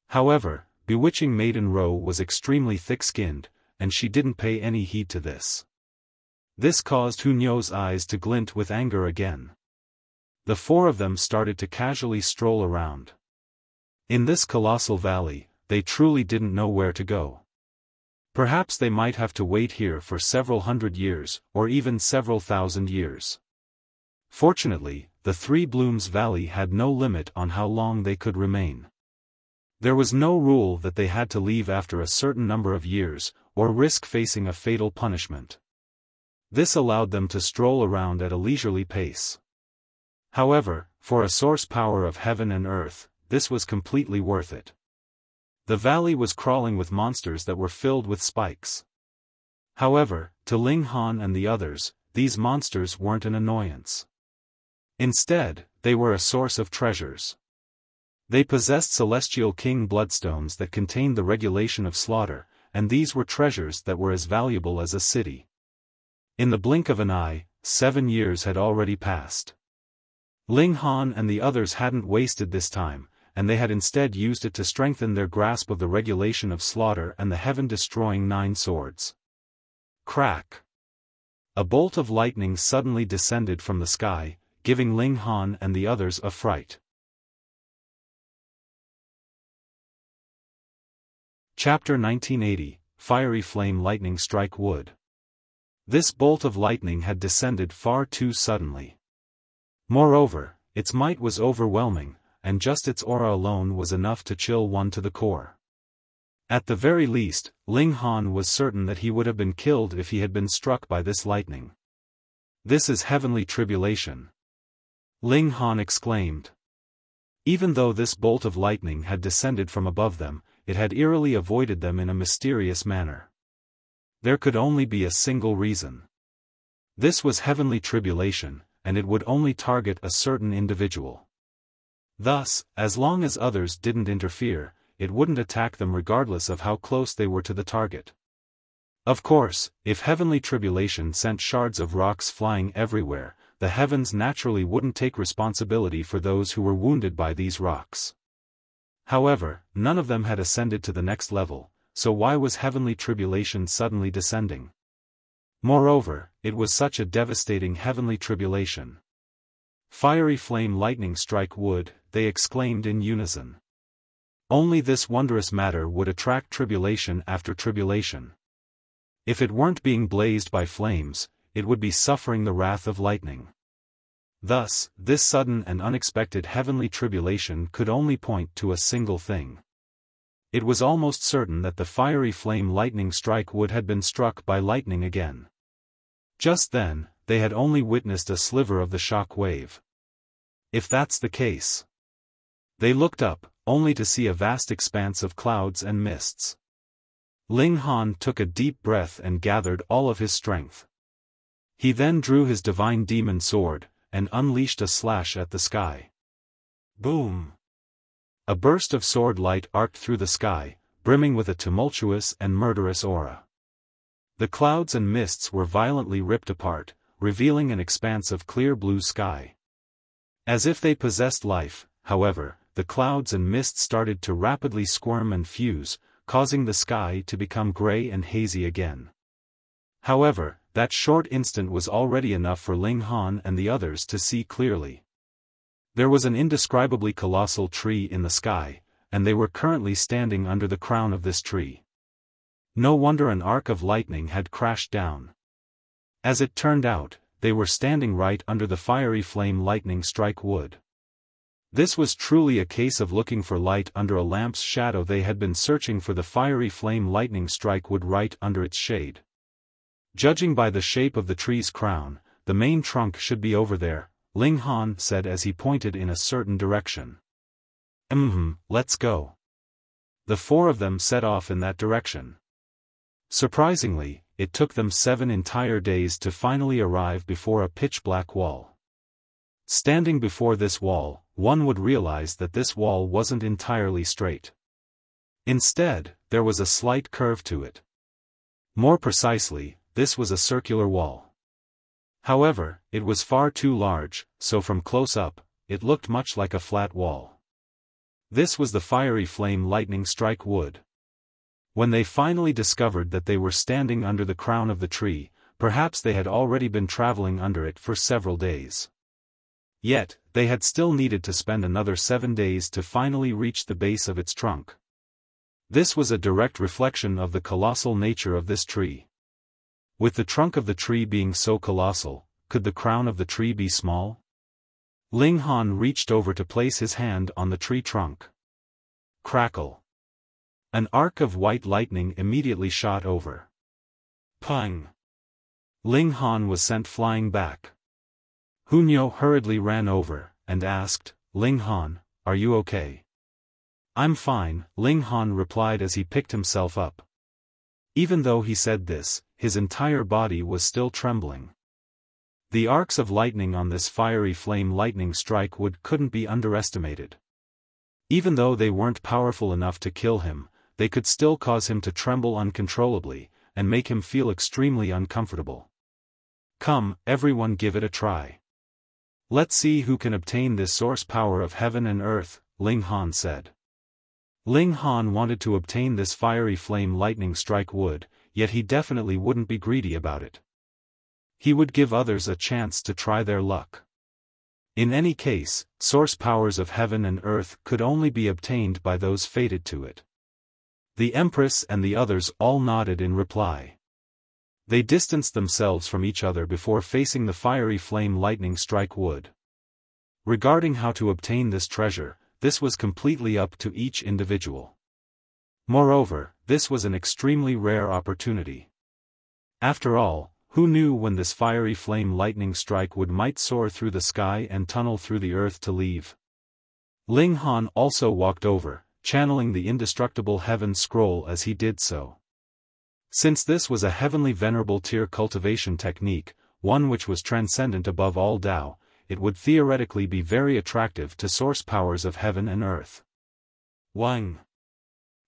However, bewitching maiden Ro was extremely thick-skinned, and she didn't pay any heed to this. This caused Hunyo's eyes to glint with anger again. The four of them started to casually stroll around. In this colossal valley, they truly didn't know where to go. Perhaps they might have to wait here for several hundred years, or even several thousand years. Fortunately, the Three Blooms Valley had no limit on how long they could remain. There was no rule that they had to leave after a certain number of years, or risk facing a fatal punishment. This allowed them to stroll around at a leisurely pace. However, for a source power of heaven and earth, this was completely worth it. The valley was crawling with monsters that were filled with spikes. However, to Ling Han and the others, these monsters weren't an annoyance. Instead, they were a source of treasures. They possessed celestial king bloodstones that contained the regulation of slaughter, and these were treasures that were as valuable as a city. In the blink of an eye, 7 years had already passed. Ling Han and the others hadn't wasted this time, and they had instead used it to strengthen their grasp of the regulation of slaughter and the heaven-destroying 9 swords. Crack! A bolt of lightning suddenly descended from the sky, giving Ling Han and the others a fright. Chapter 1980, Fiery Flame Lightning Strike Wood. This bolt of lightning had descended far too suddenly. Moreover, its might was overwhelming, and just its aura alone was enough to chill one to the core. At the very least, Ling Han was certain that he would have been killed if he had been struck by this lightning. This is heavenly tribulation, Ling Han exclaimed. Even though this bolt of lightning had descended from above them, it had eerily avoided them in a mysterious manner. There could only be a single reason. This was heavenly tribulation, and it would only target a certain individual. Thus, as long as others didn't interfere, it wouldn't attack them regardless of how close they were to the target. Of course, if heavenly tribulation sent shards of rocks flying everywhere, the heavens naturally wouldn't take responsibility for those who were wounded by these rocks. However, none of them had ascended to the next level, so why was heavenly tribulation suddenly descending? Moreover, it was such a devastating heavenly tribulation. Fiery flame lightning strike wood, they exclaimed in unison. Only this wondrous matter would attract tribulation after tribulation. If it weren't being blazed by flames, it would be suffering the wrath of lightning. Thus, this sudden and unexpected heavenly tribulation could only point to a single thing. It was almost certain that the fiery flame lightning strike wood had been struck by lightning again. Just then, they had only witnessed a sliver of the shock wave. If that's the case. They looked up, only to see a vast expanse of clouds and mists. Ling Han took a deep breath and gathered all of his strength. He then drew his divine demon sword, and unleashed a slash at the sky. Boom! A burst of sword light arced through the sky, brimming with a tumultuous and murderous aura. The clouds and mists were violently ripped apart, revealing an expanse of clear blue sky. As if they possessed life, however, the clouds and mists started to rapidly squirm and fuse, causing the sky to become gray and hazy again. However, that short instant was already enough for Ling Han and the others to see clearly. There was an indescribably colossal tree in the sky, and they were currently standing under the crown of this tree. No wonder an arc of lightning had crashed down. As it turned out, they were standing right under the fiery flame lightning strike wood. This was truly a case of looking for light under a lamp's shadow. They had been searching for the fiery flame lightning strike wood right under its shade. Judging by the shape of the tree's crown, the main trunk should be over there, Ling Han said as he pointed in a certain direction. Let's go. The four of them set off in that direction. Surprisingly, it took them 7 entire days to finally arrive before a pitch-black wall. Standing before this wall, one would realize that this wall wasn't entirely straight. Instead, there was a slight curve to it. More precisely, this was a circular wall. However, it was far too large, so from close up, it looked much like a flat wall. This was the fiery flame lightning strike wood. When they finally discovered that they were standing under the crown of the tree, perhaps they had already been traveling under it for several days. Yet, they had still needed to spend another 7 days to finally reach the base of its trunk. This was a direct reflection of the colossal nature of this tree. With the trunk of the tree being so colossal, could the crown of the tree be small? Ling Han reached over to place his hand on the tree trunk. Crackle. An arc of white lightning immediately shot over. Pang! Ling Han was sent flying back. Hunyo hurriedly ran over, and asked, Ling Han, are you okay? I'm fine, Ling Han replied as he picked himself up. Even though he said this, his entire body was still trembling. The arcs of lightning on this fiery flame lightning strike wood couldn't be underestimated. Even though they weren't powerful enough to kill him, they could still cause him to tremble uncontrollably, and make him feel extremely uncomfortable. Come, everyone, give it a try. Let's see who can obtain this source power of heaven and earth, Ling Han said. Ling Han wanted to obtain this fiery flame lightning strike wood, yet he definitely wouldn't be greedy about it. He would give others a chance to try their luck. In any case, source powers of heaven and earth could only be obtained by those fated to it. The Empress and the others all nodded in reply. They distanced themselves from each other before facing the fiery flame lightning strike wood. Regarding how to obtain this treasure, this was completely up to each individual. Moreover, this was an extremely rare opportunity. After all, who knew when this fiery flame lightning strike wood might soar through the sky and tunnel through the earth to leave? Ling Han also walked over, channeling the indestructible heaven scroll as he did so. Since this was a heavenly venerable tier cultivation technique, one which was transcendent above all Tao, it would theoretically be very attractive to source powers of heaven and earth. Wang!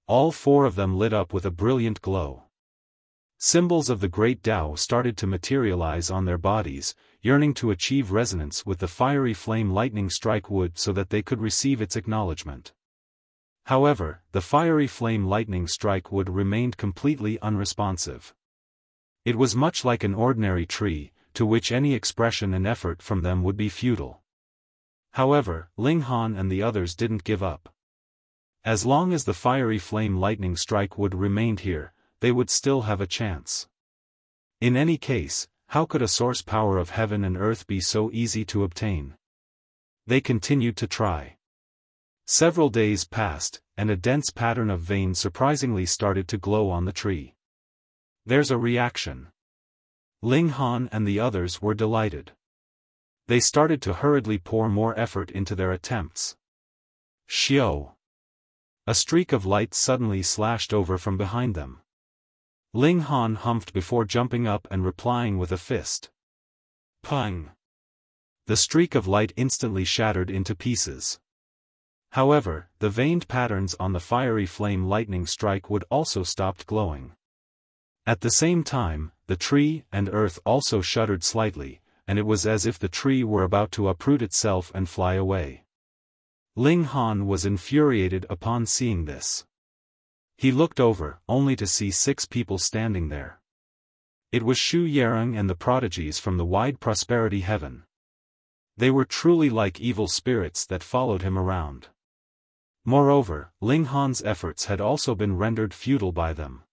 All four of them lit up with a brilliant glow. Symbols of the great Tao started to materialize on their bodies, yearning to achieve resonance with the fiery flame lightning strike wood so that they could receive its acknowledgement. However, the fiery flame lightning strike wood remained completely unresponsive. It was much like an ordinary tree, to which any expression and effort from them would be futile. However, Ling Han and the others didn't give up. As long as the fiery flame lightning strike wood remained here, they would still have a chance. In any case, how could a source power of heaven and earth be so easy to obtain? They continued to try. Several days passed, and a dense pattern of veins surprisingly started to glow on the tree. There's a reaction. Ling Han and the others were delighted. They started to hurriedly pour more effort into their attempts. Xiao! A streak of light suddenly slashed over from behind them. Ling Han humphed before jumping up and replying with a fist. Pang! The streak of light instantly shattered into pieces. However, the veined patterns on the fiery flame lightning strike would also stopped glowing. At the same time, the tree and earth also shuddered slightly, and it was as if the tree were about to uproot itself and fly away. Ling Han was infuriated upon seeing this. He looked over, only to see 6 people standing there. It was Xu Yarong and the prodigies from the wide prosperity heaven. They were truly like evil spirits that followed him around. Moreover, Ling Han's efforts had also been rendered futile by them.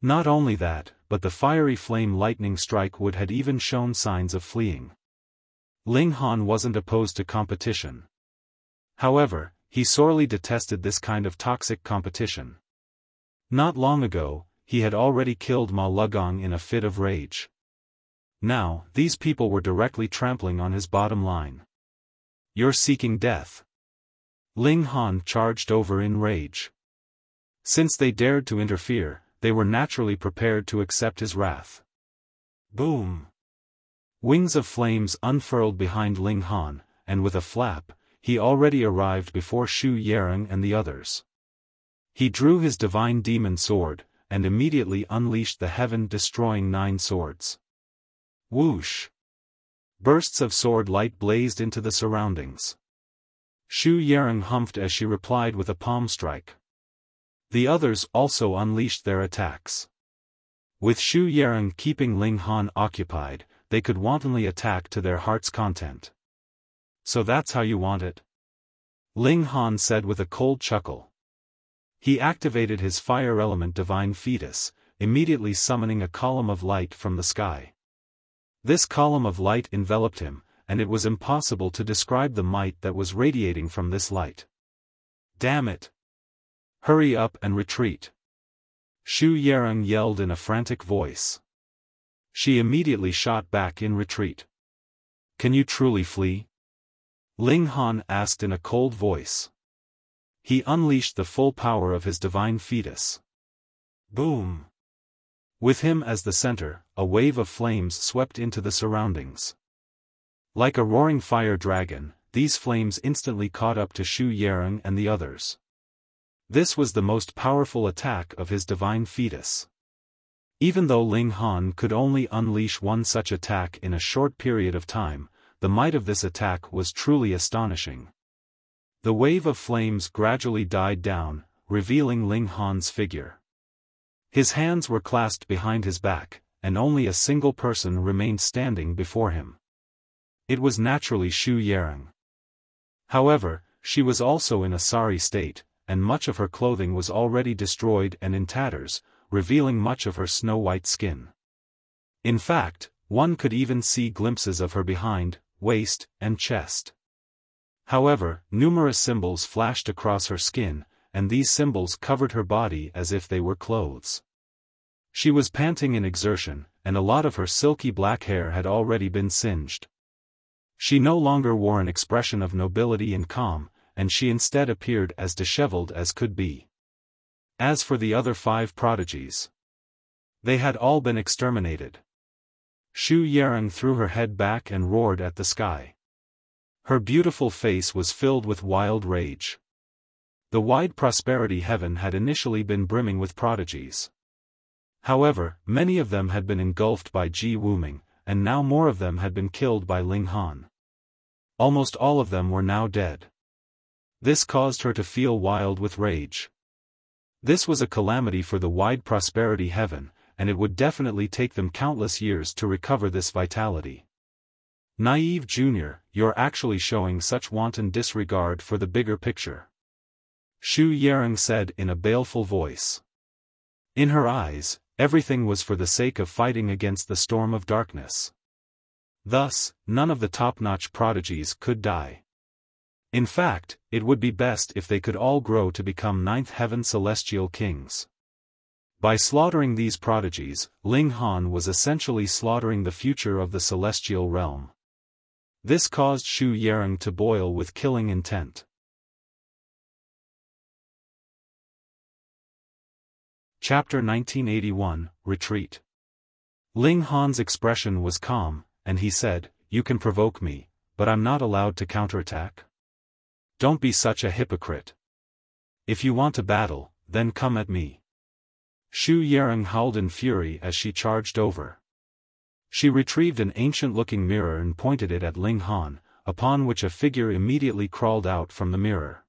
Not only that, but the fiery flame lightning strike would had even shown signs of fleeing. Ling Han wasn't opposed to competition. However, he sorely detested this kind of toxic competition. Not long ago, he had already killed Ma Lugong in a fit of rage. Now, these people were directly trampling on his bottom line. You're seeking death. Ling Han charged over in rage. Since they dared to interfere, they were naturally prepared to accept his wrath. Boom! Wings of flames unfurled behind Ling Han, and with a flap, he already arrived before Xu Yarong and the others. He drew his divine demon sword, and immediately unleashed the heaven-destroying 9 swords. Whoosh! Bursts of sword light blazed into the surroundings. Xu Yarong humphed as she replied with a palm strike. The others also unleashed their attacks. With Xu Yarong keeping Ling Han occupied, they could wantonly attack to their heart's content. So that's how you want it? Ling Han said with a cold chuckle. He activated his fire element divine fetus, immediately summoning a column of light from the sky. This column of light enveloped him, and it was impossible to describe the might that was radiating from this light. Damn it! Hurry up and retreat! Xu Yarong yelled in a frantic voice. She immediately shot back in retreat. Can you truly flee? Ling Han asked in a cold voice. He unleashed the full power of his divine fetus. Boom! With him as the center, a wave of flames swept into the surroundings. Like a roaring fire dragon, these flames instantly caught up to Xu Yarong and the others. This was the most powerful attack of his divine fetus. Even though Ling Han could only unleash one such attack in a short period of time, the might of this attack was truly astonishing. The wave of flames gradually died down, revealing Ling Han's figure. His hands were clasped behind his back, and only a single person remained standing before him. It was naturally Xu Yarong. However, she was also in a sorry state, and much of her clothing was already destroyed and in tatters, revealing much of her snow-white skin. In fact, one could even see glimpses of her behind, waist, and chest. However, numerous symbols flashed across her skin, and these symbols covered her body as if they were clothes. She was panting in exertion, and a lot of her silky black hair had already been singed. She no longer wore an expression of nobility and calm, and she instead appeared as disheveled as could be. As for the other 5 prodigies, they had all been exterminated. Xu Yarong threw her head back and roared at the sky. Her beautiful face was filled with wild rage. The wide prosperity heaven had initially been brimming with prodigies. However, many of them had been engulfed by Ji Wuming, and now more of them had been killed by Ling Han. Almost all of them were now dead. This caused her to feel wild with rage. This was a calamity for the wide prosperity heaven, and it would definitely take them countless years to recover this vitality. Naive Junior, you're actually showing such wanton disregard for the bigger picture. Xu Yarong said in a baleful voice. In her eyes, everything was for the sake of fighting against the storm of darkness. Thus, none of the top-notch prodigies could die. In fact, it would be best if they could all grow to become 9th heaven celestial kings. By slaughtering these prodigies, Ling Han was essentially slaughtering the future of the celestial realm. This caused Xu Yarong to boil with killing intent. Chapter 1981, Retreat. Ling Han's expression was calm, and he said, "You can provoke me, but I'm not allowed to counterattack?" Don't be such a hypocrite. If you want to battle, then come at me. Xu Yarong howled in fury as she charged over. She retrieved an ancient-looking mirror and pointed it at Ling Han, upon which a figure immediately crawled out from the mirror.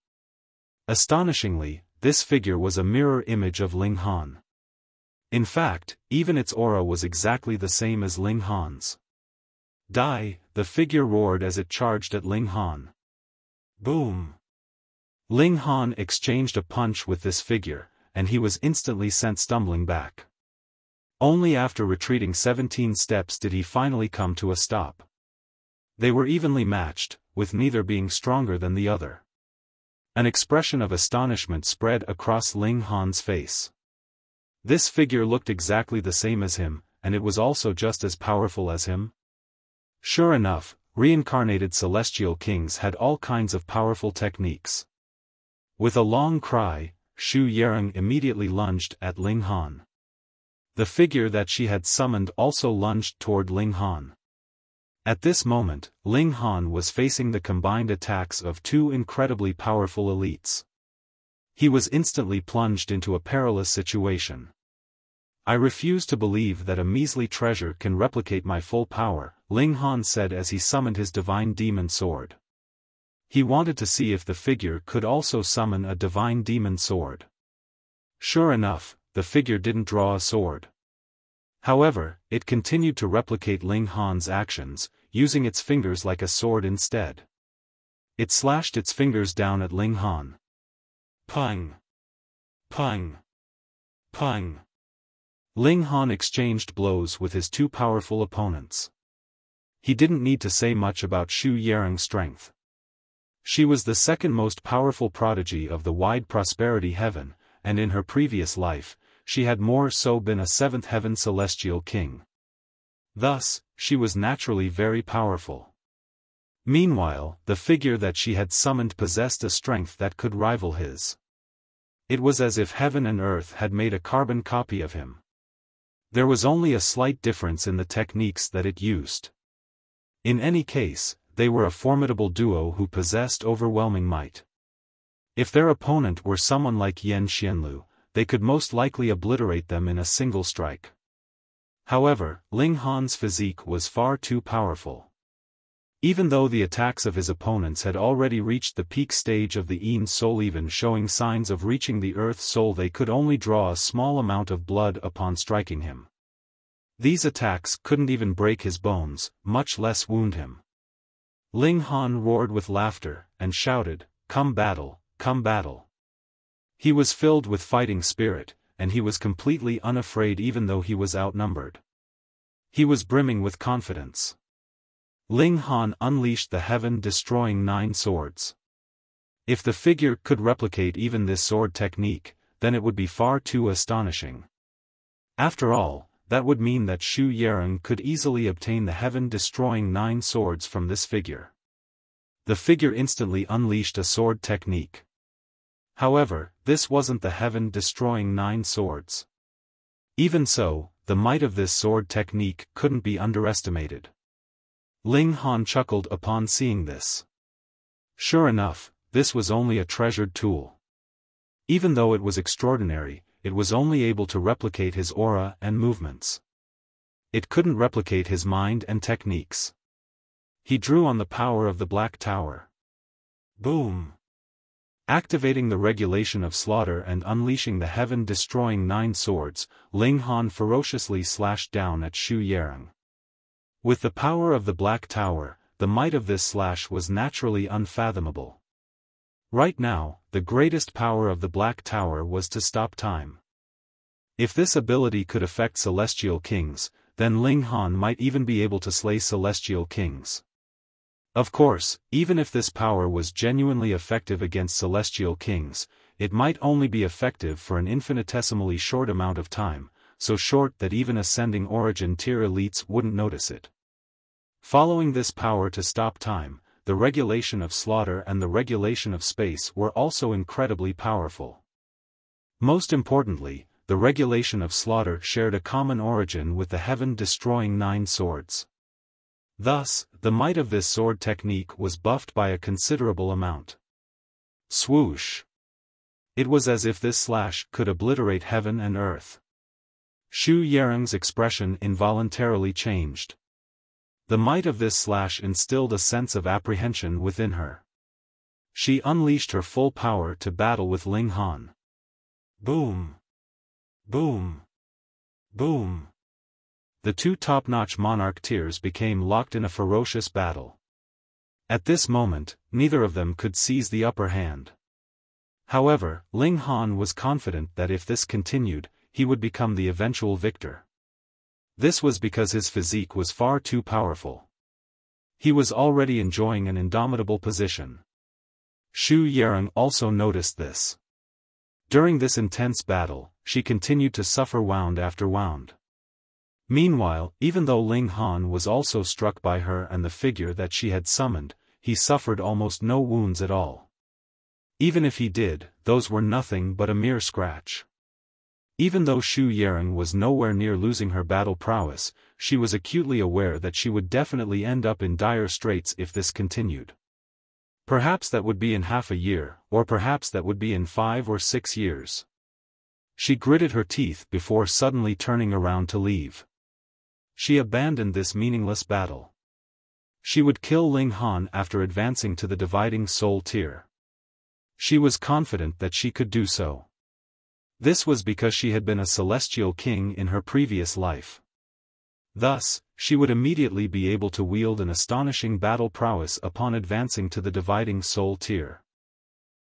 Astonishingly, this figure was a mirror image of Ling Han. In fact, even its aura was exactly the same as Ling Han's. Die, the figure roared as it charged at Ling Han. Boom! Ling Han exchanged a punch with this figure, and he was instantly sent stumbling back. Only after retreating 17 steps did he finally come to a stop. They were evenly matched, with neither being stronger than the other. An expression of astonishment spread across Ling Han's face. This figure looked exactly the same as him, and it was also just as powerful as him. Sure enough, reincarnated celestial kings had all kinds of powerful techniques. With a long cry, Xu Yarong immediately lunged at Ling Han. The figure that she had summoned also lunged toward Ling Han. At this moment, Ling Han was facing the combined attacks of two incredibly powerful elites. He was instantly plunged into a perilous situation. I refuse to believe that a measly treasure can replicate my full power, Ling Han said as he summoned his divine demon sword. He wanted to see if the figure could also summon a divine demon sword. Sure enough, the figure didn't draw a sword. However, it continued to replicate Ling Han's actions, using its fingers like a sword instead. It slashed its fingers down at Ling Han. Pung! Pung! Pung! Ling Han exchanged blows with his two powerful opponents. He didn't need to say much about Xu Yarong's strength. She was the second most powerful prodigy of the wide prosperity heaven, and in her previous life, she had more so been a seventh heaven celestial king. Thus, she was naturally very powerful. Meanwhile, the figure that she had summoned possessed a strength that could rival his. It was as if heaven and earth had made a carbon copy of him. There was only a slight difference in the techniques that it used. In any case, they were a formidable duo who possessed overwhelming might. If their opponent were someone like Yan Xianlu, they could most likely obliterate them in a single strike. However, Ling Han's physique was far too powerful. Even though the attacks of his opponents had already reached the peak stage of the Yin soul, even showing signs of reaching the earth soul, they could only draw a small amount of blood upon striking him. These attacks couldn't even break his bones, much less wound him. Ling Han roared with laughter, and shouted, "Come battle, come battle." He was filled with fighting spirit, and he was completely unafraid even though he was outnumbered. He was brimming with confidence. Ling Han unleashed the heaven-destroying 9 swords. If the figure could replicate even this sword technique, then it would be far too astonishing. After all, that would mean that Xu Yarong could easily obtain the heaven-destroying 9 swords from this figure. The figure instantly unleashed a sword technique. However, this wasn't the heaven-destroying 9 swords. Even so, the might of this sword technique couldn't be underestimated. Ling Han chuckled upon seeing this. Sure enough, this was only a treasured tool. Even though it was extraordinary, it was only able to replicate his aura and movements. It couldn't replicate his mind and techniques. He drew on the power of the Black Tower. Boom! Activating the regulation of slaughter and unleashing the heaven-destroying 9 swords, Ling Han ferociously slashed down at Xu Yarong. With the power of the Black Tower, the might of this slash was naturally unfathomable. Right now, the greatest power of the Black Tower was to stop time. If this ability could affect celestial kings, then Ling Han might even be able to slay celestial kings. Of course, even if this power was genuinely effective against celestial kings, it might only be effective for an infinitesimally short amount of time, so short that even ascending origin tier elites wouldn't notice it. Following this power to stop time, the regulation of slaughter and the regulation of space were also incredibly powerful. Most importantly, the regulation of slaughter shared a common origin with the heaven-destroying 9 swords. Thus, the might of this sword technique was buffed by a considerable amount. Swoosh! It was as if this slash could obliterate heaven and earth. Xu Yarong's expression involuntarily changed. The might of this slash instilled a sense of apprehension within her. She unleashed her full power to battle with Ling Han. Boom! Boom! Boom! The two top-notch monarch tiers became locked in a ferocious battle. At this moment, neither of them could seize the upper hand. However, Ling Han was confident that if this continued, he would become the eventual victor. This was because his physique was far too powerful. He was already enjoying an indomitable position. Xu Yarong also noticed this. During this intense battle, she continued to suffer wound after wound. Meanwhile, even though Ling Han was also struck by her and the figure that she had summoned, he suffered almost no wounds at all. Even if he did, those were nothing but a mere scratch. Even though Xu Yarong was nowhere near losing her battle prowess, she was acutely aware that she would definitely end up in dire straits if this continued. Perhaps that would be in half a year, or perhaps that would be in 5 or 6 years. She gritted her teeth before suddenly turning around to leave. She abandoned this meaningless battle. She would kill Ling Han after advancing to the dividing soul tier. She was confident that she could do so. This was because she had been a celestial king in her previous life. Thus, she would immediately be able to wield an astonishing battle prowess upon advancing to the dividing soul tier.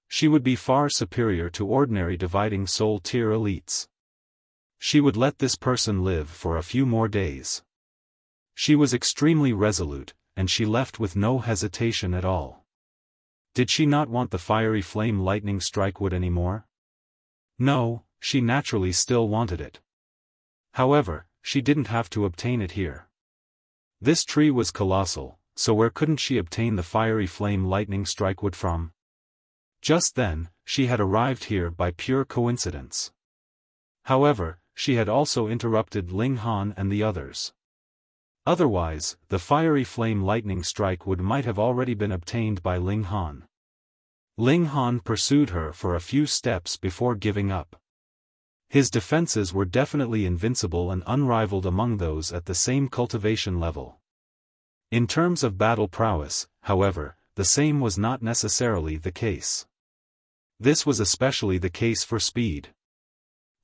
She would be far superior to ordinary dividing soul tier elites. She would let this person live for a few more days. She was extremely resolute, and she left with no hesitation at all. Did she not want the fiery flame lightning strike wood anymore? No, she naturally still wanted it. However, she didn't have to obtain it here. This tree was colossal, so where couldn't she obtain the fiery flame lightning strike wood from? Just then, she had arrived here by pure coincidence. However, she had also interrupted Ling Han and the others. Otherwise, the fiery flame lightning strike wood might have already been obtained by Ling Han. Ling Han pursued her for a few steps before giving up. His defenses were definitely invincible and unrivaled among those at the same cultivation level. In terms of battle prowess, however, the same was not necessarily the case. This was especially the case for speed.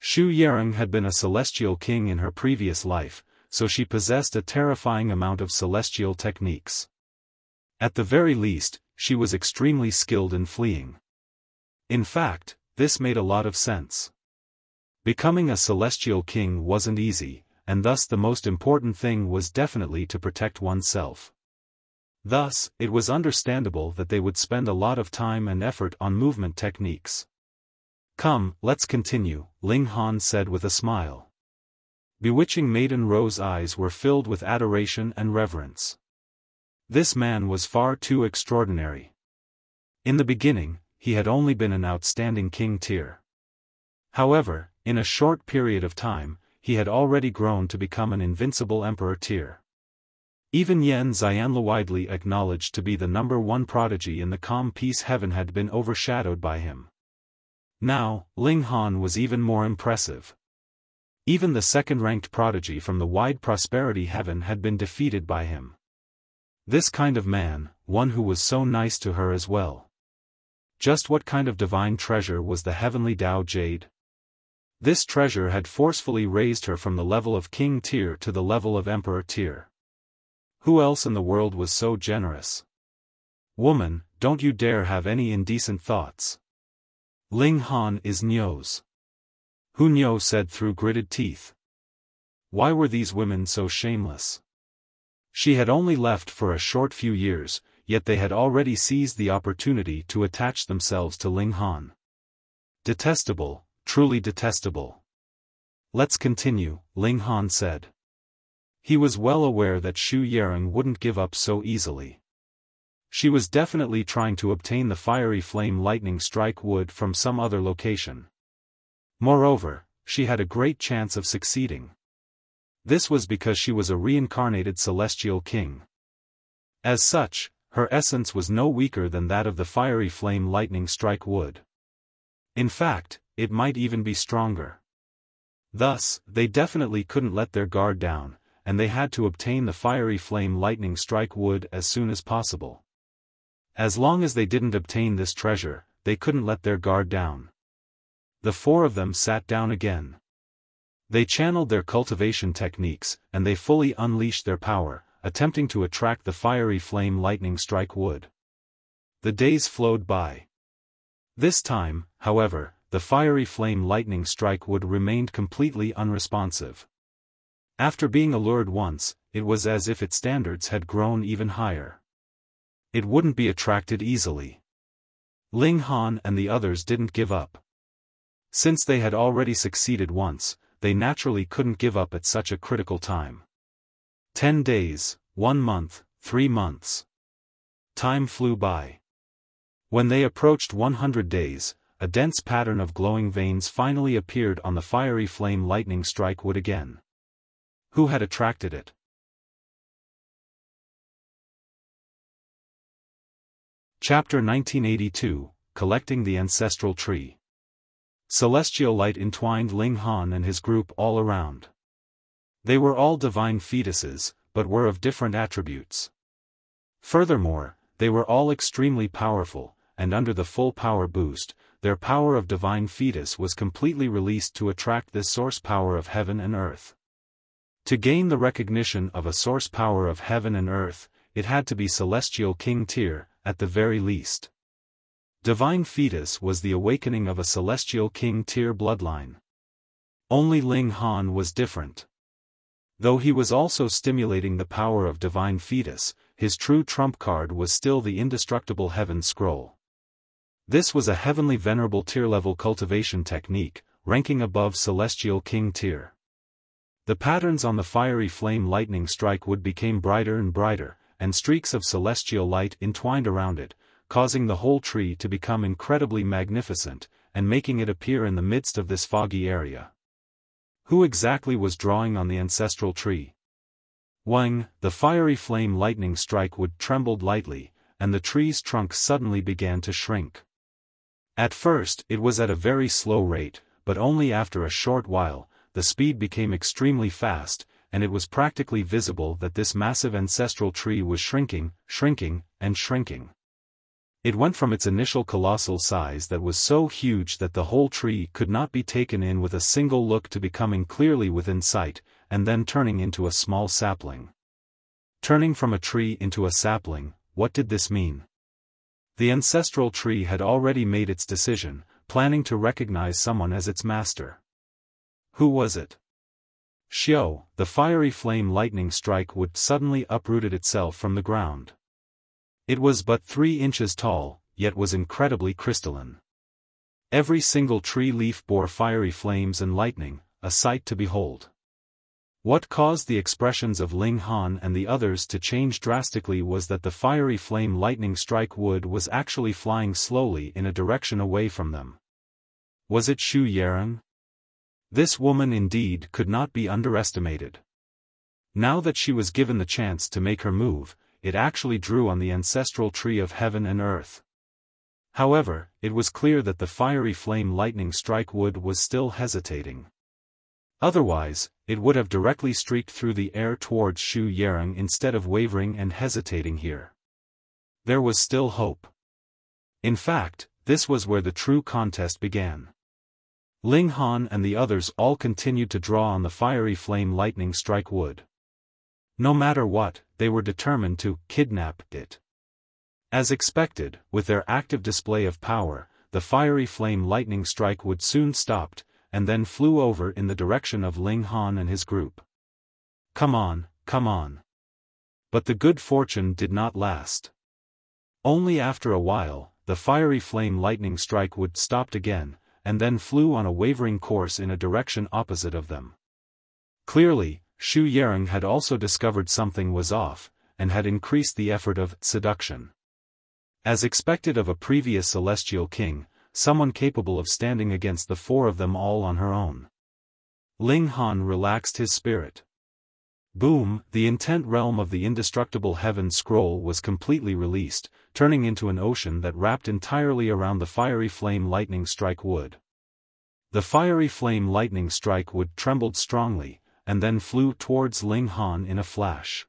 Xu Yarong had been a celestial king in her previous life, so she possessed a terrifying amount of celestial techniques. At the very least, she was extremely skilled in fleeing. In fact, this made a lot of sense. Becoming a celestial king wasn't easy, and thus the most important thing was definitely to protect oneself. Thus, it was understandable that they would spend a lot of time and effort on movement techniques. "Come, let's continue," Ling Han said with a smile. Bewitching Maiden Ro's eyes were filled with adoration and reverence. This man was far too extraordinary. In the beginning, he had only been an outstanding king tier. However, in a short period of time, he had already grown to become an invincible emperor tier. Even Yan Xianlu widely acknowledged to be the #1 prodigy in the calm peace heaven had been overshadowed by him. Now, Ling Han was even more impressive. Even the second-ranked prodigy from the wide prosperity heaven had been defeated by him. This kind of man, one who was so nice to her as well. Just what kind of divine treasure was the heavenly Tao Jade? This treasure had forcefully raised her from the level of king tier to the level of emperor tier. Who else in the world was so generous? Woman, don't you dare have any indecent thoughts. Ling Han is Nyo's. Hu Nyo said through gritted teeth. Why were these women so shameless? She had only left for a short few years, yet they had already seized the opportunity to attach themselves to Ling Han. Detestable, truly detestable. Let's continue, Ling Han said. He was well aware that Xu Yarong wouldn't give up so easily. She was definitely trying to obtain the fiery flame lightning strike wood from some other location. Moreover, she had a great chance of succeeding. This was because she was a reincarnated celestial king. As such, her essence was no weaker than that of the fiery flame lightning strike wood. In fact, it might even be stronger. Thus, they definitely couldn't let their guard down, and they had to obtain the fiery flame lightning strike wood as soon as possible. As long as they didn't obtain this treasure, they couldn't let their guard down. The four of them sat down again. They channeled their cultivation techniques, and they fully unleashed their power, attempting to attract the fiery flame lightning strike wood. The days flowed by. This time, however, the fiery flame lightning strike wood remained completely unresponsive. After being allured once, it was as if its standards had grown even higher. It wouldn't be attracted easily. Ling Han and the others didn't give up. Since they had already succeeded once, they naturally couldn't give up at such a critical time. 10 days, 1 month, 3 months. Time flew by. When they approached 100 days, a dense pattern of glowing veins finally appeared on the fiery flame lightning strike wood again. Who had attracted it? Chapter 1982, Collecting the Ancestral Tree. Celestial light entwined Ling Han and his group all around. They were all divine fetuses, but were of different attributes. Furthermore, they were all extremely powerful, and under the full power boost, their power of divine fetus was completely released to attract this source power of heaven and earth. To gain the recognition of a source power of heaven and earth, it had to be celestial king tier, at the very least. Divine fetus was the awakening of a celestial king tier bloodline. Only Ling Han was different. Though he was also stimulating the power of divine fetus, his true trump card was still the indestructible heaven scroll. This was a heavenly venerable tier-level cultivation technique, ranking above celestial king tier. The patterns on the fiery flame lightning strike wood became brighter and brighter, and streaks of celestial light entwined around it, causing the whole tree to become incredibly magnificent, and making it appear in the midst of this foggy area. Who exactly was drawing on the ancestral tree? Wuming, the fiery flame lightning strike wood trembled lightly, and the tree's trunk suddenly began to shrink. At first, it was at a very slow rate, but only after a short while, the speed became extremely fast, and it was practically visible that this massive ancestral tree was shrinking, shrinking, and shrinking. It went from its initial colossal size that was so huge that the whole tree could not be taken in with a single look to becoming clearly within sight, and then turning into a small sapling. Turning from a tree into a sapling, what did this mean? The ancestral tree had already made its decision, planning to recognize someone as its master. Who was it? Xiao, the fiery flame lightning strike would suddenly uprooted itself from the ground. It was but 3 inches tall, yet was incredibly crystalline. Every single tree leaf bore fiery flames and lightning, a sight to behold. What caused the expressions of Ling Han and the others to change drastically was that the fiery flame lightning strike wood was actually flying slowly in a direction away from them. Was it Xu Yarong? This woman indeed could not be underestimated. Now that she was given the chance to make her move, it actually drew on the ancestral tree of heaven and earth. However, it was clear that the fiery flame lightning strike wood was still hesitating. Otherwise, it would have directly streaked through the air towards Xu Yarong instead of wavering and hesitating here. There was still hope. In fact, this was where the true contest began. Ling Han and the others all continued to draw on the fiery flame lightning strike wood. No matter what, they were determined to kidnap it. As expected, with their active display of power, the fiery flame lightning strike wood soon stopped, and then flew over in the direction of Ling Han and his group. Come on, come on. But the good fortune did not last. Only after a while, the fiery flame lightning strike wood stopped again, and then flew on a wavering course in a direction opposite of them. Clearly, Xu Yarong had also discovered something was off, and had increased the effort of seduction. As expected of a previous celestial king, someone capable of standing against the 4 of them all on her own. Ling Han relaxed his spirit. Boom! The intent realm of the indestructible heaven scroll was completely released, turning into an ocean that wrapped entirely around the fiery flame lightning strike wood. The fiery flame lightning strike wood trembled strongly, and then flew towards Ling Han in a flash.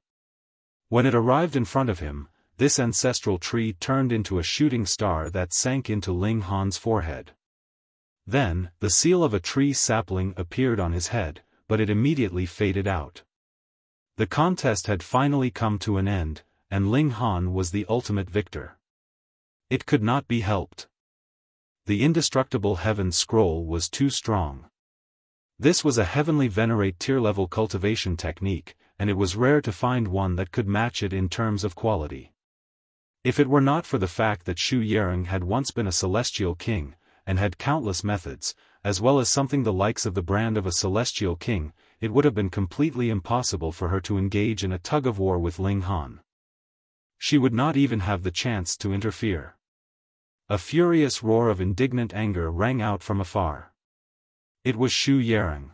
When it arrived in front of him, this ancestral tree turned into a shooting star that sank into Ling Han's forehead. Then, the seal of a tree sapling appeared on his head, but it immediately faded out. The contest had finally come to an end, and Ling Han was the ultimate victor. It could not be helped. The indestructible heaven scroll was too strong. This was a heavenly Venerate tier-level cultivation technique, and it was rare to find one that could match it in terms of quality. If it were not for the fact that Xu Yarong had once been a celestial king, and had countless methods, as well as something the likes of the brand of a celestial king, it would have been completely impossible for her to engage in a tug-of-war with Ling Han. She would not even have the chance to interfere. A furious roar of indignant anger rang out from afar. It was Xu Yarong.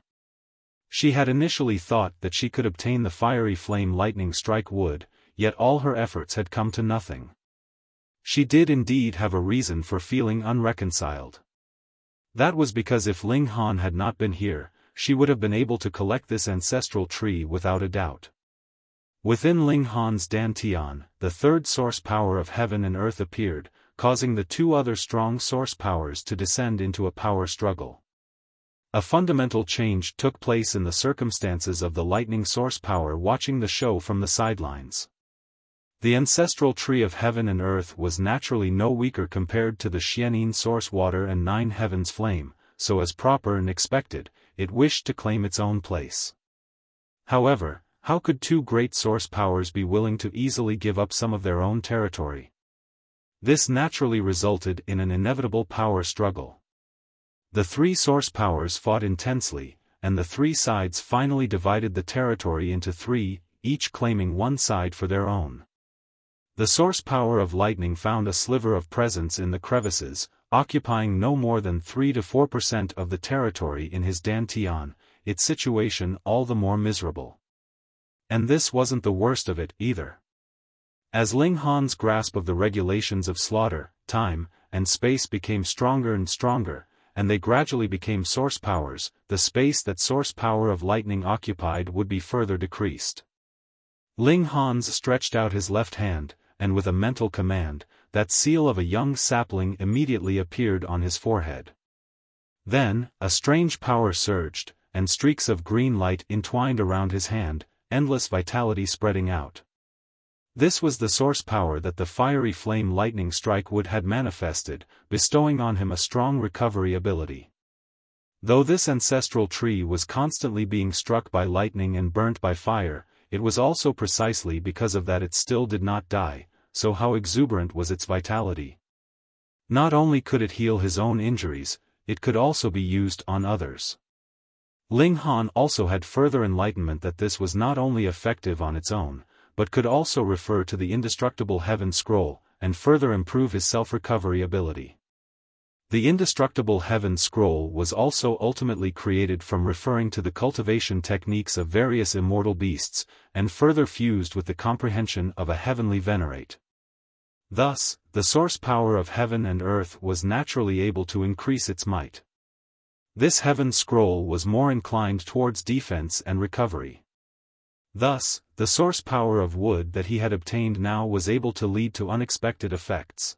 She had initially thought that she could obtain the fiery flame lightning strike wood, yet all her efforts had come to nothing. She did indeed have a reason for feeling unreconciled. That was because if Ling Han had not been here, she would have been able to collect this ancestral tree without a doubt. Within Ling Han's dantian, the third source power of heaven and earth appeared, causing the two other strong source powers to descend into a power struggle. A fundamental change took place in the circumstances of the lightning source power watching the show from the sidelines. The ancestral tree of heaven and earth was naturally no weaker compared to the Xianin source water and nine heavens flame, so as proper and expected, it wished to claim its own place. However, how could two great source powers be willing to easily give up some of their own territory? This naturally resulted in an inevitable power struggle. The three source powers fought intensely, and the three sides finally divided the territory into three, each claiming one side for their own. The source power of lightning found a sliver of presence in the crevices, occupying no more than 3 to 4% of the territory in his dantian, its situation all the more miserable. And this wasn't the worst of it, either. As Ling Han's grasp of the regulations of slaughter, time, and space became stronger and stronger, and they gradually became source powers, the space that source power of lightning occupied would be further decreased. Ling Han's stretched out his left hand, and with a mental command, that seal of a young sapling immediately appeared on his forehead. Then, a strange power surged, and streaks of green light entwined around his hand, endless vitality spreading out. This was the source power that the fiery flame lightning strike wood had manifested, bestowing on him a strong recovery ability. Though this ancestral tree was constantly being struck by lightning and burnt by fire, it was also precisely because of that it still did not die, so how exuberant was its vitality. Not only could it heal his own injuries, it could also be used on others. Ling Han also had further enlightenment that this was not only effective on its own, but could also refer to the indestructible heaven scroll, and further improve his self-recovery ability. The indestructible heaven scroll was also ultimately created from referring to the cultivation techniques of various immortal beasts, and further fused with the comprehension of a heavenly Venerate. Thus, the source power of heaven and earth was naturally able to increase its might. This heaven scroll was more inclined towards defense and recovery. Thus, the source power of wood that he had obtained now was able to lead to unexpected effects.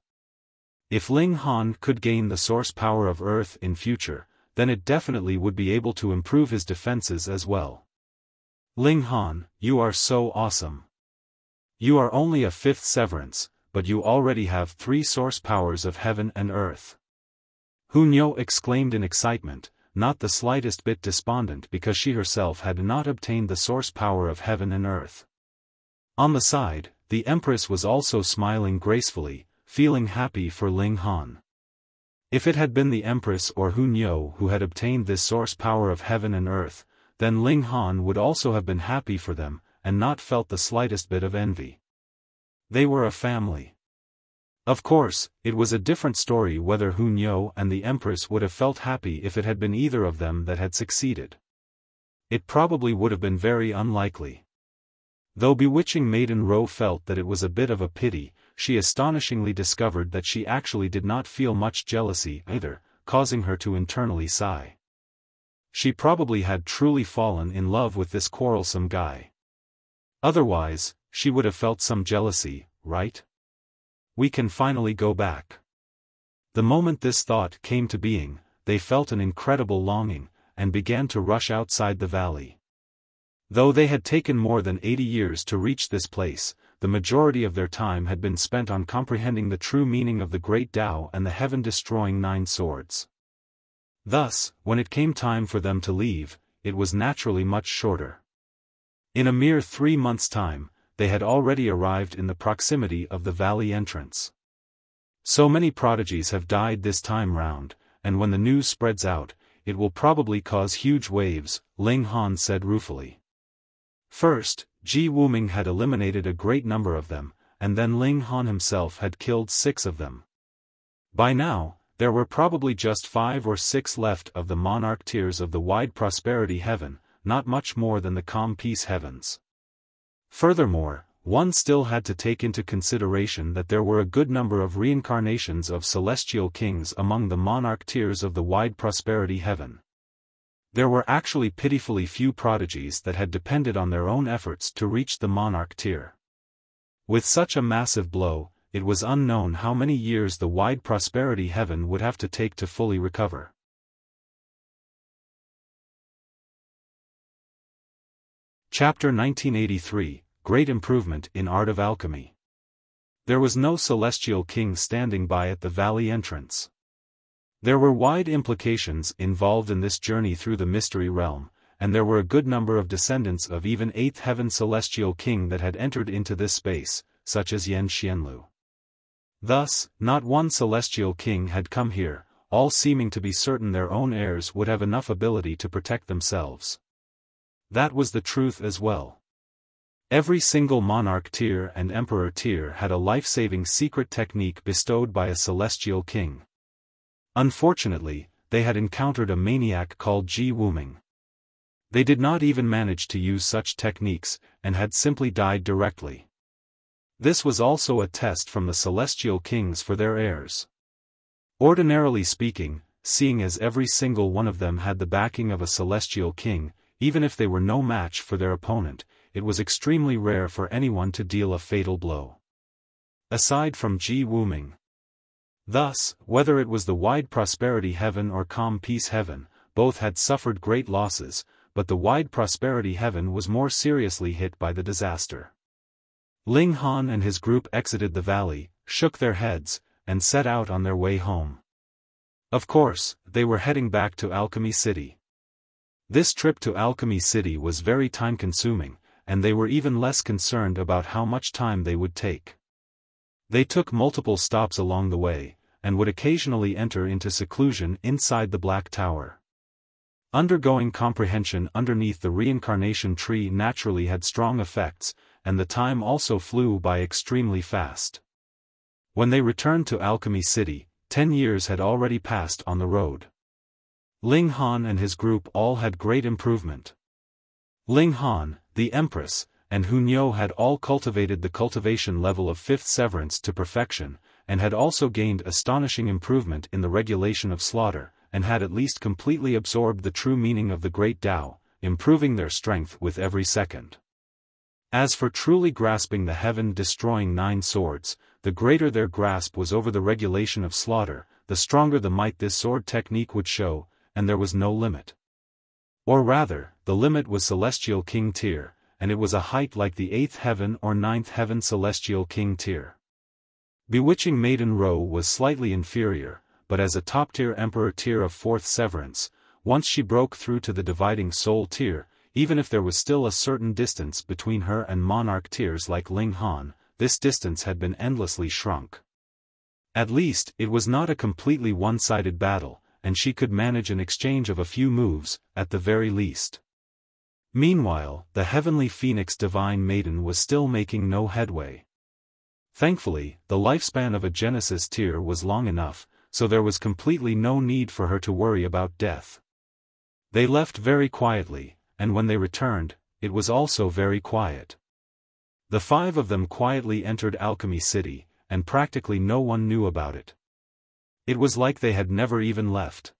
If Ling Han could gain the source power of earth in future, then it definitely would be able to improve his defenses as well. Ling Han, you are so awesome. You are only a fifth severance, but you already have 3 source powers of heaven and earth. Hunyo exclaimed in excitement, not the slightest bit despondent because she herself had not obtained the source power of heaven and earth. On the side, the Empress was also smiling gracefully, feeling happy for Ling Han. If it had been the Empress or Hunyo who had obtained this source power of heaven and earth, then Ling Han would also have been happy for them, and not felt the slightest bit of envy. They were a family. Of course, it was a different story whether Hunyo and the Empress would have felt happy if it had been either of them that had succeeded. It probably would have been very unlikely. Though bewitching Maiden Ro felt that it was a bit of a pity, she astonishingly discovered that she actually did not feel much jealousy either, causing her to internally sigh. She probably had truly fallen in love with this quarrelsome guy. Otherwise, she would have felt some jealousy, right? We can finally go back. The moment this thought came to being, they felt an incredible longing, and began to rush outside the valley. Though they had taken more than 80 years to reach this place, the majority of their time had been spent on comprehending the true meaning of the Great Tao and the heaven-destroying 9 swords. Thus, when it came time for them to leave, it was naturally much shorter. In a mere 3 months' time, they had already arrived in the proximity of the valley entrance. So many prodigies have died this time round, and when the news spreads out, it will probably cause huge waves, Ling Han said ruefully. First, Wuming had eliminated a great number of them, and then Ling Han himself had killed 6 of them. By now, there were probably just 5 or 6 left of the monarch tiers of the wide prosperity heaven, not much more than the calm peace heavens. Furthermore, one still had to take into consideration that there were a good number of reincarnations of celestial kings among the monarch tiers of the wide prosperity heaven. There were actually pitifully few prodigies that had depended on their own efforts to reach the monarch tier. With such a massive blow, it was unknown how many years the wide prosperity heaven would have to take to fully recover. Chapter 1983, Great Improvement in Art of Alchemy. There was no celestial king standing by at the valley entrance. There were wide implications involved in this journey through the mystery realm, and there were a good number of descendants of even 8th heaven celestial king that had entered into this space, such as Yan Xianlu. Thus, not one celestial king had come here, all seeming to be certain their own heirs would have enough ability to protect themselves. That was the truth as well. Every single monarch tier and emperor tier had a life-saving secret technique bestowed by a celestial king. Unfortunately, they had encountered a maniac called Wuming. They did not even manage to use such techniques, and had simply died directly. This was also a test from the celestial kings for their heirs. Ordinarily speaking, seeing as every single one of them had the backing of a celestial king, even if they were no match for their opponent, it was extremely rare for anyone to deal a fatal blow. Aside from Wuming. Thus, whether it was the wide prosperity heaven or calm peace heaven, both had suffered great losses, but the wide prosperity heaven was more seriously hit by the disaster. Ling Han and his group exited the valley, shook their heads, and set out on their way home. Of course, they were heading back to Alchemy City. This trip to Alchemy City was very time-consuming, and they were even less concerned about how much time they would take. They took multiple stops along the way, and would occasionally enter into seclusion inside the Black Tower. Undergoing comprehension underneath the reincarnation tree naturally had strong effects, and the time also flew by extremely fast. When they returned to Alchemy City, 10 years had already passed on the road. Ling Han and his group all had great improvement. Ling Han, the Empress, and Hunyo had all cultivated the cultivation level of 5th severance to perfection, and had also gained astonishing improvement in the regulation of slaughter, and had at least completely absorbed the true meaning of the Great Tao, improving their strength with every second. As for truly grasping the heaven-destroying 9 swords, the greater their grasp was over the regulation of slaughter, the stronger the might this sword technique would show, and there was no limit. Or rather, the limit was Celestial King tier, and it was a height like the 8th heaven or 9th heaven Celestial King tier. Bewitching Maiden Ro was slightly inferior, but as a top-tier Emperor tier of 4th severance, once she broke through to the dividing soul tier, even if there was still a certain distance between her and monarch tiers like Ling Han, this distance had been endlessly shrunk. At least, it was not a completely one-sided battle, and she could manage an exchange of a few moves, at the very least. Meanwhile, the heavenly Phoenix Divine Maiden was still making no headway. Thankfully, the lifespan of a Genesis tier was long enough, so there was completely no need for her to worry about death. They left very quietly, and when they returned, it was also very quiet. The 5 of them quietly entered Alchemy City, and practically no one knew about it. It was like they had never even left.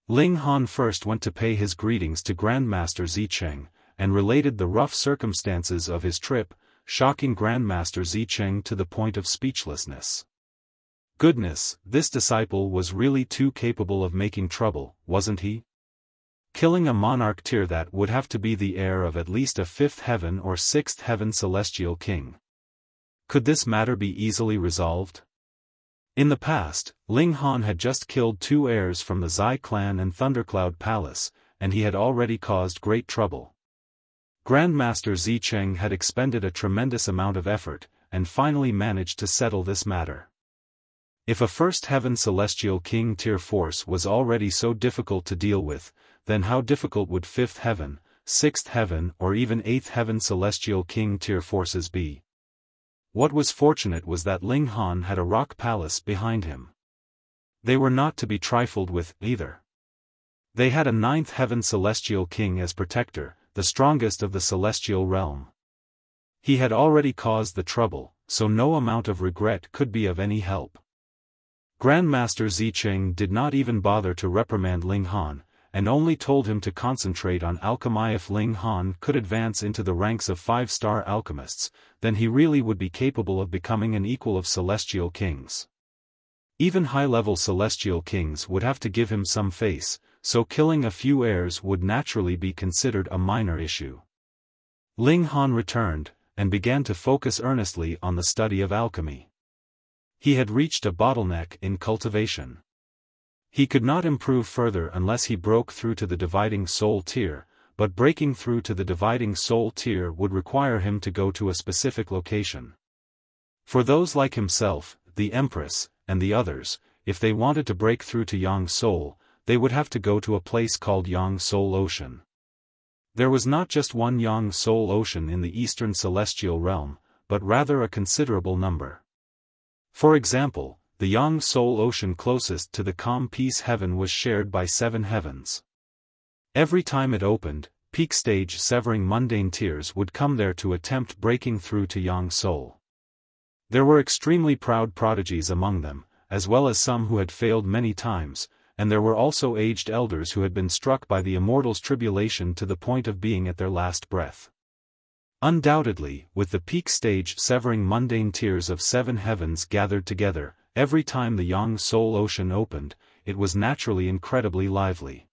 Ling Han first went to pay his greetings to Grandmaster Zicheng, and related the rough circumstances of his trip, shocking Grandmaster Zicheng to the point of speechlessness. Goodness, this disciple was really too capable of making trouble, wasn't he? Killing a monarch tier that would have to be the heir of at least a 5th heaven or 6th heaven celestial king. Could this matter be easily resolved? In the past, Ling Han had just killed 2 heirs from the Zai clan and Thundercloud Palace, and he had already caused great trouble. Grandmaster Zicheng had expended a tremendous amount of effort, and finally managed to settle this matter. If a 1st heaven celestial king tier force was already so difficult to deal with, then how difficult would 5th heaven, 6th heaven or even 8th heaven celestial king tier forces be? What was fortunate was that Ling Han had a rock palace behind him. They were not to be trifled with, either. They had a 9th heaven celestial king as protector, the strongest of the celestial realm. He had already caused the trouble, so no amount of regret could be of any help. Grandmaster Zicheng did not even bother to reprimand Ling Han, and only told him to concentrate on alchemy. If Ling Han could advance into the ranks of 5-star alchemists, then he really would be capable of becoming an equal of celestial kings. Even high-level celestial kings would have to give him some face, so killing a few heirs would naturally be considered a minor issue. Ling Han returned, and began to focus earnestly on the study of alchemy. He had reached a bottleneck in cultivation. He could not improve further unless he broke through to the Dividing Soul tier, but breaking through to the Dividing Soul tier would require him to go to a specific location. For those like himself, the Empress, and the others, if they wanted to break through to Yang Soul, they would have to go to a place called Yang Soul Ocean. There was not just one Yang Soul Ocean in the Eastern Celestial Realm, but rather a considerable number. For example, the Yang Soul Ocean closest to the Calm Peace Heaven was shared by 7 heavens. Every time it opened, peak stage severing mundane tiers would come there to attempt breaking through to Yang Soul. There were extremely proud prodigies among them, as well as some who had failed many times, and there were also aged elders who had been struck by the immortal's tribulation to the point of being at their last breath. Undoubtedly, with the peak stage severing mundane tiers of 7 heavens gathered together, every time the Yang Soul Ocean opened, it was naturally incredibly lively.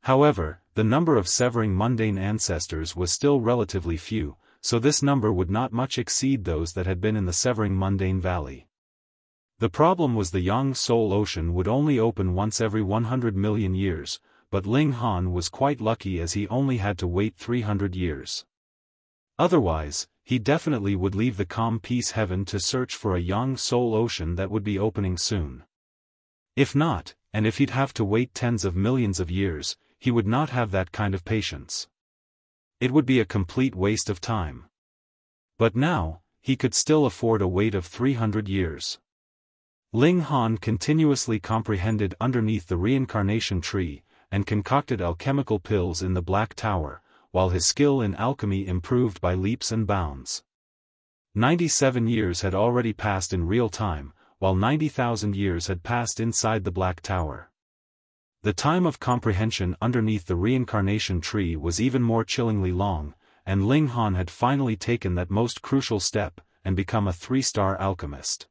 However, the number of severing mundane ancestors was still relatively few, so this number would not much exceed those that had been in the severing mundane valley. The problem was the Yang Soul Ocean would only open once every 100 million years, but Ling Han was quite lucky as he only had to wait 300 years. Otherwise, he definitely would leave the Calm Peace Heaven to search for a Yang Soul Ocean that would be opening soon. If not, and if he'd have to wait tens of millions of years, he would not have that kind of patience. It would be a complete waste of time. But now, he could still afford a wait of 300 years. Ling Han continuously comprehended underneath the reincarnation tree, and concocted alchemical pills in the Black Tower, while his skill in alchemy improved by leaps and bounds. 97 years had already passed in real time, while 90,000 years had passed inside the Black Tower. The time of comprehension underneath the reincarnation tree was even more chillingly long, and Ling Han had finally taken that most crucial step, and become a 3-star alchemist.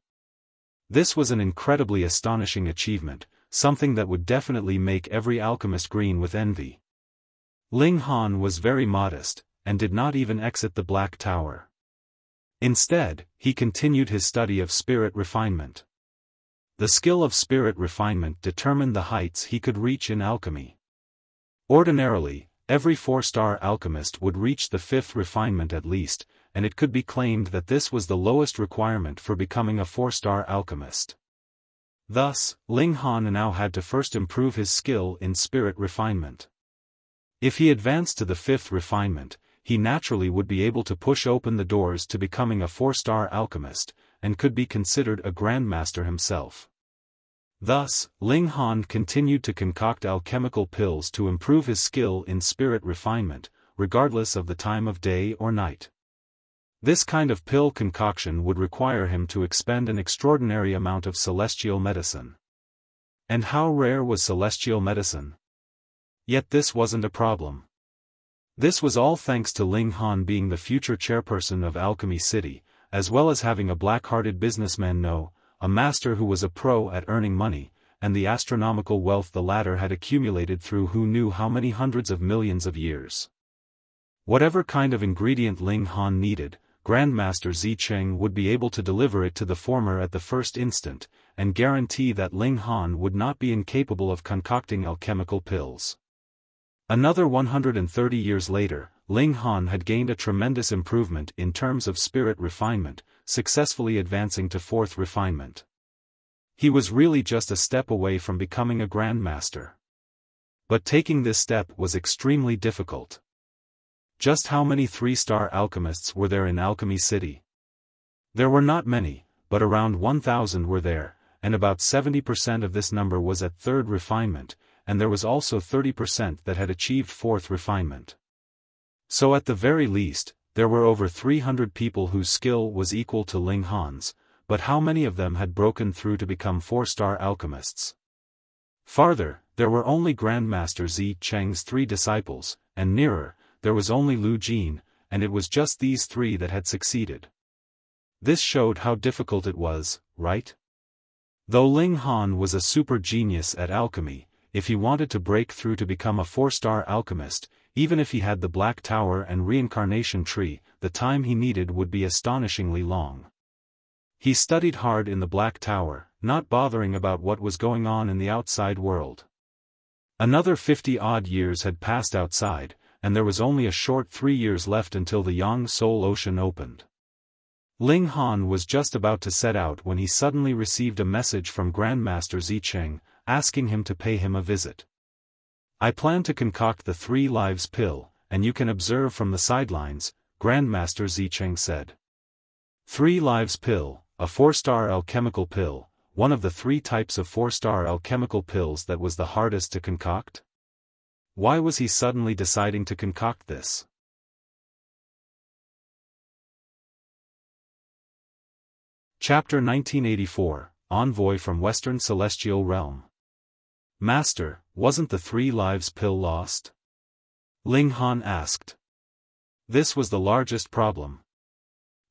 This was an incredibly astonishing achievement, something that would definitely make every alchemist green with envy. Ling Han was very modest, and did not even exit the Black Tower. Instead, he continued his study of spirit refinement. The skill of spirit refinement determined the heights he could reach in alchemy. Ordinarily, every 4-star alchemist would reach the 5th refinement at least, and it could be claimed that this was the lowest requirement for becoming a 4-star alchemist. Thus, Ling Han now had to first improve his skill in spirit refinement. If he advanced to the 5th refinement, he naturally would be able to push open the doors to becoming a 4-star alchemist, and could be considered a grandmaster himself. Thus, Ling Han continued to concoct alchemical pills to improve his skill in spirit refinement, regardless of the time of day or night. This kind of pill concoction would require him to expend an extraordinary amount of celestial medicine. And how rare was celestial medicine? Yet this wasn't a problem. This was all thanks to Ling Han being the future chairperson of Alchemy City, as well as having a black-hearted businessman know, a master who was a pro at earning money, and the astronomical wealth the latter had accumulated through who knew how many hundreds of millions of years. Whatever kind of ingredient Ling Han needed, Grandmaster Zicheng would be able to deliver it to the former at the first instant, and guarantee that Ling Han would not be incapable of concocting alchemical pills. Another 130 years later, Ling Han had gained a tremendous improvement in terms of spirit refinement, successfully advancing to 4th refinement. He was really just a step away from becoming a Grandmaster. But taking this step was extremely difficult. Just how many 3-star alchemists were there in Alchemy City? There were not many, but around 1,000 were there, and about 70% of this number was at 3rd refinement, and there was also 30% that had achieved 4th refinement. So at the very least, there were over 300 people whose skill was equal to Ling Han's, but how many of them had broken through to become 4-star alchemists? Farther, there were only Grandmaster Zi Cheng's 3 disciples, and nearer, there was only Lu Jin, and it was just these 3 that had succeeded. This showed how difficult it was, right? Though Ling Han was a super genius at alchemy, if he wanted to break through to become a 4-star alchemist, even if he had the Black Tower and Reincarnation Tree, the time he needed would be astonishingly long. He studied hard in the Black Tower, not bothering about what was going on in the outside world. Another 50-odd years had passed outside, and there was only a short 3 years left until the Yang Soul Ocean opened. Ling Han was just about to set out when he suddenly received a message from Grandmaster Zicheng, asking him to pay him a visit. "I plan to concoct the 3 lives pill, and you can observe from the sidelines," Grandmaster Zicheng said. 3 lives pill, a 4-star alchemical pill, one of the 3 types of 4-star alchemical pills that was the hardest to concoct? Why was he suddenly deciding to concoct this? Chapter 1984, Envoy from Western Celestial Realm. "Master, wasn't the 3 lives pill lost?" Ling Han asked. This was the largest problem.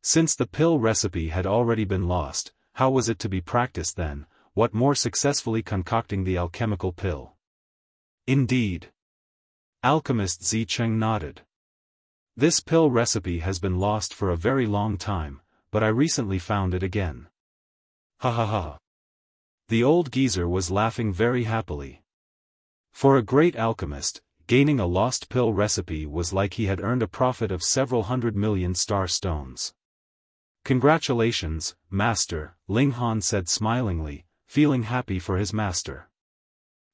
Since the pill recipe had already been lost, how was it to be practiced then, what more successfully concocting the alchemical pill? Indeed. Alchemist Zicheng nodded. "This pill recipe has been lost for a very long time, but I recently found it again." Ha ha ha. The old geezer was laughing very happily. For a great alchemist, gaining a lost pill recipe was like he had earned a profit of several 100 million star stones. "Congratulations, Master," Ling Han said smilingly, feeling happy for his master.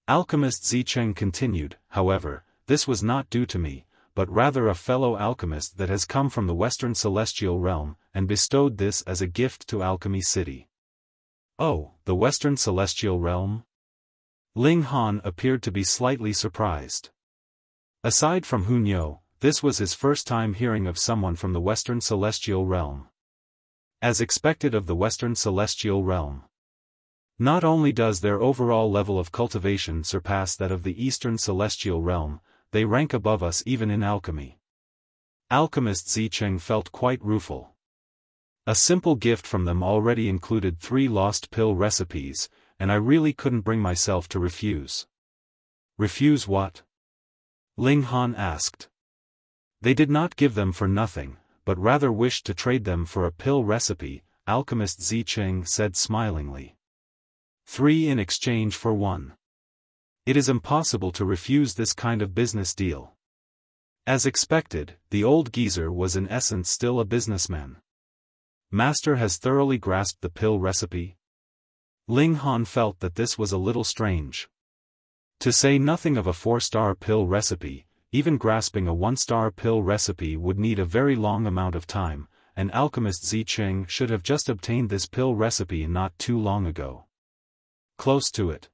Alchemist Zicheng continued, "However, this was not due to me, but rather a fellow alchemist that has come from the Western Celestial Realm, and bestowed this as a gift to Alchemy City." "Oh, the Western Celestial Realm?" Ling Han appeared to be slightly surprised. Aside from Hunyo, this was his first time hearing of someone from the Western Celestial Realm. As expected of the Western Celestial Realm. Not only does their overall level of cultivation surpass that of the Eastern Celestial Realm, they rank above us even in alchemy. Alchemist Zicheng felt quite rueful. A simple gift from them already included 3 lost pill recipes, and I really couldn't bring myself to refuse. Refuse what? Ling Han asked. They did not give them for nothing, but rather wished to trade them for a pill recipe, Alchemist Zicheng said smilingly. 3 in exchange for 1. It is impossible to refuse this kind of business deal. As expected, the old geezer was in essence still a businessman. Master has thoroughly grasped the pill recipe? Ling Han felt that this was a little strange. To say nothing of a 4-star pill recipe, even grasping a 1-star pill recipe would need a very long amount of time, and Alchemist Zicheng should have just obtained this pill recipe not too long ago. Close to it.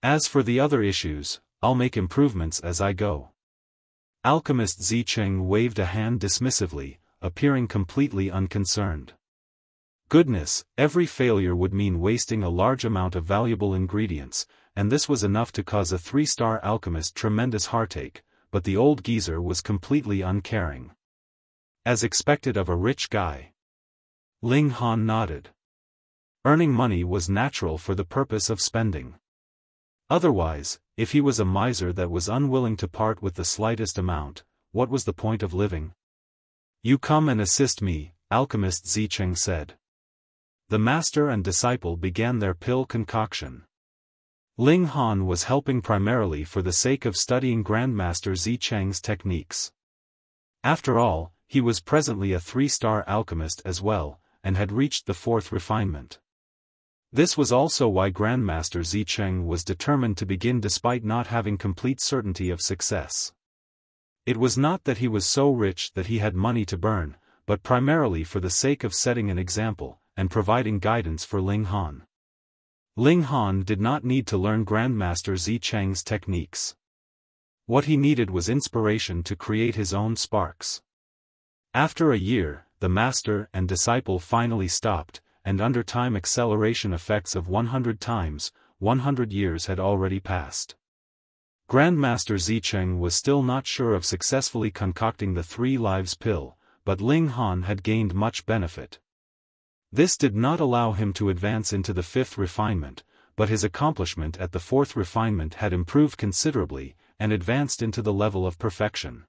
As for the other issues, I'll make improvements as I go. Alchemist Zicheng waved a hand dismissively, appearing completely unconcerned. Goodness, every failure would mean wasting a large amount of valuable ingredients, and this was enough to cause a 3-star alchemist tremendous heartache, but the old geezer was completely uncaring. As expected of a rich guy. Ling Han nodded. Earning money was natural for the purpose of spending. Otherwise, if he was a miser that was unwilling to part with the slightest amount, what was the point of living? You come and assist me, alchemist Zicheng said. The master and disciple began their pill concoction. Ling Han was helping primarily for the sake of studying Grandmaster Zicheng's techniques. After all, he was presently a 3-star alchemist as well, and had reached the 4th refinement. This was also why Grandmaster Zicheng was determined to begin despite not having complete certainty of success. It was not that he was so rich that he had money to burn, but primarily for the sake of setting an example, and providing guidance for Ling Han. Ling Han did not need to learn Grandmaster Zicheng's techniques. What he needed was inspiration to create his own sparks. After a year, the master and disciple finally stopped, and under time acceleration effects of 100 times, 100 years had already passed. Grandmaster Zicheng was still not sure of successfully concocting the 3 lives pill, but Ling Han had gained much benefit. This did not allow him to advance into the 5th refinement, but his accomplishment at the 4th refinement had improved considerably, and advanced into the level of perfection.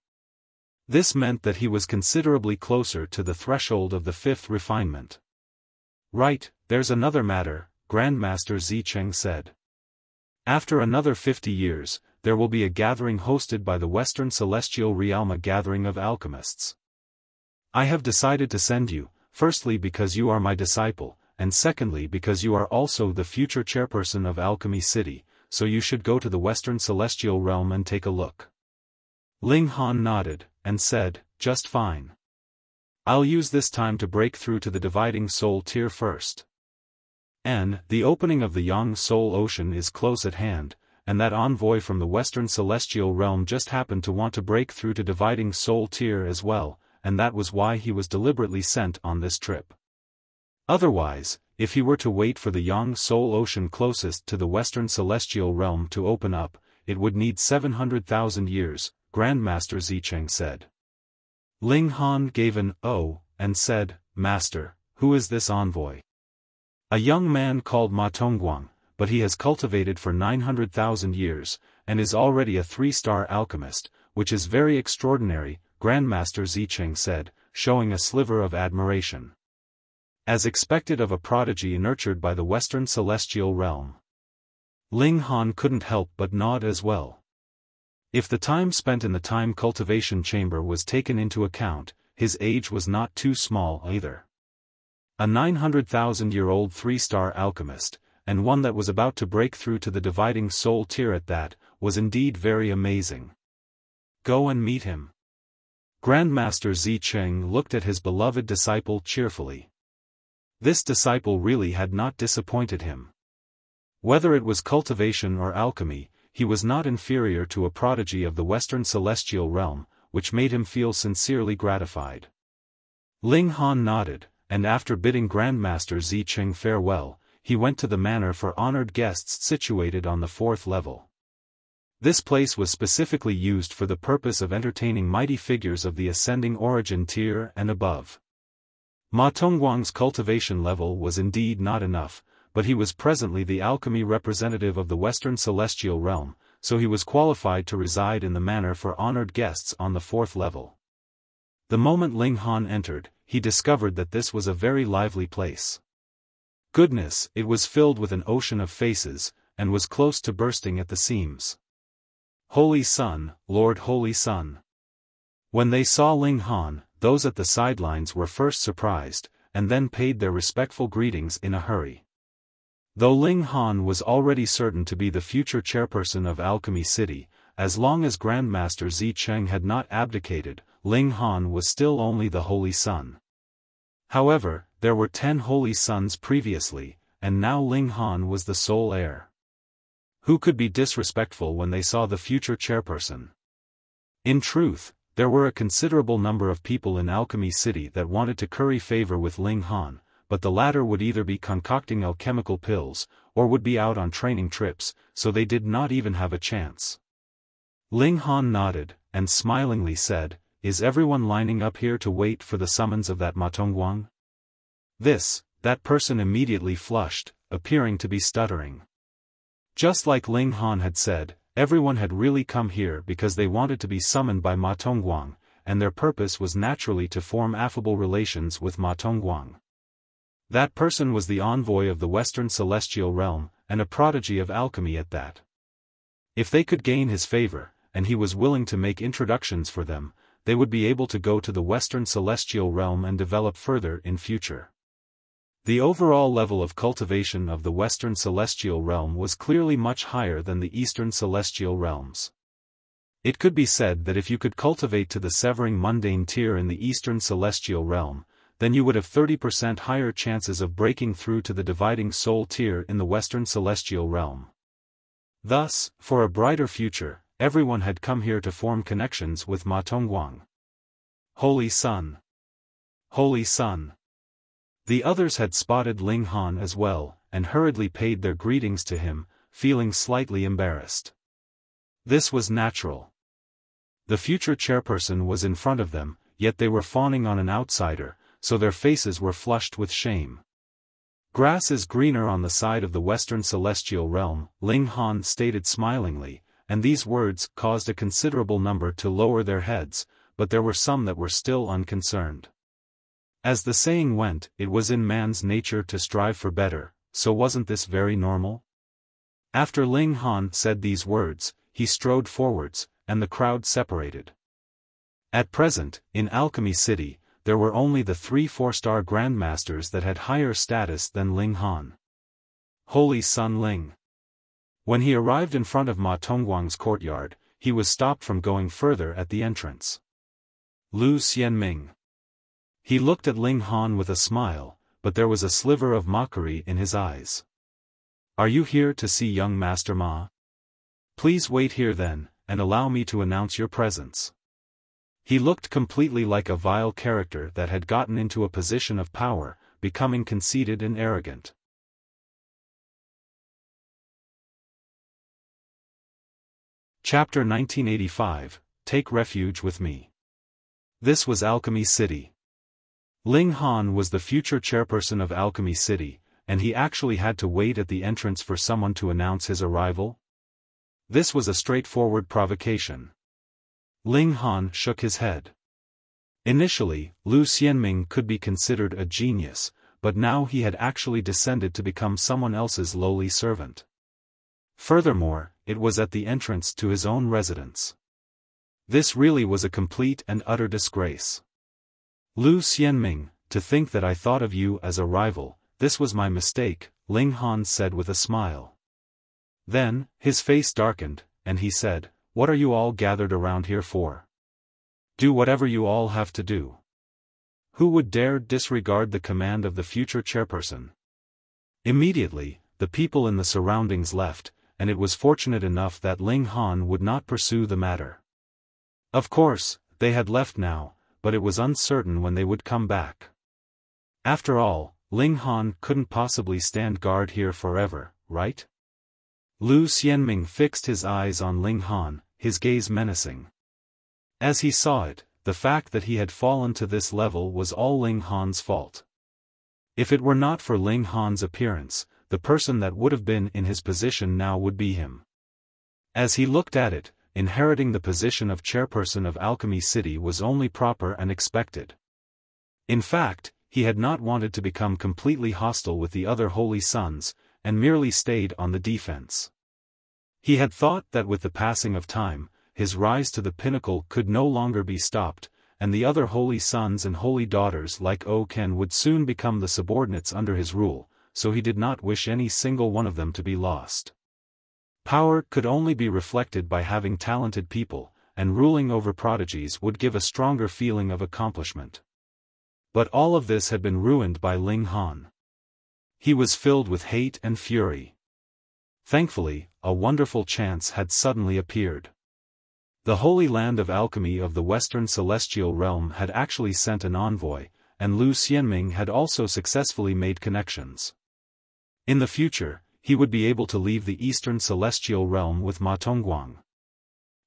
This meant that he was considerably closer to the threshold of the 5th refinement. Right, there's another matter, Grandmaster Zicheng said. After another 50 years, there will be a gathering hosted by the Western Celestial Realm, a gathering of alchemists. I have decided to send you, firstly because you are my disciple, and secondly because you are also the future chairperson of Alchemy City, so you should go to the Western Celestial Realm and take a look. Ling Han nodded, and said, just fine. I'll use this time to break through to the dividing soul tier first. The opening of the Yang Soul Ocean is close at hand, and that envoy from the Western Celestial Realm just happened to want to break through to dividing soul tier as well, and that was why he was deliberately sent on this trip. Otherwise, if he were to wait for the Yang Soul Ocean closest to the Western Celestial Realm to open up, it would need 700,000 years, Grandmaster Zicheng said. Ling Han gave an "oh," and said, Master, who is this envoy? A young man called Tongguang, but he has cultivated for 900,000 years, and is already a 3-star alchemist, which is very extraordinary, Grandmaster Zicheng said, showing a sliver of admiration. As expected of a prodigy nurtured by the Western Celestial Realm. Ling Han couldn't help but nod as well. If the time spent in the time cultivation chamber was taken into account, his age was not too small either. A 900,000-year-old 3-star alchemist, and one that was about to break through to the dividing soul tier at that, was indeed very amazing. Go and meet him. Grandmaster Zicheng looked at his beloved disciple cheerfully. This disciple really had not disappointed him. Whether it was cultivation or alchemy, he was not inferior to a prodigy of the Western Celestial Realm, which made him feel sincerely gratified. Ling Han nodded, and after bidding Grandmaster Zicheng farewell, he went to the manor for honored guests situated on the 4th level. This place was specifically used for the purpose of entertaining mighty figures of the ascending origin tier and above. Tongguang's cultivation level was indeed not enough, but he was presently the alchemy representative of the Western Celestial Realm, so he was qualified to reside in the manor for honored guests on the 4th level. The moment Ling Han entered, he discovered that this was a very lively place. Goodness, it was filled with an ocean of faces, and was close to bursting at the seams. Holy Sun, Lord Holy Sun. When they saw Ling Han, those at the sidelines were first surprised, and then paid their respectful greetings in a hurry. Though Ling Han was already certain to be the future chairperson of Alchemy City, as long as Grandmaster Zicheng had not abdicated, Ling Han was still only the Holy Sun. However, there were 10 Holy Suns previously, and now Ling Han was the sole heir. Who could be disrespectful when they saw the future chairperson? In truth, There were a considerable number of people in Alchemy City that wanted to curry favor with Ling Han, but the latter would either be concocting alchemical pills, or would be out on training trips, so they did not even have a chance. Ling Han nodded, and smilingly said, "Is everyone lining up here to wait for the summons of that Tongguang?" That person immediately flushed, appearing to be stuttering. Just like Ling Han had said, everyone had really come here because they wanted to be summoned by Tongguang, and their purpose was naturally to form affable relations with Tongguang. That person was the envoy of the Western Celestial Realm, and a prodigy of alchemy at that. If they could gain his favor, and he was willing to make introductions for them, they would be able to go to the Western Celestial Realm and develop further in future. The overall level of cultivation of the Western Celestial Realm was clearly much higher than the Eastern Celestial Realms. It could be said that if you could cultivate to the severing mundane tier in the Eastern Celestial Realm, then you would have 30% higher chances of breaking through to the dividing soul tier in the Western Celestial Realm. Thus, for a brighter future, everyone had come here to form connections with Tongguang. Holy Sun! Holy Sun! The others had spotted Ling Han as well, and hurriedly paid their greetings to him, feeling slightly embarrassed. This was natural. The future chairperson was in front of them, yet they were fawning on an outsider, so their faces were flushed with shame. "Grass is greener on the side of the Western Celestial Realm," Ling Han stated smilingly, and these words caused a considerable number to lower their heads, but there were some that were still unconcerned. As the saying went, it was in man's nature to strive for better, so wasn't this very normal? After Ling Han said these words, he strode forwards, and the crowd separated. At present, in Alchemy City, there were only the 3 4-star grandmasters that had higher status than Ling Han. Holy Sun Ling. When he arrived in front of Tongguang's courtyard, he was stopped from going further at the entrance. Lu Xianming. He looked at Ling Han with a smile, but there was a sliver of mockery in his eyes. "Are you here to see young Master Ma? Please wait here then, and allow me to announce your presence." He looked completely like a vile character that had gotten into a position of power, becoming conceited and arrogant. Chapter 1985, Take Refuge with Me. This was Alchemy City. Ling Han was the future chairperson of Alchemy City, and he actually had to wait at the entrance for someone to announce his arrival? This was a straightforward provocation. Ling Han shook his head. Initially, Lu Xianming could be considered a genius, but now he had actually descended to become someone else's lowly servant. Furthermore, it was at the entrance to his own residence. This really was a complete and utter disgrace. "Lu Xianming, to think that I thought of you as a rival, this was my mistake," Ling Han said with a smile. Then, his face darkened, and he said, "What are you all gathered around here for? Do whatever you all have to do. Who would dare disregard the command of the future chairperson?" Immediately, the people in the surroundings left, and it was fortunate enough that Ling Han would not pursue the matter. Of course, they had left now, but it was uncertain when they would come back. After all, Ling Han couldn't possibly stand guard here forever, right? Lu Xianming fixed his eyes on Ling Han, his gaze menacing. As he saw it, the fact that he had fallen to this level was all Ling Han's fault. If it were not for Ling Han's appearance, the person that would have been in his position now would be him. As he looked at it, inheriting the position of chairperson of Alchemy City was only proper and expected. In fact, he had not wanted to become completely hostile with the other Holy Sons, and merely stayed on the defense. He had thought that with the passing of time, his rise to the pinnacle could no longer be stopped, and the other Holy Sons and Holy Daughters like Ken would soon become the subordinates under his rule, so he did not wish any single one of them to be lost. Power could only be reflected by having talented people, and ruling over prodigies would give a stronger feeling of accomplishment. But all of this had been ruined by Ling Han. He was filled with hate and fury. Thankfully, a wonderful chance had suddenly appeared. The Holy Land of Alchemy of the Western Celestial Realm had actually sent an envoy, and Lu Xianming had also successfully made connections. In the future, he would be able to leave the Eastern Celestial Realm with Ma Tongguang.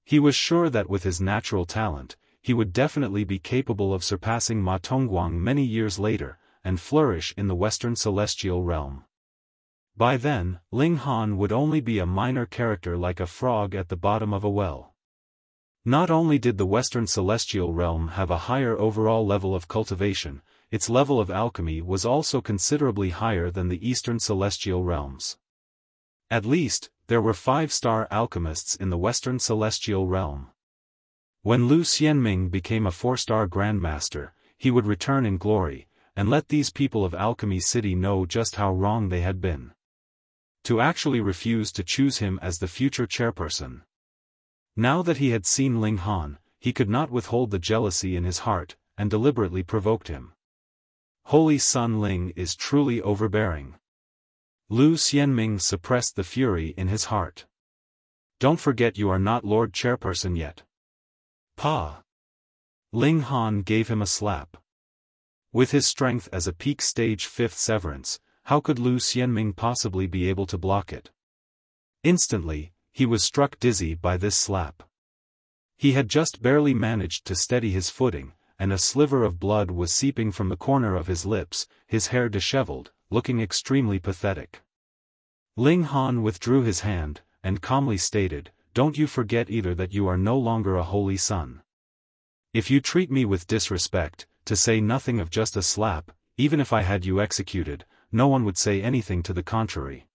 He was sure that with his natural talent, he would definitely be capable of surpassing Ma Tongguang many years later, and flourish in the Western Celestial Realm. By then, Ling Han would only be a minor character like a frog at the bottom of a well. Not only did the Western Celestial Realm have a higher overall level of cultivation, its level of alchemy was also considerably higher than the Eastern Celestial Realms. At least, there were 5-star alchemists in the Western Celestial Realm. When Lu Xianming became a 4-star Grandmaster, he would return in glory, and let these people of Alchemy City know just how wrong they had been. To actually refuse to choose him as the future chairperson. Now that he had seen Ling Han, he could not withhold the jealousy in his heart, and deliberately provoked him. Holy Son Ling is truly overbearing. Lu Xianming suppressed the fury in his heart. Don't forget you are not Lord Chairperson yet. Pa! Ling Han gave him a slap. With his strength as a peak stage 5th severance, how could Lu Xianming possibly be able to block it? Instantly, he was struck dizzy by this slap. He had just barely managed to steady his footing, and a sliver of blood was seeping from the corner of his lips, his hair disheveled, looking extremely pathetic. Ling Han withdrew his hand, and calmly stated, "Don't you forget either that you are no longer a holy son. If you treat me with disrespect, to say nothing of just a slap, even if I had you executed, no one would say anything to the contrary."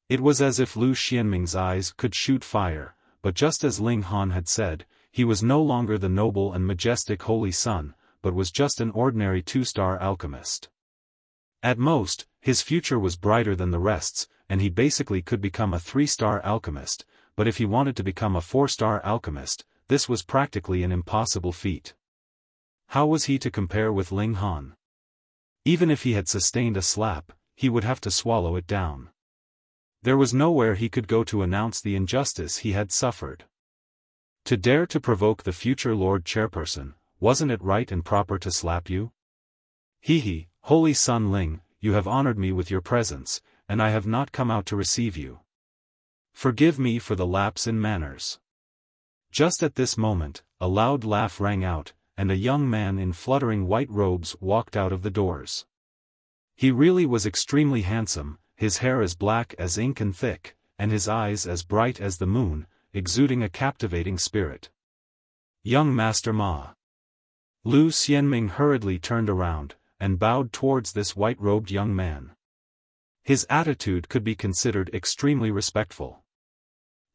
It was as if Lu Xianming's eyes could shoot fire, but just as Ling Han had said, he was no longer the noble and majestic holy son, but was just an ordinary 2-star alchemist. At most, his future was brighter than the rest's, and he basically could become a 3-star alchemist, but if he wanted to become a 4-star alchemist, this was practically an impossible feat. How was he to compare with Ling Han? Even if he had sustained a slap, he would have to swallow it down. There was nowhere he could go to announce the injustice he had suffered. To dare to provoke the future Lord Chairperson, wasn't it right and proper to slap you? He, Holy Son Ling, you have honored me with your presence, and I have not come out to receive you. Forgive me for the lapse in manners. Just at this moment, a loud laugh rang out, and a young man in fluttering white robes walked out of the doors. He really was extremely handsome, his hair as black as ink and thick, and his eyes as bright as the moon, exuding a captivating spirit. Young Master Ma. Lu Xianming hurriedly turned around, and bowed towards this white-robed young man. His attitude could be considered extremely respectful.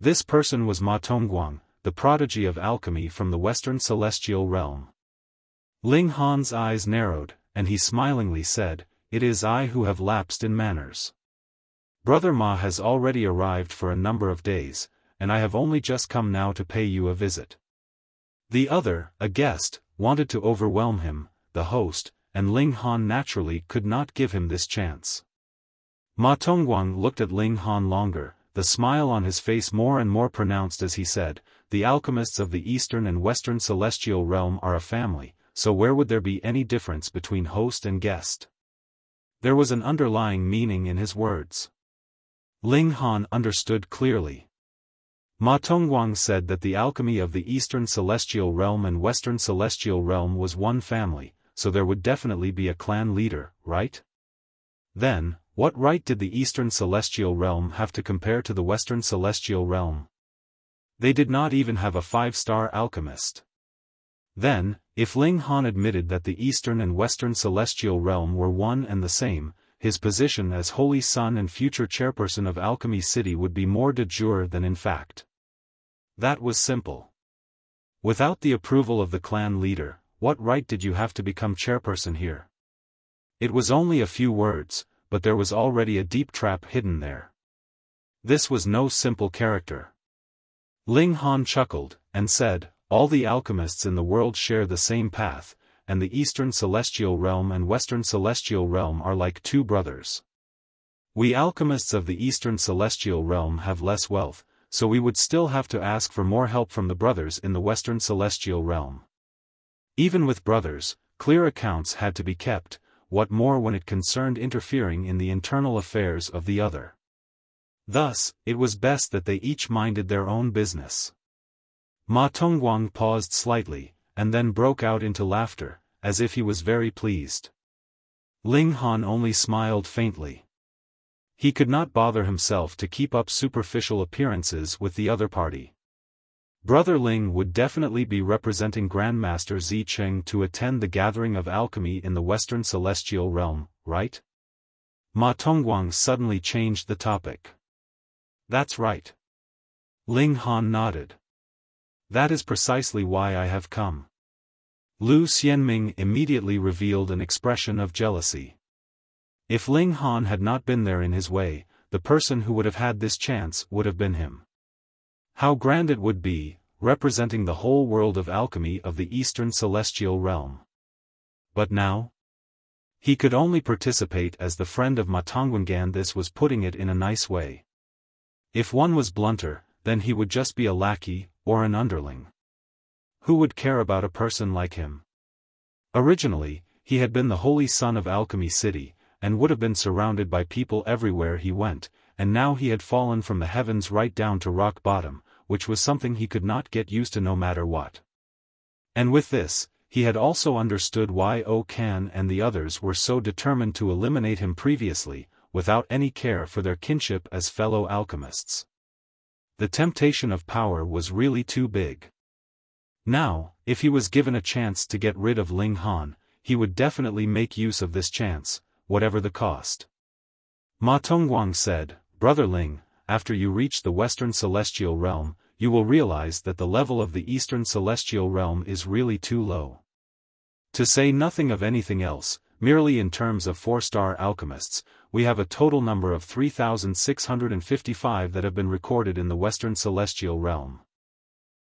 This person was Ma Tongguang, the prodigy of alchemy from the Western Celestial Realm. Ling Han's eyes narrowed, and he smilingly said, "It is I who have lapsed in manners. Brother Ma has already arrived for a number of days, and I have only just come now to pay you a visit." The other, a guest, wanted to overwhelm him, the host, and Ling Han naturally could not give him this chance. Ma Tongguang looked at Ling Han longer, the smile on his face more and more pronounced as he said, "The alchemists of the Eastern and Western Celestial Realm are a family, so where would there be any difference between host and guest?" There was an underlying meaning in his words. Ling Han understood clearly. Ma Tongguang said that the alchemy of the Eastern Celestial Realm and Western Celestial Realm was one family, so there would definitely be a clan leader, right? Then, what right did the Eastern Celestial Realm have to compare to the Western Celestial Realm? They did not even have a 5-star alchemist. Then, if Ling Han admitted that the Eastern and Western Celestial Realm were one and the same, his position as Holy Son and future chairperson of Alchemy City would be more de jure than in fact. That was simple. Without the approval of the clan leader, what right did you have to become chairperson here? It was only a few words, but there was already a deep trap hidden there. This was no simple character. Ling Han chuckled, and said, "All the alchemists in the world share the same path, and the Eastern Celestial Realm and Western Celestial Realm are like two brothers. We alchemists of the Eastern Celestial Realm have less wealth, so we would still have to ask for more help from the brothers in the Western Celestial Realm. Even with brothers, clear accounts had to be kept, what more when it concerned interfering in the internal affairs of the other. Thus, it was best that they each minded their own business. Ma Tongguang paused slightly, and then broke out into laughter, as if he was very pleased. Ling Han only smiled faintly. He could not bother himself to keep up superficial appearances with the other party. Brother Ling would definitely be representing Grandmaster Zicheng to attend the gathering of alchemy in the Western Celestial Realm, right? Ma Tongguang suddenly changed the topic. That's right. Ling Han nodded. That is precisely why I have come. Lu Xianming immediately revealed an expression of jealousy. If Ling Han had not been there in his way, the person who would have had this chance would have been him. How grand it would be, representing the whole world of alchemy of the Eastern Celestial Realm. But now? He could only participate as the friend of Ma Tongguang. This was putting it in a nice way. If one was blunter, then he would just be a lackey, or an underling. Who would care about a person like him? Originally, he had been the holy son of Alchemy City, and would have been surrounded by people everywhere he went, and now he had fallen from the heavens right down to rock bottom, which was something he could not get used to no matter what. And with this, he had also understood why Kan and the others were so determined to eliminate him previously, without any care for their kinship as fellow alchemists. The temptation of power was really too big. Now, if he was given a chance to get rid of Ling Han, he would definitely make use of this chance, whatever the cost. Ma Tongguang said, Brother Ling, after you reach the Western Celestial Realm, you will realize that the level of the Eastern Celestial Realm is really too low. To say nothing of anything else, merely in terms of 4-star alchemists, we have a total number of 3,655 that have been recorded in the Western Celestial Realm.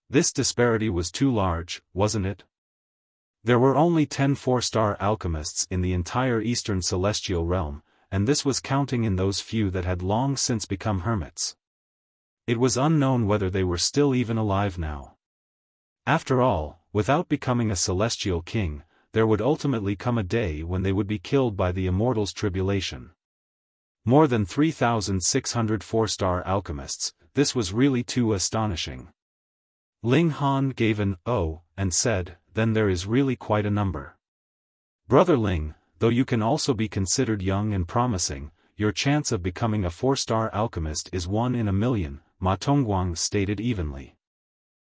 This disparity was too large, wasn't it? There were only 10 4-star alchemists in the entire Eastern Celestial Realm, and this was counting in those few that had long since become hermits. It was unknown whether they were still even alive now. After all, without becoming a celestial king, there would ultimately come a day when they would be killed by the Immortals' tribulation. More than 3,600 4-star alchemists, this was really too astonishing. Ling Han gave an "oh," and said, then there is really quite a number. Brother Ling, though you can also be considered young and promising, your chance of becoming a 4-star alchemist is 1 in a million, Ma Tongguang stated evenly.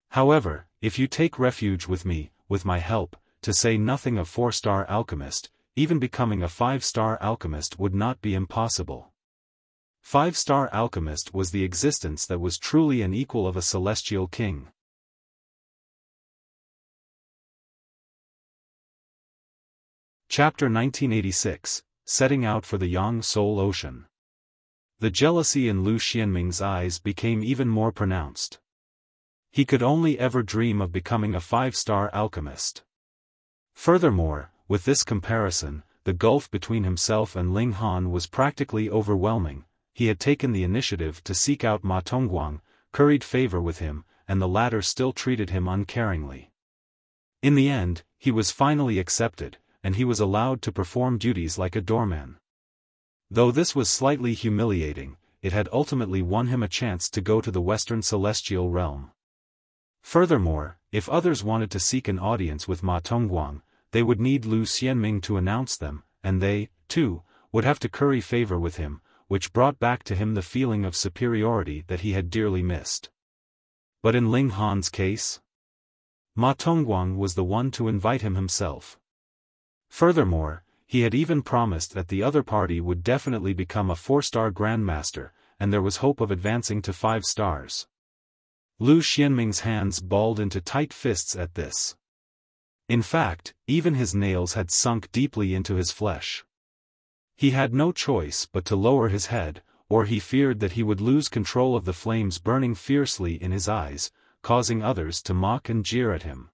However, if you take refuge with me, with my help, to say nothing of 4-star alchemist, even becoming a 5-star alchemist would not be impossible. 5-star alchemist was the existence that was truly an equal of a celestial king. Chapter 1986, Setting Out for the Yang Soul Ocean. The jealousy in Lu Xianming's eyes became even more pronounced. He could only ever dream of becoming a 5-star alchemist. Furthermore, with this comparison, the gulf between himself and Ling Han was practically overwhelming. He had taken the initiative to seek out Ma Tongguang, curried favor with him, and the latter still treated him uncaringly. In the end, he was finally accepted, and he was allowed to perform duties like a doorman. Though this was slightly humiliating, it had ultimately won him a chance to go to the Western Celestial Realm. Furthermore, if others wanted to seek an audience with Ma Tongguang, they would need Lu Xianming to announce them, and they, too, would have to curry favor with him, which brought back to him the feeling of superiority that he had dearly missed. But in Ling Han's case, Ma Tongguang was the one to invite him himself. Furthermore, he had even promised that the other party would definitely become a 4-star grandmaster, and there was hope of advancing to 5 stars. Lu Xianming's hands balled into tight fists at this. In fact, even his nails had sunk deeply into his flesh. He had no choice but to lower his head, or he feared that he would lose control of the flames burning fiercely in his eyes, causing others to mock and jeer at him.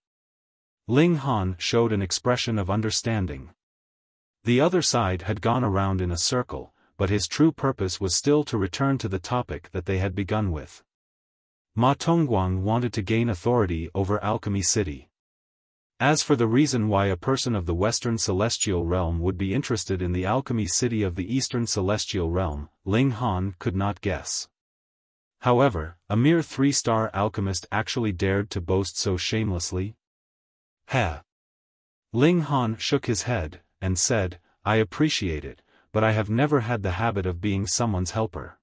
Ling Han showed an expression of understanding. The other side had gone around in a circle, but his true purpose was still to return to the topic that they had begun with. Ma Tongguang wanted to gain authority over Alchemy City. As for the reason why a person of the Western Celestial Realm would be interested in the Alchemy City of the Eastern Celestial Realm, Ling Han could not guess. However, a mere 3-star alchemist actually dared to boast so shamelessly? Heh. Ling Han shook his head, and said, I appreciate it, but I have never had the habit of being someone's helper.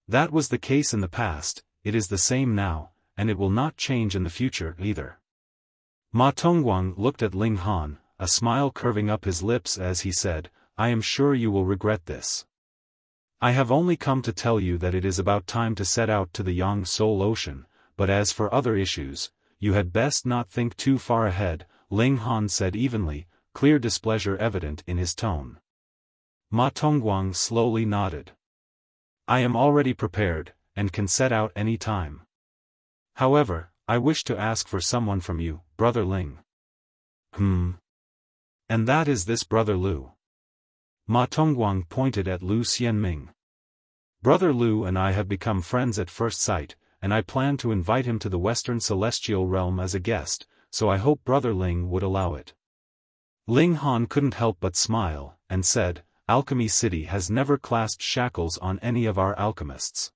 That was the case in the past, it is the same now, and it will not change in the future either. Ma Tongguang looked at Ling Han, a smile curving up his lips as he said, I am sure you will regret this. I have only come to tell you that it is about time to set out to the Yang Soul Ocean, but as for other issues, you had best not think too far ahead, Ling Han said evenly, clear displeasure evident in his tone. Ma Tongguang slowly nodded. I am already prepared, and can set out any time. However, I wish to ask for someone from you, Brother Ling. And that is this Brother Lu. Ma Tongguang pointed at Lu Xianming. Brother Lu and I have become friends at first sight, and I plan to invite him to the Western Celestial Realm as a guest, so I hope Brother Ling would allow it. Ling Han couldn't help but smile, and said, Alchemy City has never clasped shackles on any of our alchemists.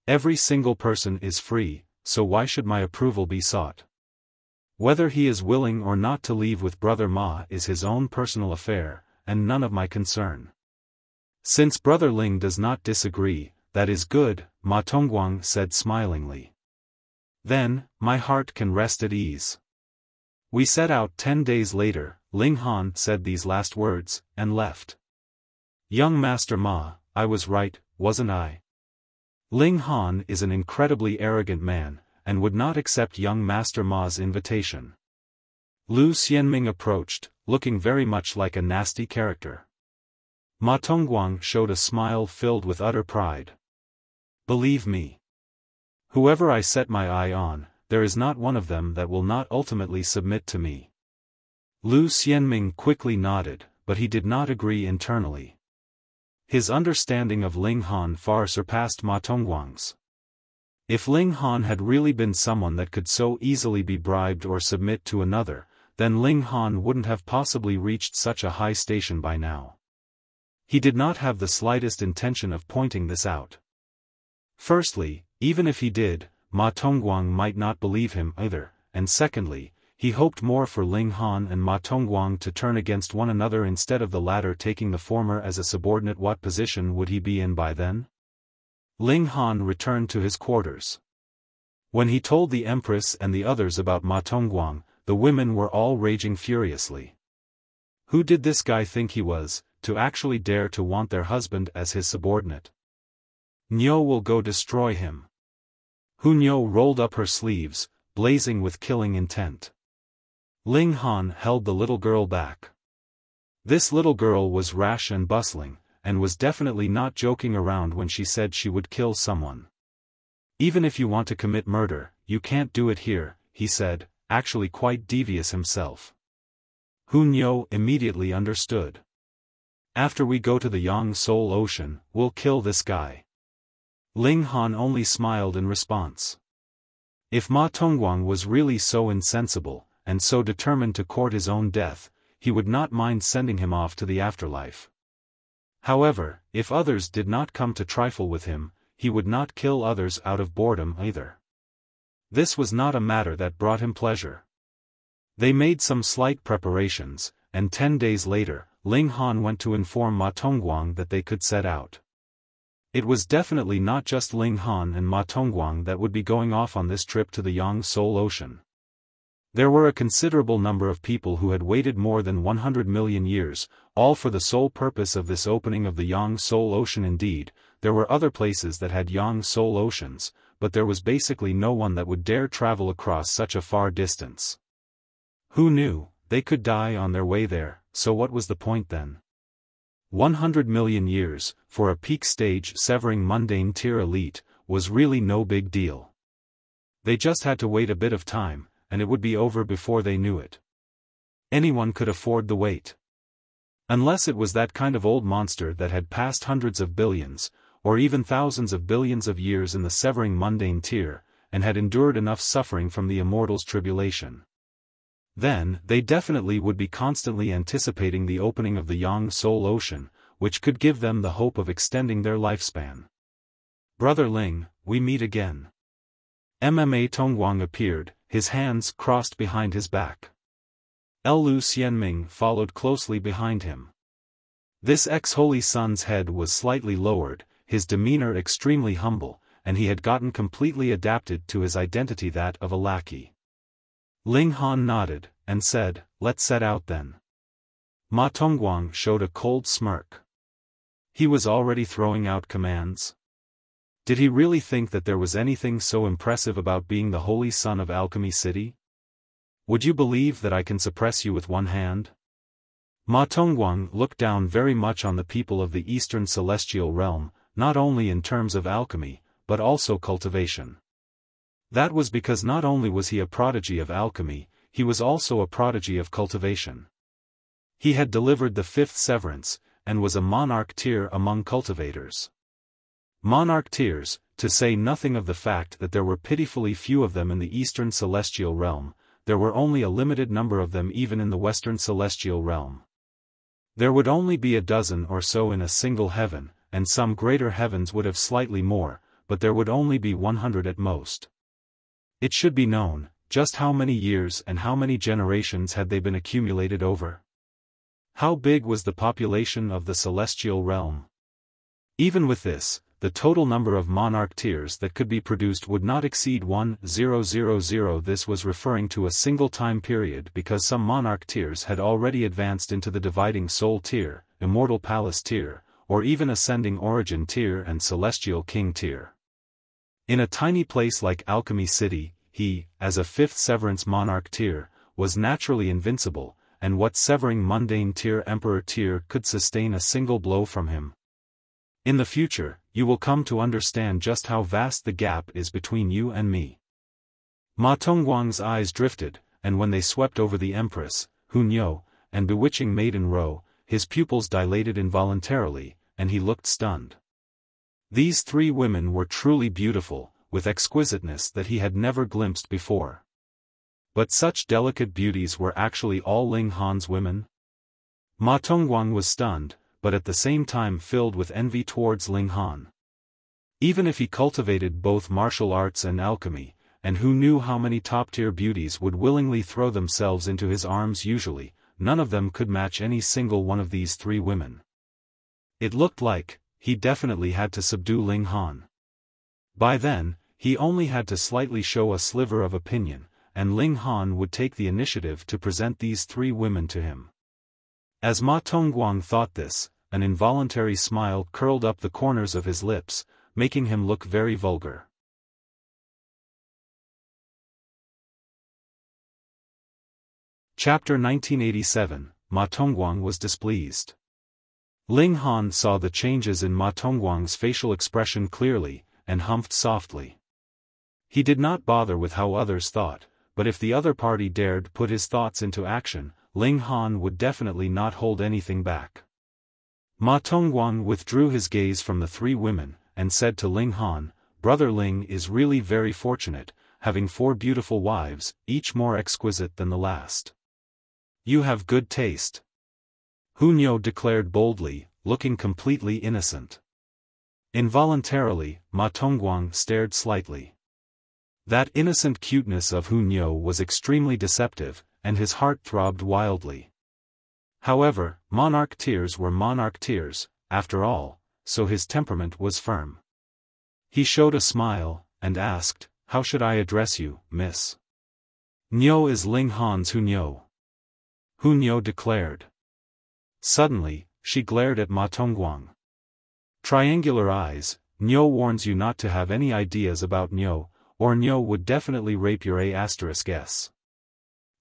Every single person is free, so why should my approval be sought? Whether he is willing or not to leave with Brother Ma is his own personal affair, and none of my concern. Since Brother Ling does not disagree, that is good, Ma Tongguang said smilingly. Then, my heart can rest at ease. We set out 10 days later, Ling Han said these last words, and left. Young Master Ma, I was right, wasn't I? Ling Han is an incredibly arrogant man, and would not accept young Master Ma's invitation. Lu Xianming approached, looking very much like a nasty character. Ma Tongguang showed a smile filled with utter pride. Believe me. Whoever I set my eye on, there is not one of them that will not ultimately submit to me. Lu Xianming quickly nodded, but he did not agree internally. His understanding of Ling Han far surpassed Ma Tongguang's. If Ling Han had really been someone that could so easily be bribed or submit to another, then Ling Han wouldn't have possibly reached such a high station by now. He did not have the slightest intention of pointing this out. Firstly, even if he did, Ma Tongguang might not believe him either, and secondly, he hoped more for Ling Han and Ma Tongguang to turn against one another instead of the latter taking the former as a subordinate. What position would he be in by then? Ling Han returned to his quarters. When he told the Empress and the others about Ma Tongguang, the women were all raging furiously. Who did this guy think he was, to actually dare to want their husband as his subordinate? Niu will go destroy him. Niu rolled up her sleeves, blazing with killing intent. Ling Han held the little girl back. This little girl was rash and bustling, and was definitely not joking around when she said she would kill someone. Even if you want to commit murder, you can't do it here, he said, actually quite devious himself. Niu immediately understood. After we go to the Yang Soul Ocean, we'll kill this guy. Ling Han only smiled in response. If Ma Tongguang was really so insensible, and so determined to court his own death, he would not mind sending him off to the afterlife. However, if others did not come to trifle with him, he would not kill others out of boredom either. This was not a matter that brought him pleasure. They made some slight preparations, and 10 days later, Ling Han went to inform Ma Tongguang that they could set out. It was definitely not just Ling Han and Ma Tongguang that would be going off on this trip to the Yang Soul Ocean. There were a considerable number of people who had waited more than 100 million years, all for the sole purpose of this opening of the Yang Soul Ocean. Indeed, there were other places that had Yang Soul Oceans, but there was basically no one that would dare travel across such a far distance. Who knew, they could die on their way there, so what was the point then? 100 million years, for a peak stage severing mundane tier elite, was really no big deal. They just had to wait a bit of time, and it would be over before they knew it. Anyone could afford the wait. Unless it was that kind of old monster that had passed hundreds of billions, or even thousands of billions of years in the severing mundane tier, and had endured enough suffering from the immortal's tribulation. Then, they definitely would be constantly anticipating the opening of the Yang Soul Ocean, which could give them the hope of extending their lifespan. Brother Ling, we meet again. MMA Tongguang appeared, his hands crossed behind his back. Lu Xianming followed closely behind him. This ex-Holy Son's head was slightly lowered, his demeanor extremely humble, and he had gotten completely adapted to his identity, that of a lackey. Ling Han nodded, and said, "Let's set out then." Ma Tongguang showed a cold smirk. He was already throwing out commands. Did he really think that there was anything so impressive about being the Holy Son of Alchemy City? Would you believe that I can suppress you with one hand? Ma Tongguang looked down very much on the people of the Eastern Celestial Realm, not only in terms of alchemy, but also cultivation. That was because not only was he a prodigy of alchemy, he was also a prodigy of cultivation. He had delivered the fifth severance, and was a monarch tier among cultivators. Monarch tiers, to say nothing of the fact that there were pitifully few of them in the Eastern Celestial Realm, there were only a limited number of them even in the Western Celestial Realm. There would only be a dozen or so in a single heaven, and some greater heavens would have slightly more, but there would only be 100 at most. It should be known, just how many years and how many generations had they been accumulated over? How big was the population of the Celestial Realm? Even with this, the total number of monarch tiers that could be produced would not exceed 1,000. This was referring to a single time period because some monarch tiers had already advanced into the dividing soul tier, immortal palace tier, or even ascending origin tier and celestial king tier. In a tiny place like Alchemy City, he, as a fifth severance monarch tier, was naturally invincible, and what severing mundane tier emperor tier could sustain a single blow from him? In the future, you will come to understand just how vast the gap is between you and me. Ma Tongguang's eyes drifted, and when they swept over the Empress, Hunyo, and bewitching Maiden Ro, his pupils dilated involuntarily, and he looked stunned. These three women were truly beautiful, with exquisiteness that he had never glimpsed before. But such delicate beauties were actually all Ling Han's women? Ma Tongguang was stunned, but at the same time filled with envy towards Ling Han. Even if he cultivated both martial arts and alchemy, and who knew how many top-tier beauties would willingly throw themselves into his arms usually, none of them could match any single one of these three women. It looked like, he definitely had to subdue Ling Han. By then, he only had to slightly show a sliver of opinion, and Ling Han would take the initiative to present these three women to him. As Ma Tongguang thought this, an involuntary smile curled up the corners of his lips, making him look very vulgar. Chapter 1987, Ma Tongguang was displeased. Ling Han saw the changes in Ma Tongguang's facial expression clearly, and humphed softly. He did not bother with how others thought, but if the other party dared put his thoughts into action, Ling Han would definitely not hold anything back. Ma Tongguang withdrew his gaze from the three women, and said to Ling Han, "Brother Ling is really very fortunate, having 4 beautiful wives, each more exquisite than the last. You have good taste." Hunyo declared boldly, looking completely innocent. Involuntarily, Ma Tongguang stared slightly. That innocent cuteness of Hunyo was extremely deceptive, and his heart throbbed wildly. However, monarch tears were monarch tears, after all, so his temperament was firm. He showed a smile, and asked, "How should I address you, miss?" "Nyo is Ling Han's Hunyo," Hunyo declared. Suddenly, she glared at Ma Tongguang. Triangular eyes, Nyo warns you not to have any ideas about Nyo, or Nyo would definitely rape your A*S.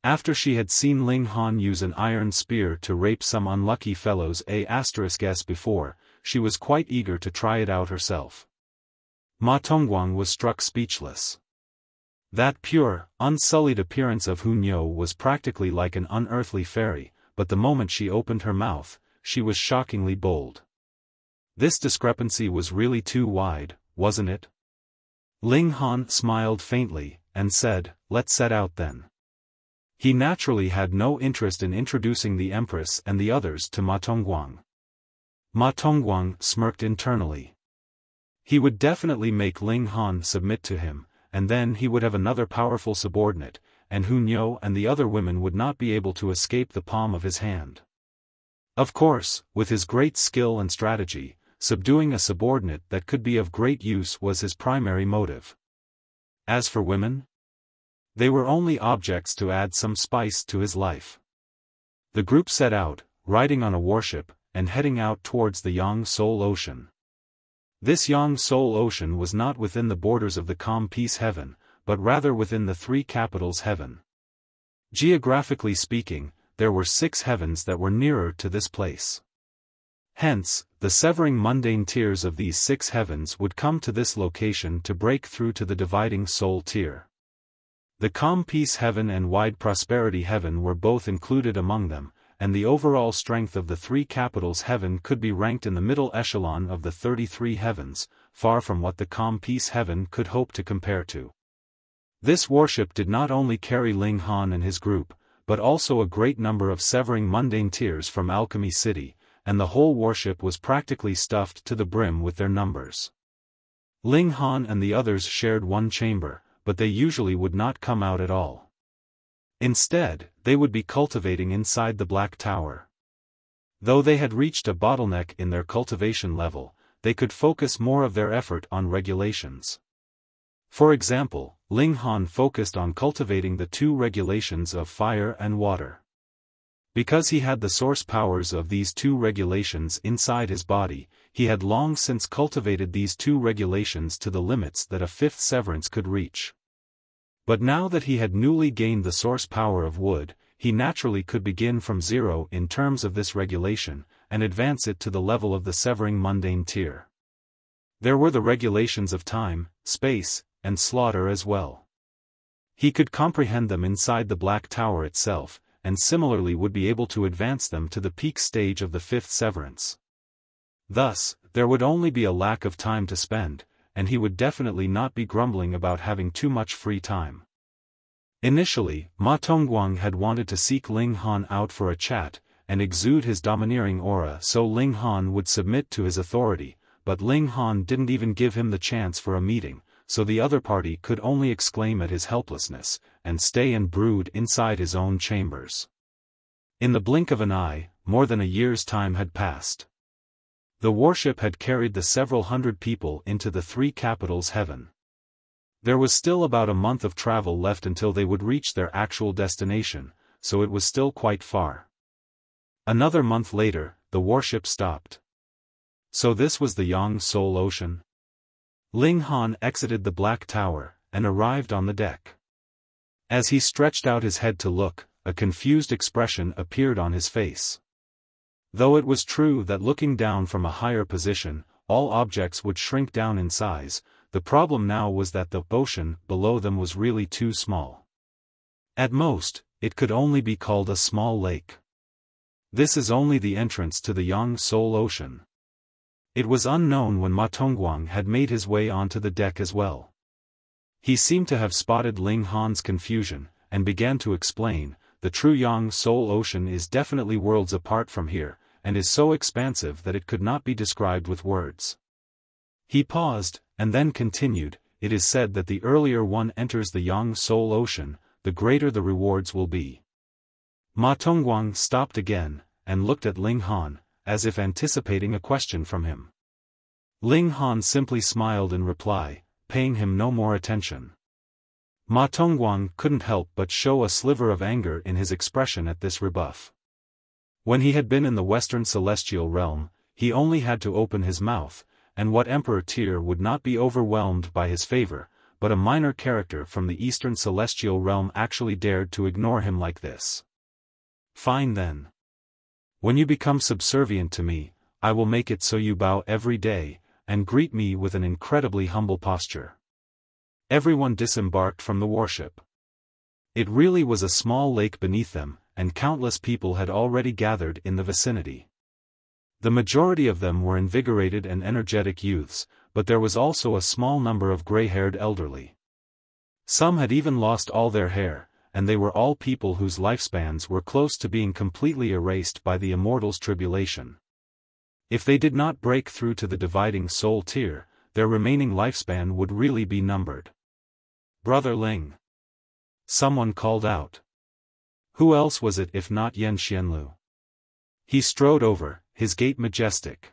After she had seen Ling Han use an iron spear to rape some unlucky fellow's A*S before, she was quite eager to try it out herself. Ma Tongguang was struck speechless. That pure, unsullied appearance of Hunyo was practically like an unearthly fairy, but the moment she opened her mouth, she was shockingly bold. This discrepancy was really too wide, wasn't it? Ling Han smiled faintly, and said, "Let's set out then." He naturally had no interest in introducing the Empress and the others to Ma Tongguang. Ma Tongguang smirked internally. He would definitely make Ling Han submit to him, and then he would have another powerful subordinate, and Hunyo and the other women would not be able to escape the palm of his hand. Of course, with his great skill and strategy, subduing a subordinate that could be of great use was his primary motive. As for women, they were only objects to add some spice to his life. The group set out, riding on a warship, and heading out towards the Yang Soul Ocean. This Yang Soul Ocean was not within the borders of the calm peace heaven, but rather within the three capitals heaven. Geographically speaking, there were 6 heavens that were nearer to this place. Hence, the severing mundane tiers of these 6 heavens would come to this location to break through to the dividing soul tier. The calm peace heaven and wide prosperity heaven were both included among them, and the overall strength of the three capitals heaven could be ranked in the middle echelon of the 33 heavens, far from what the calm peace heaven could hope to compare to. This warship did not only carry Ling Han and his group, but also a great number of severing mundane tiers from Alchemy City, and the whole warship was practically stuffed to the brim with their numbers. Ling Han and the others shared one chamber, but they usually would not come out at all. Instead, they would be cultivating inside the Black Tower. Though they had reached a bottleneck in their cultivation level, they could focus more of their effort on regulations. For example, Ling Han focused on cultivating the 2 regulations of fire and water. Because he had the source powers of these 2 regulations inside his body, he had long since cultivated these 2 regulations to the limits that a 5th severance could reach. But now that he had newly gained the source power of wood, he naturally could begin from 0 in terms of this regulation, and advance it to the level of the severing mundane tier. There were the regulations of time, space, and slaughter as well. He could comprehend them inside the Black Tower itself, and similarly would be able to advance them to the peak stage of the 5th severance. Thus, there would only be a lack of time to spend, and he would definitely not be grumbling about having too much free time. Initially, Ma Tongguang had wanted to seek Ling Han out for a chat, and exude his domineering aura so Ling Han would submit to his authority, but Ling Han didn't even give him the chance for a meeting, so the other party could only exclaim at his helplessness, and stay and brood inside his own chambers. In the blink of an eye, more than a year's time had passed. The warship had carried the several hundred people into the three capitals heaven. There was still about a month of travel left until they would reach their actual destination, so it was still quite far. Another month later, the warship stopped. So this was the Yang Soul Ocean? Ling Han exited the Black Tower, and arrived on the deck. As he stretched out his head to look, a confused expression appeared on his face. Though it was true that looking down from a higher position, all objects would shrink down in size, the problem now was that the ocean below them was really too small. At most, it could only be called a small lake. This is only the entrance to the Yang Soul Ocean. It was unknown when Ma Tongguang had made his way onto the deck as well. He seemed to have spotted Ling Han's confusion, and began to explain, the true Yang Soul Ocean is definitely worlds apart from here, and is so expansive that it could not be described with words. He paused, and then continued, it is said that the earlier one enters the Yang Soul Ocean, the greater the rewards will be. Ma Tongguang stopped again, and looked at Ling Han, as if anticipating a question from him. Ling Han simply smiled in reply, paying him no more attention. Ma Tongguang couldn't help but show a sliver of anger in his expression at this rebuff. When he had been in the Western Celestial Realm, he only had to open his mouth, and what Emperor Tyr would not be overwhelmed by his favor, but a minor character from the Eastern Celestial Realm actually dared to ignore him like this. Fine then. When you become subservient to me, I will make it so you bow every day, and greet me with an incredibly humble posture. Everyone disembarked from the warship. It really was a small lake beneath them, and countless people had already gathered in the vicinity. The majority of them were invigorated and energetic youths, but there was also a small number of gray-haired elderly. Some had even lost all their hair, and they were all people whose lifespans were close to being completely erased by the immortal's tribulation. If they did not break through to the dividing soul tier, their remaining lifespan would really be numbered. "Brother Ling!" someone called out. Who else was it if not Yan Xianlu? He strode over, his gait majestic.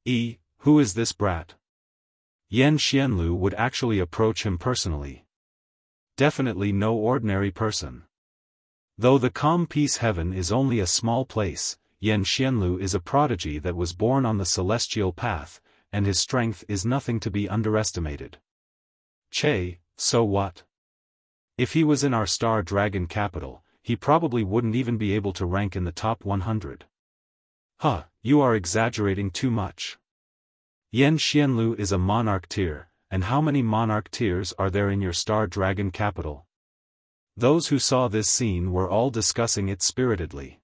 Who is this brat? Yan Xianlu would actually approach him personally. Definitely no ordinary person. Though the calm peace heaven is only a small place, Yan Xianlu is a prodigy that was born on the celestial path, and his strength is nothing to be underestimated. Che, so what? If he was in our Star Dragon capital, he probably wouldn't even be able to rank in the top 100. You are exaggerating too much. Yan Xianlu is a monarch tier, and how many monarch tiers are there in your Star Dragon capital? Those who saw this scene were all discussing it spiritedly.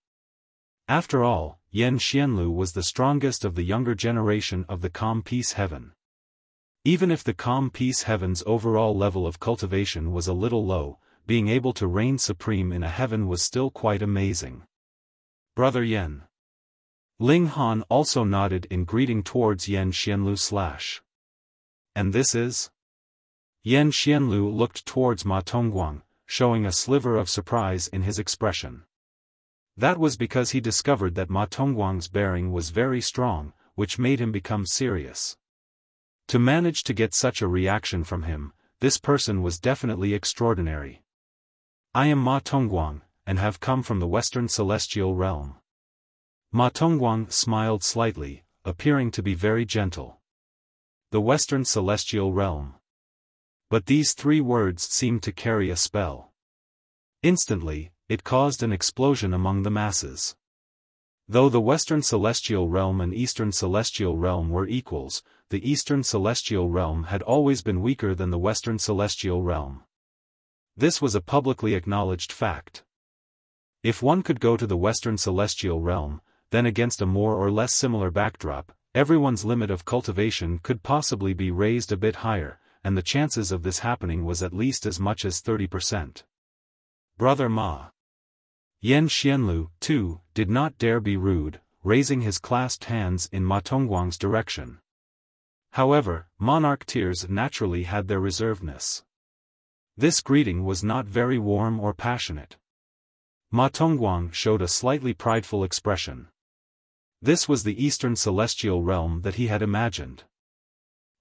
After all, Yan Xianlu was the strongest of the younger generation of the calm peace heaven. Even if the calm peace heaven's overall level of cultivation was a little low, being able to reign supreme in a heaven was still quite amazing. Brother Yan. Ling Han also nodded in greeting towards Yan Xianlu / And this is? Yan Xianlu looked towards Ma Tongguang, showing a sliver of surprise in his expression. That was because he discovered that Ma Tongguang's bearing was very strong, which made him become serious. To manage to get such a reaction from him, this person was definitely extraordinary. I am Ma Tongguang, and have come from the Western Celestial Realm. Ma Tongguang smiled slightly, appearing to be very gentle. The Western Celestial Realm. But these three words seemed to carry a spell. Instantly, it caused an explosion among the masses. Though the Western Celestial Realm and Eastern Celestial Realm were equals, the Eastern Celestial Realm had always been weaker than the Western Celestial Realm. This was a publicly acknowledged fact. If one could go to the Western Celestial Realm, then against a more or less similar backdrop, everyone's limit of cultivation could possibly be raised a bit higher, and the chances of this happening was at least as much as 30%. Brother Ma. Yan Xianlu, too, did not dare be rude, raising his clasped hands in Ma Tongguang's direction. However, monarch tiers naturally had their reservedness. This greeting was not very warm or passionate. Ma Tongguang showed a slightly prideful expression. This was the Eastern Celestial Realm that he had imagined.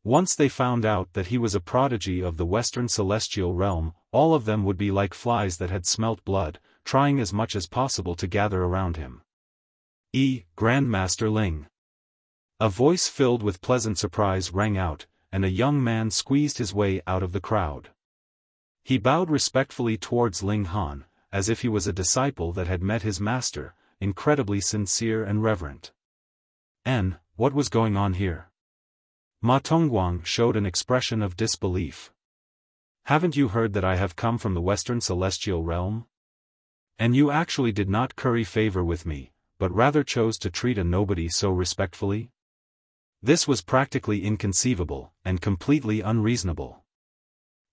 Once they found out that he was a prodigy of the Western Celestial Realm, all of them would be like flies that had smelt blood, trying as much as possible to gather around him. Grandmaster Ling. A voice filled with pleasant surprise rang out, and a young man squeezed his way out of the crowd. He bowed respectfully towards Ling Han, as if he was a disciple that had met his master, incredibly sincere and reverent. What was going on here? Ma Tongguang showed an expression of disbelief. Haven't you heard that I have come from the Western Celestial Realm? And you actually did not curry favor with me, but rather chose to treat a nobody so respectfully? This was practically inconceivable, and completely unreasonable.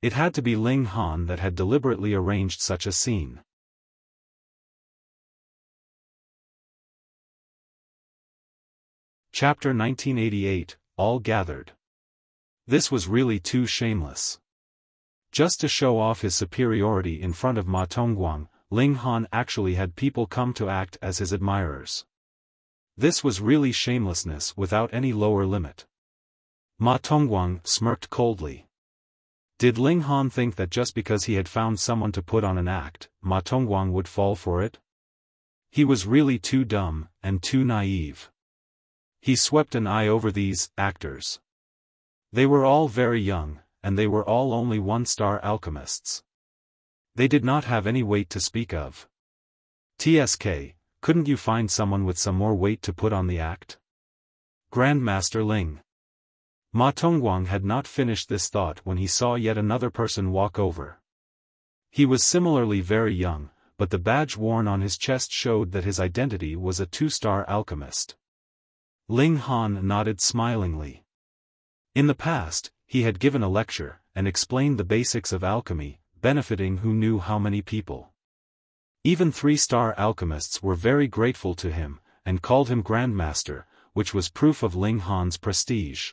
It had to be Ling Han that had deliberately arranged such a scene. Chapter 1988, All Gathered. This was really too shameless. Just to show off his superiority in front of Ma Tongguang, Ling Han actually had people come to act as his admirers. This was really shamelessness without any lower limit. Ma Tongguang smirked coldly. Did Ling Han think that just because he had found someone to put on an act, Ma Tongguang would fall for it? He was really too dumb, and too naive. He swept an eye over these actors. They were all very young, and they were all only one-star alchemists. They did not have any weight to speak of. TSK, couldn't you find someone with some more weight to put on the act? Grandmaster Ling. Ma Tongguang had not finished this thought when he saw yet another person walk over. He was similarly very young, but the badge worn on his chest showed that his identity was a two-star alchemist. Ling Han nodded smilingly. In the past, he had given a lecture, and explained the basics of alchemy, benefiting who knew how many people. Even 3-star alchemists were very grateful to him, and called him Grandmaster, which was proof of Ling Han's prestige.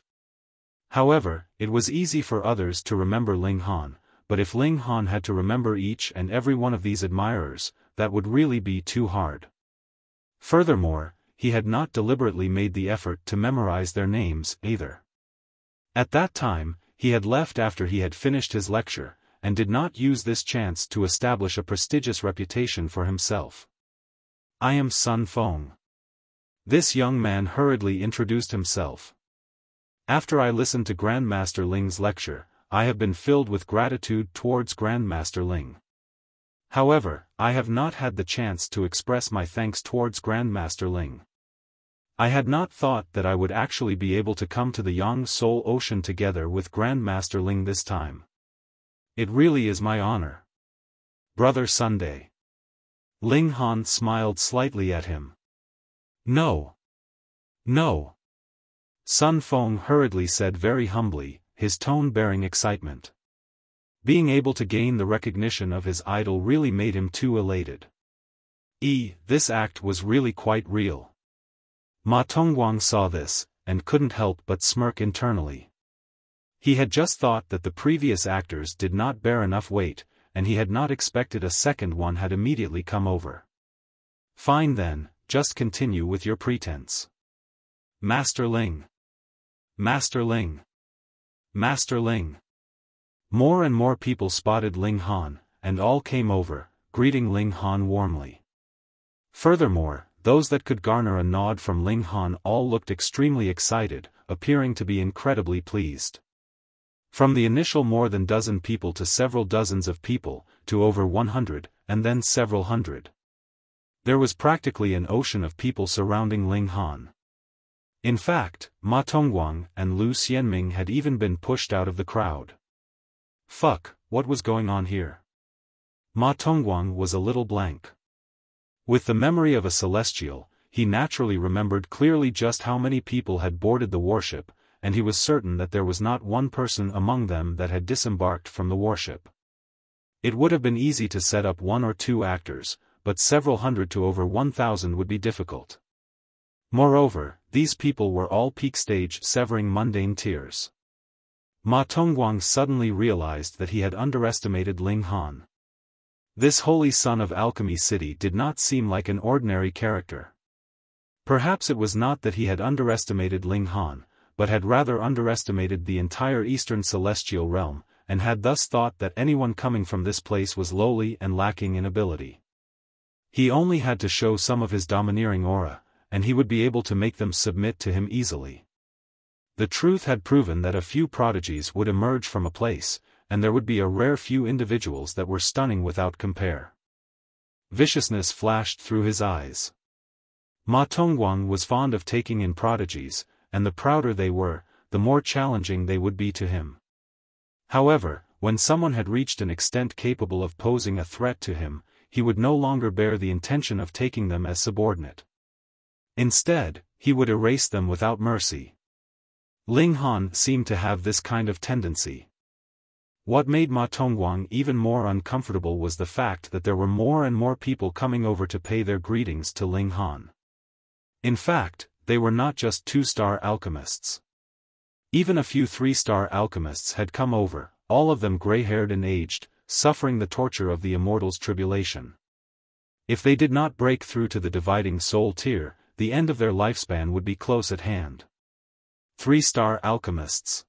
However, it was easy for others to remember Ling Han, but if Ling Han had to remember each and every one of these admirers, that would really be too hard. Furthermore, he had not deliberately made the effort to memorize their names, either. At that time, he had left after he had finished his lecture, and did not use this chance to establish a prestigious reputation for himself. I am Sun Feng. This young man hurriedly introduced himself. After I listened to Grandmaster Ling's lecture, I have been filled with gratitude towards Grandmaster Ling. However, I have not had the chance to express my thanks towards Grandmaster Ling. I had not thought that I would actually be able to come to the Yang Soul Ocean together with Grandmaster Ling this time. It really is my honor. Brother Sunday. Ling Han smiled slightly at him. No. No. Sun Feng hurriedly said very humbly, his tone bearing excitement. Being able to gain the recognition of his idol really made him too elated. This act was really quite real. Ma Tongguang saw this, and couldn't help but smirk internally. He had just thought that the previous actors did not bear enough weight, and he had not expected a second one had immediately come over. Fine then, just continue with your pretense. Master Ling. Master Ling. Master Ling. More and more people spotted Ling Han, and all came over, greeting Ling Han warmly. Furthermore, those that could garner a nod from Ling Han all looked extremely excited, appearing to be incredibly pleased. From the initial more than dozen people to several dozens of people, to over 100, and then several hundred. There was practically an ocean of people surrounding Ling Han. In fact, Ma Tongguang and Lu Xianming had even been pushed out of the crowd. Fuck, what was going on here? Ma Tongguang was a little blank. With the memory of a celestial, he naturally remembered clearly just how many people had boarded the warship, and he was certain that there was not one person among them that had disembarked from the warship. It would have been easy to set up 1 or 2 actors, but several hundred to over 1,000 would be difficult. Moreover, these people were all peak stage severing mundane tiers. Ma Tongguang suddenly realized that he had underestimated Ling Han. This holy son of Alchemy City did not seem like an ordinary character. Perhaps it was not that he had underestimated Ling Han, but had rather underestimated the entire Eastern Celestial Realm, and had thus thought that anyone coming from this place was lowly and lacking in ability. He only had to show some of his domineering aura, and he would be able to make them submit to him easily. The truth had proven that a few prodigies would emerge from a place, and there would be a rare few individuals that were stunning without compare. Viciousness flashed through his eyes. Ma Tongguang was fond of taking in prodigies, and the prouder they were, the more challenging they would be to him. However, when someone had reached an extent capable of posing a threat to him, he would no longer bear the intention of taking them as subordinate. Instead, he would erase them without mercy. Ling Han seemed to have this kind of tendency. What made Ma Tongguang even more uncomfortable was the fact that there were more and more people coming over to pay their greetings to Ling Han. In fact, they were not just 2-star alchemists. Even a few 3-star alchemists had come over, all of them gray-haired and aged, suffering the torture of the immortal's tribulation. If they did not break through to the dividing soul tier, the end of their lifespan would be close at hand. 3-star alchemists.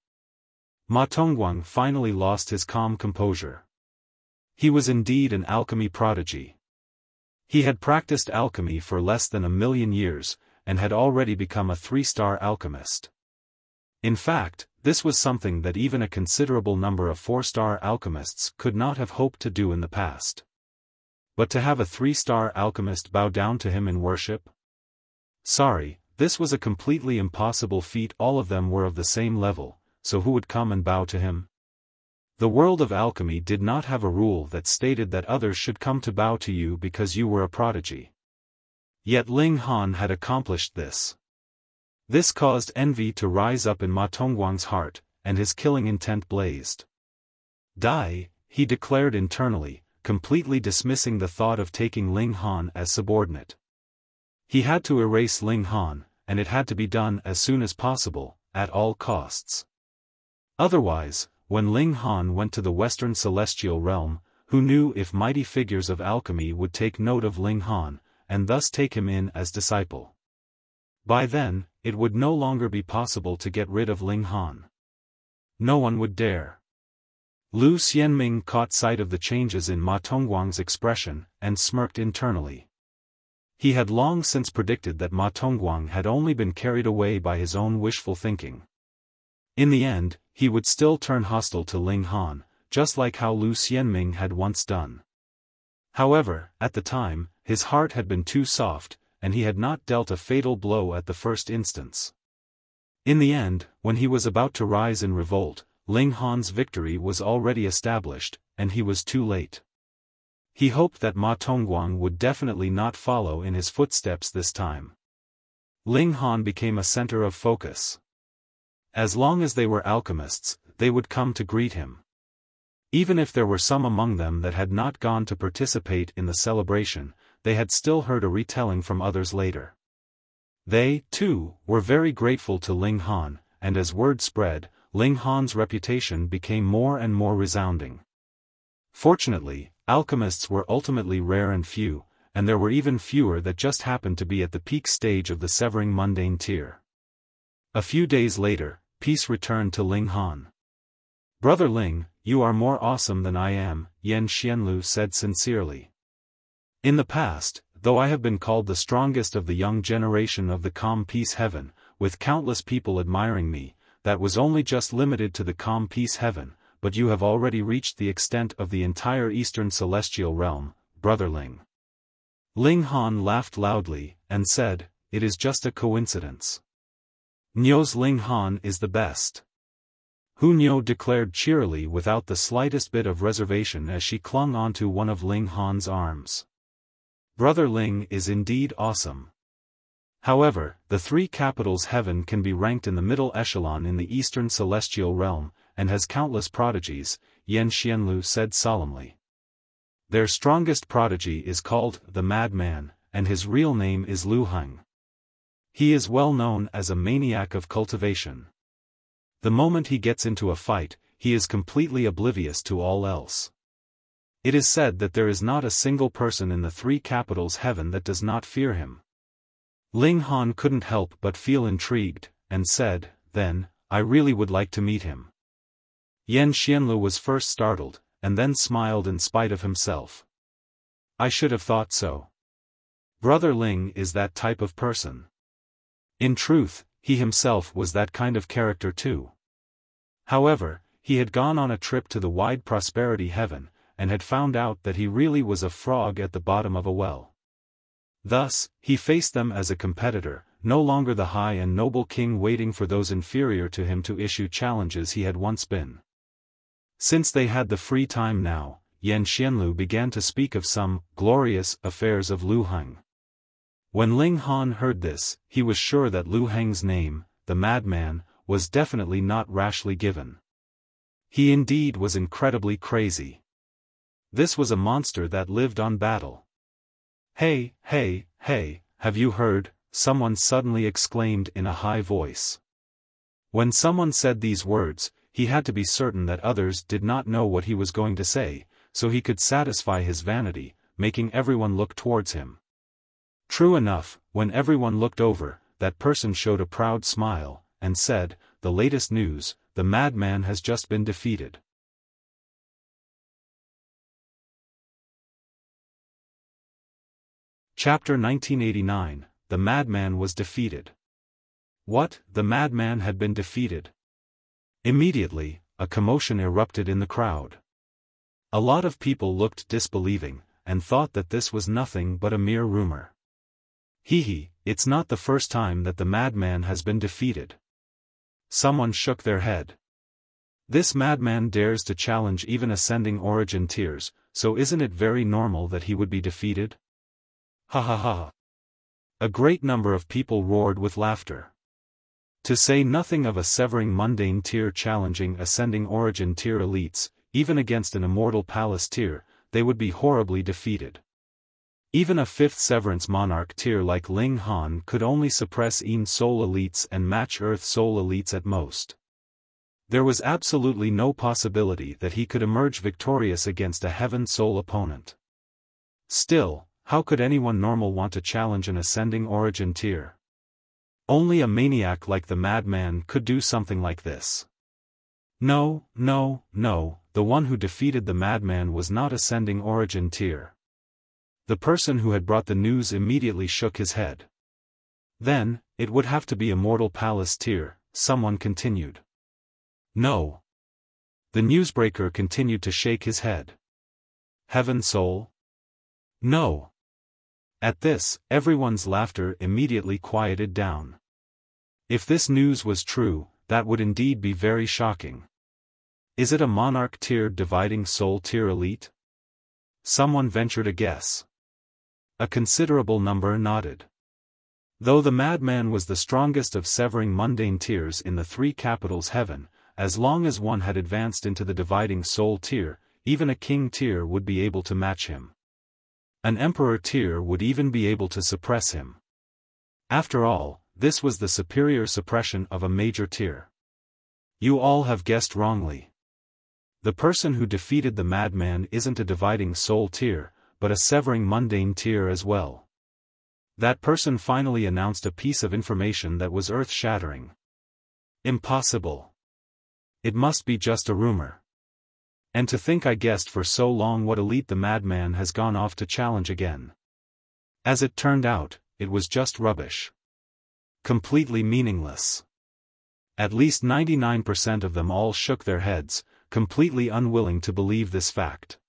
Ma Tongguang finally lost his calm composure. He was indeed an alchemy prodigy. He had practiced alchemy for less than 1,000,000 years, and had already become a 3-star alchemist. In fact, this was something that even a considerable number of 4-star alchemists could not have hoped to do in the past. But to have a 3-star alchemist bow down to him in worship? Sorry, this was a completely impossible feat. All of them were of the same level, so who would come and bow to him? The world of alchemy did not have a rule that stated that others should come to bow to you because you were a prodigy. Yet Ling Han had accomplished this. This caused envy to rise up in Ma Tongguang's heart, and his killing intent blazed. Die, he declared internally, completely dismissing the thought of taking Ling Han as subordinate. He had to erase Ling Han, and it had to be done as soon as possible, at all costs. Otherwise, when Ling Han went to the Western Celestial Realm, who knew if mighty figures of alchemy would take note of Ling Han, and thus take him in as disciple. By then, it would no longer be possible to get rid of Ling Han. No one would dare. Lu Xianming caught sight of the changes in Ma Tongguang's expression, and smirked internally. He had long since predicted that Ma Tongguang had only been carried away by his own wishful thinking. In the end, he would still turn hostile to Ling Han, just like how Lu Xianming had once done. However, at the time, his heart had been too soft, and he had not dealt a fatal blow at the first instance. In the end, when he was about to rise in revolt, Ling Han's victory was already established, and he was too late. He hoped that Ma Tongguang would definitely not follow in his footsteps this time. Ling Han became a center of focus. As long as they were alchemists, they would come to greet him. Even if there were some among them that had not gone to participate in the celebration, they had still heard a retelling from others later. They, too, were very grateful to Ling Han, and as word spread, Ling Han's reputation became more and more resounding. Fortunately, alchemists were ultimately rare and few, and there were even fewer that just happened to be at the peak stage of the severing mundane tier. A few days later, peace returned to Ling Han. "Brother Ling, you are more awesome than I am," Yan Xianlu said sincerely. "In the past, though I have been called the strongest of the young generation of the calm peace heaven, with countless people admiring me, that was only just limited to the calm peace heaven, but you have already reached the extent of the entire Eastern Celestial Realm, Brother Ling." Ling Han laughed loudly, and said, "It is just a coincidence. Nyo's Ling Han is the best." Hu Nyo declared cheerily without the slightest bit of reservation as she clung onto one of Ling Han's arms. "Brother Ling is indeed awesome. However, the three capitals heaven can be ranked in the middle echelon in the Eastern Celestial Realm, and has countless prodigies," Yan Xianlu said solemnly. "Their strongest prodigy is called the Madman, and his real name is Lu Heng. He is well known as a maniac of cultivation. The moment he gets into a fight, he is completely oblivious to all else. It is said that there is not a single person in the three capitals heaven that does not fear him." Ling Han couldn't help but feel intrigued, and said, "Then, I really would like to meet him." Yan Xianlu was first startled, and then smiled in spite of himself. "I should have thought so. Brother Ling is that type of person." In truth, he himself was that kind of character too. However, he had gone on a trip to the wide prosperity heaven, and had found out that he really was a frog at the bottom of a well. Thus, he faced them as a competitor, no longer the high and noble king waiting for those inferior to him to issue challenges he had once been. Since they had the free time now, Yan Xianlu began to speak of some glorious affairs of Lu Heng. When Ling Han heard this, he was sure that Lu Heng's name, the Madman, was definitely not rashly given. He indeed was incredibly crazy. This was a monster that lived on battle. "Hey, hey, hey, have you heard?" someone suddenly exclaimed in a high voice. When someone said these words, he had to be certain that others did not know what he was going to say, so he could satisfy his vanity, making everyone look towards him. True enough, when everyone looked over, that person showed a proud smile, and said, "The latest news, the Madman has just been defeated." Chapter 1989, The Madman was defeated. What, the Madman had been defeated? Immediately, a commotion erupted in the crowd. A lot of people looked disbelieving, and thought that this was nothing but a mere rumor. Hee, it's not the first time that the Madman has been defeated. Someone shook their head. This Madman dares to challenge even ascending origin tiers, so isn't it very normal that he would be defeated? Ha ha ha. A great number of people roared with laughter. To say nothing of a severing mundane tier challenging ascending origin tier elites, even against an immortal palace tier, they would be horribly defeated. Even a fifth severance monarch tier like Ling Han could only suppress Een soul elites and match Earth soul elites at most. There was absolutely no possibility that he could emerge victorious against a heaven soul opponent. Still, how could anyone normal want to challenge an ascending origin tier? Only a maniac like the Madman could do something like this. No, the one who defeated the Madman was not ascending origin tier. The person who had brought the news immediately shook his head. Then, it would have to be immortal palace tier, someone continued. No. The newsbreaker continued to shake his head. Heaven soul? No. At this, everyone's laughter immediately quieted down. If this news was true, that would indeed be very shocking. Is it a monarch tier dividing soul tier elite? Someone ventured a guess. A considerable number nodded. Though the Madman was the strongest of severing mundane tiers in the three capitals heaven, as long as one had advanced into the dividing soul tier, even a king tier would be able to match him. An emperor tier would even be able to suppress him. After all, this was the superior suppression of a major tier. You all have guessed wrongly. The person who defeated the Madman isn't a dividing soul tier, but a severing mundane tier as well. That person finally announced a piece of information that was earth-shattering. Impossible. It must be just a rumor. And to think I guessed for so long what elite the Madman has gone off to challenge again. As it turned out, it was just rubbish. Completely meaningless. At least 99% of them all shook their heads, completely unwilling to believe this fact.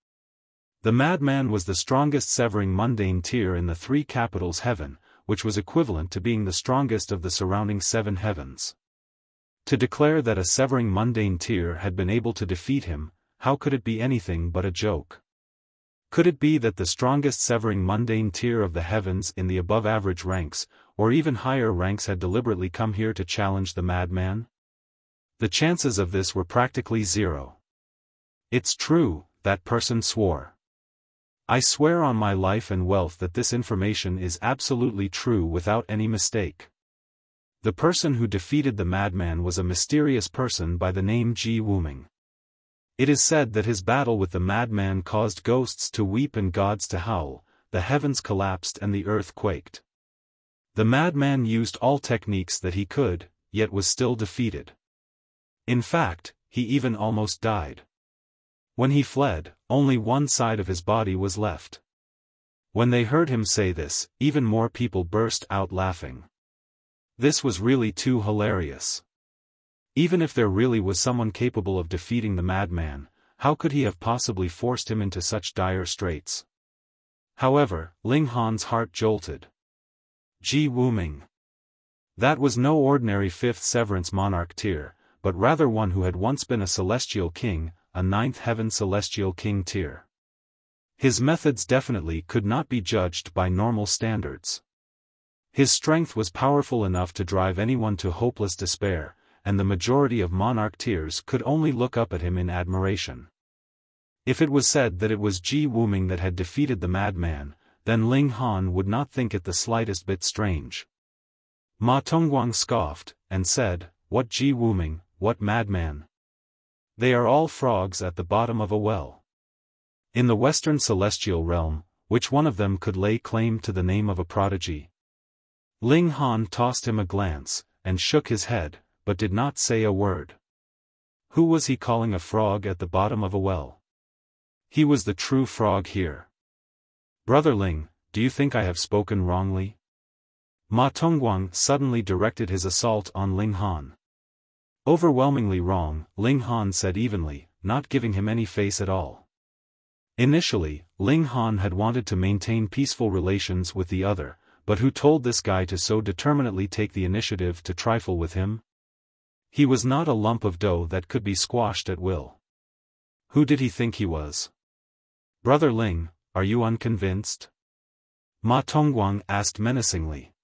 The Madman was the strongest severing mundane tier in the three capitals heaven, which was equivalent to being the strongest of the surrounding seven heavens. To declare that a severing mundane tier had been able to defeat him, how could it be anything but a joke? Could it be that the strongest severing mundane tier of the heavens in the above-average ranks, or even higher ranks had deliberately come here to challenge the Madman? The chances of this were practically zero. It's true, that person swore. I swear on my life and wealth that this information is absolutely true without any mistake. The person who defeated the Madman was a mysterious person by the name Wuming. It is said that his battle with the Madman caused ghosts to weep and gods to howl, the heavens collapsed and the earth quaked. The Madman used all techniques that he could, yet was still defeated. In fact, he even almost died. When he fled, only one side of his body was left. When they heard him say this, even more people burst out laughing. This was really too hilarious. Even if there really was someone capable of defeating the Madman, how could he have possibly forced him into such dire straits? However, Ling Han's heart jolted. Wuming. That was no ordinary fifth severance monarch tier, but rather one who had once been a celestial king, a ninth heaven celestial king tier. His methods definitely could not be judged by normal standards. His strength was powerful enough to drive anyone to hopeless despair, and the majority of monarch tiers could only look up at him in admiration. If it was said that it was Wuming that had defeated the Madman, then Ling Han would not think it the slightest bit strange. Tongguang scoffed, and said, "What Wuming, what Madman? They are all frogs at the bottom of a well. In the Western celestial realm, which one of them could lay claim to the name of a prodigy?" Ling Han tossed him a glance, and shook his head, but did not say a word. Who was he calling a frog at the bottom of a well? He was the true frog here. "Brother Ling, do you think I have spoken wrongly?" Tongguang suddenly directed his assault on Ling Han. "Overwhelmingly wrong," Ling Han said evenly, not giving him any face at all. Initially, Ling Han had wanted to maintain peaceful relations with the other, but who told this guy to so determinedly take the initiative to trifle with him? He was not a lump of dough that could be squashed at will. Who did he think he was? "Brother Ling, are you unconvinced?" Tongguang asked menacingly.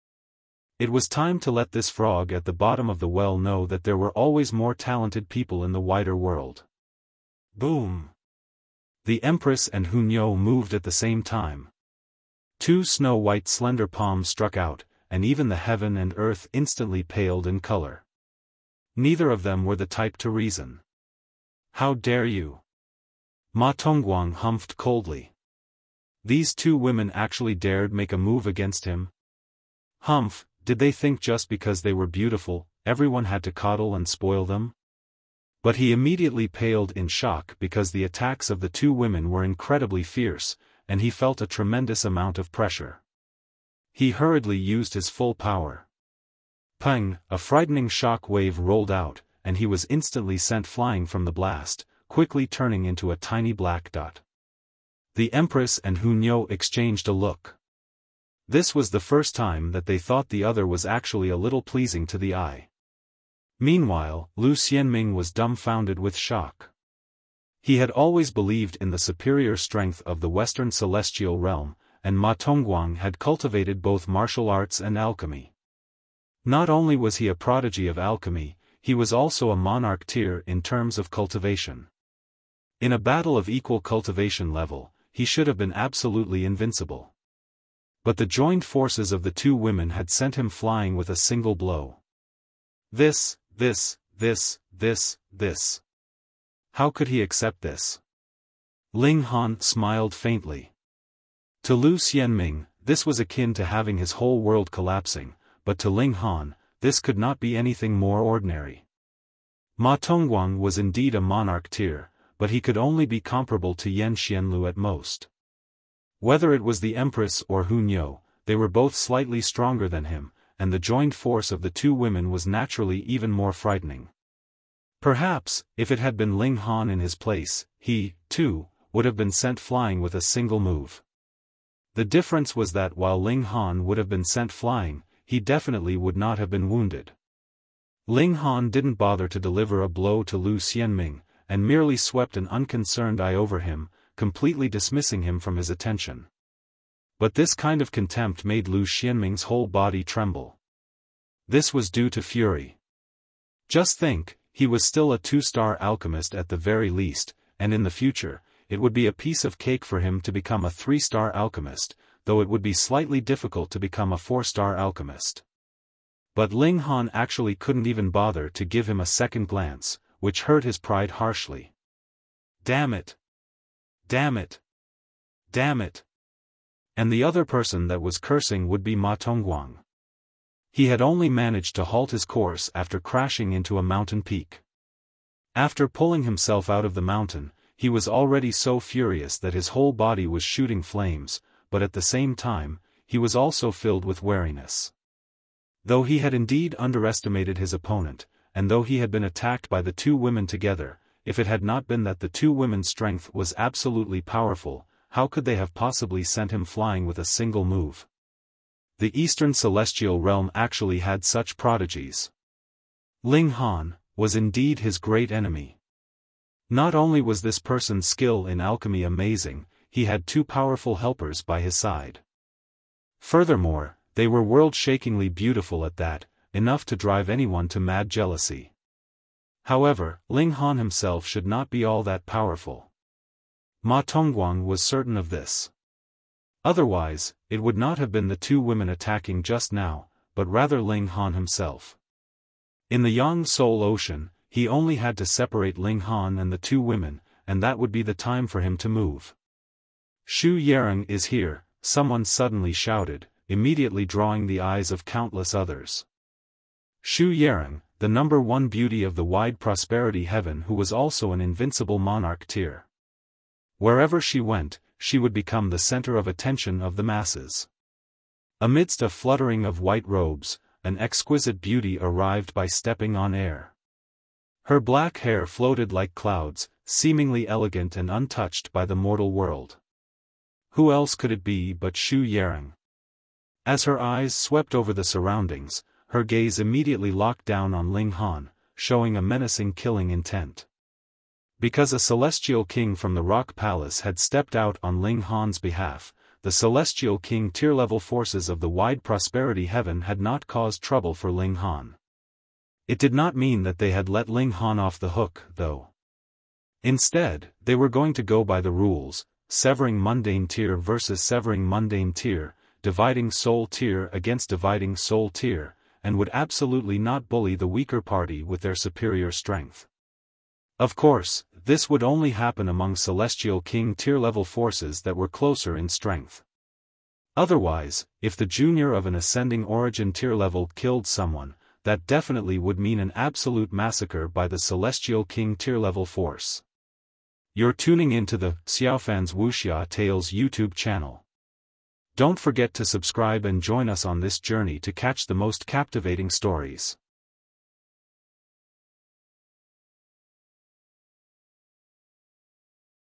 It was time to let this frog at the bottom of the well know that there were always more talented people in the wider world. Boom! The Empress and Hunyo moved at the same time. Two snow-white slender palms struck out, and even the heaven and earth instantly paled in color. Neither of them were the type to reason. How dare you? Ma Tongguang humphed coldly. These two women actually dared make a move against him? Humph, did they think just because they were beautiful, everyone had to coddle and spoil them? But he immediately paled in shock because the attacks of the two women were incredibly fierce, and he felt a tremendous amount of pressure. He hurriedly used his full power. Pang! A frightening shock wave rolled out, and he was instantly sent flying from the blast, quickly turning into a tiny black dot. The Empress and Hunyo exchanged a look. This was the first time that they thought the other was actually a little pleasing to the eye. Meanwhile, Lu Xianming was dumbfounded with shock. He had always believed in the superior strength of the Western Celestial Realm, and Ma Tongguang had cultivated both martial arts and alchemy. Not only was he a prodigy of alchemy, he was also a monarch tier in terms of cultivation. In a battle of equal cultivation level, he should have been absolutely invincible. But the joined forces of the two women had sent him flying with a single blow. This. How could he accept this? Ling Han smiled faintly. To Lu Xianming, this was akin to having his whole world collapsing, but to Ling Han, this could not be anything more ordinary. Ma Tongguang was indeed a monarch tier, but he could only be comparable to Yan Xianlu at most. Whether it was the Empress or Hunyo, they were both slightly stronger than him, and the joined force of the two women was naturally even more frightening. Perhaps, if it had been Ling Han in his place, he, too, would have been sent flying with a single move. The difference was that while Ling Han would have been sent flying, he definitely would not have been wounded. Ling Han didn't bother to deliver a blow to Lu Xianming, and merely swept an unconcerned eye over him, completely dismissing him from his attention. But this kind of contempt made Lu Xianming's whole body tremble. This was due to fury. Just think, he was still a 2-star alchemist at the very least, and in the future, it would be a piece of cake for him to become a 3-star alchemist, though it would be slightly difficult to become a 4-star alchemist. But Ling Han actually couldn't even bother to give him a second glance, which hurt his pride harshly. Damn it! Damn it! Damn it! And the other person that was cursing would be Ma Tongguang. He had only managed to halt his course after crashing into a mountain peak. After pulling himself out of the mountain, he was already so furious that his whole body was shooting flames, but at the same time, he was also filled with wariness. Though he had indeed underestimated his opponent, and though he had been attacked by the two women together, if it had not been that the two women's strength was absolutely powerful, how could they have possibly sent him flying with a single move? The Eastern Celestial Realm actually had such prodigies. Ling Han was indeed his great enemy. Not only was this person's skill in alchemy amazing, he had two powerful helpers by his side. Furthermore, they were world-shakingly beautiful at that, enough to drive anyone to mad jealousy. However, Ling Han himself should not be all that powerful. Ma Tongguang was certain of this. Otherwise, it would not have been the two women attacking just now, but rather Ling Han himself. In the Yang Soul Ocean, he only had to separate Ling Han and the two women, and that would be the time for him to move. Xu Yarong is here, someone suddenly shouted, immediately drawing the eyes of countless others. Xu Yarong, the number one beauty of the wide prosperity heaven who was also an invincible monarch tier. Wherever she went, she would become the center of attention of the masses. Amidst a fluttering of white robes, an exquisite beauty arrived by stepping on air. Her black hair floated like clouds, seemingly elegant and untouched by the mortal world. Who else could it be but Xu Yarong? As her eyes swept over the surroundings, her gaze immediately locked down on Ling Han, showing a menacing killing intent. Because a celestial king from the Rock Palace had stepped out on Ling Han's behalf, the Celestial King tier-level forces of the wide prosperity heaven had not caused trouble for Ling Han. It did not mean that they had let Ling Han off the hook, though. Instead, they were going to go by the rules, severing mundane tier versus severing mundane tier, dividing soul tier against dividing soul tier, and would absolutely not bully the weaker party with their superior strength. Of course, this would only happen among Celestial King tier-level forces that were closer in strength. Otherwise, if the junior of an ascending origin tier level killed someone, that definitely would mean an absolute massacre by the Celestial King tier-level force. You're tuning into the Xiaofan's Wuxia Tales YouTube channel. Don't forget to subscribe and join us on this journey to catch the most captivating stories.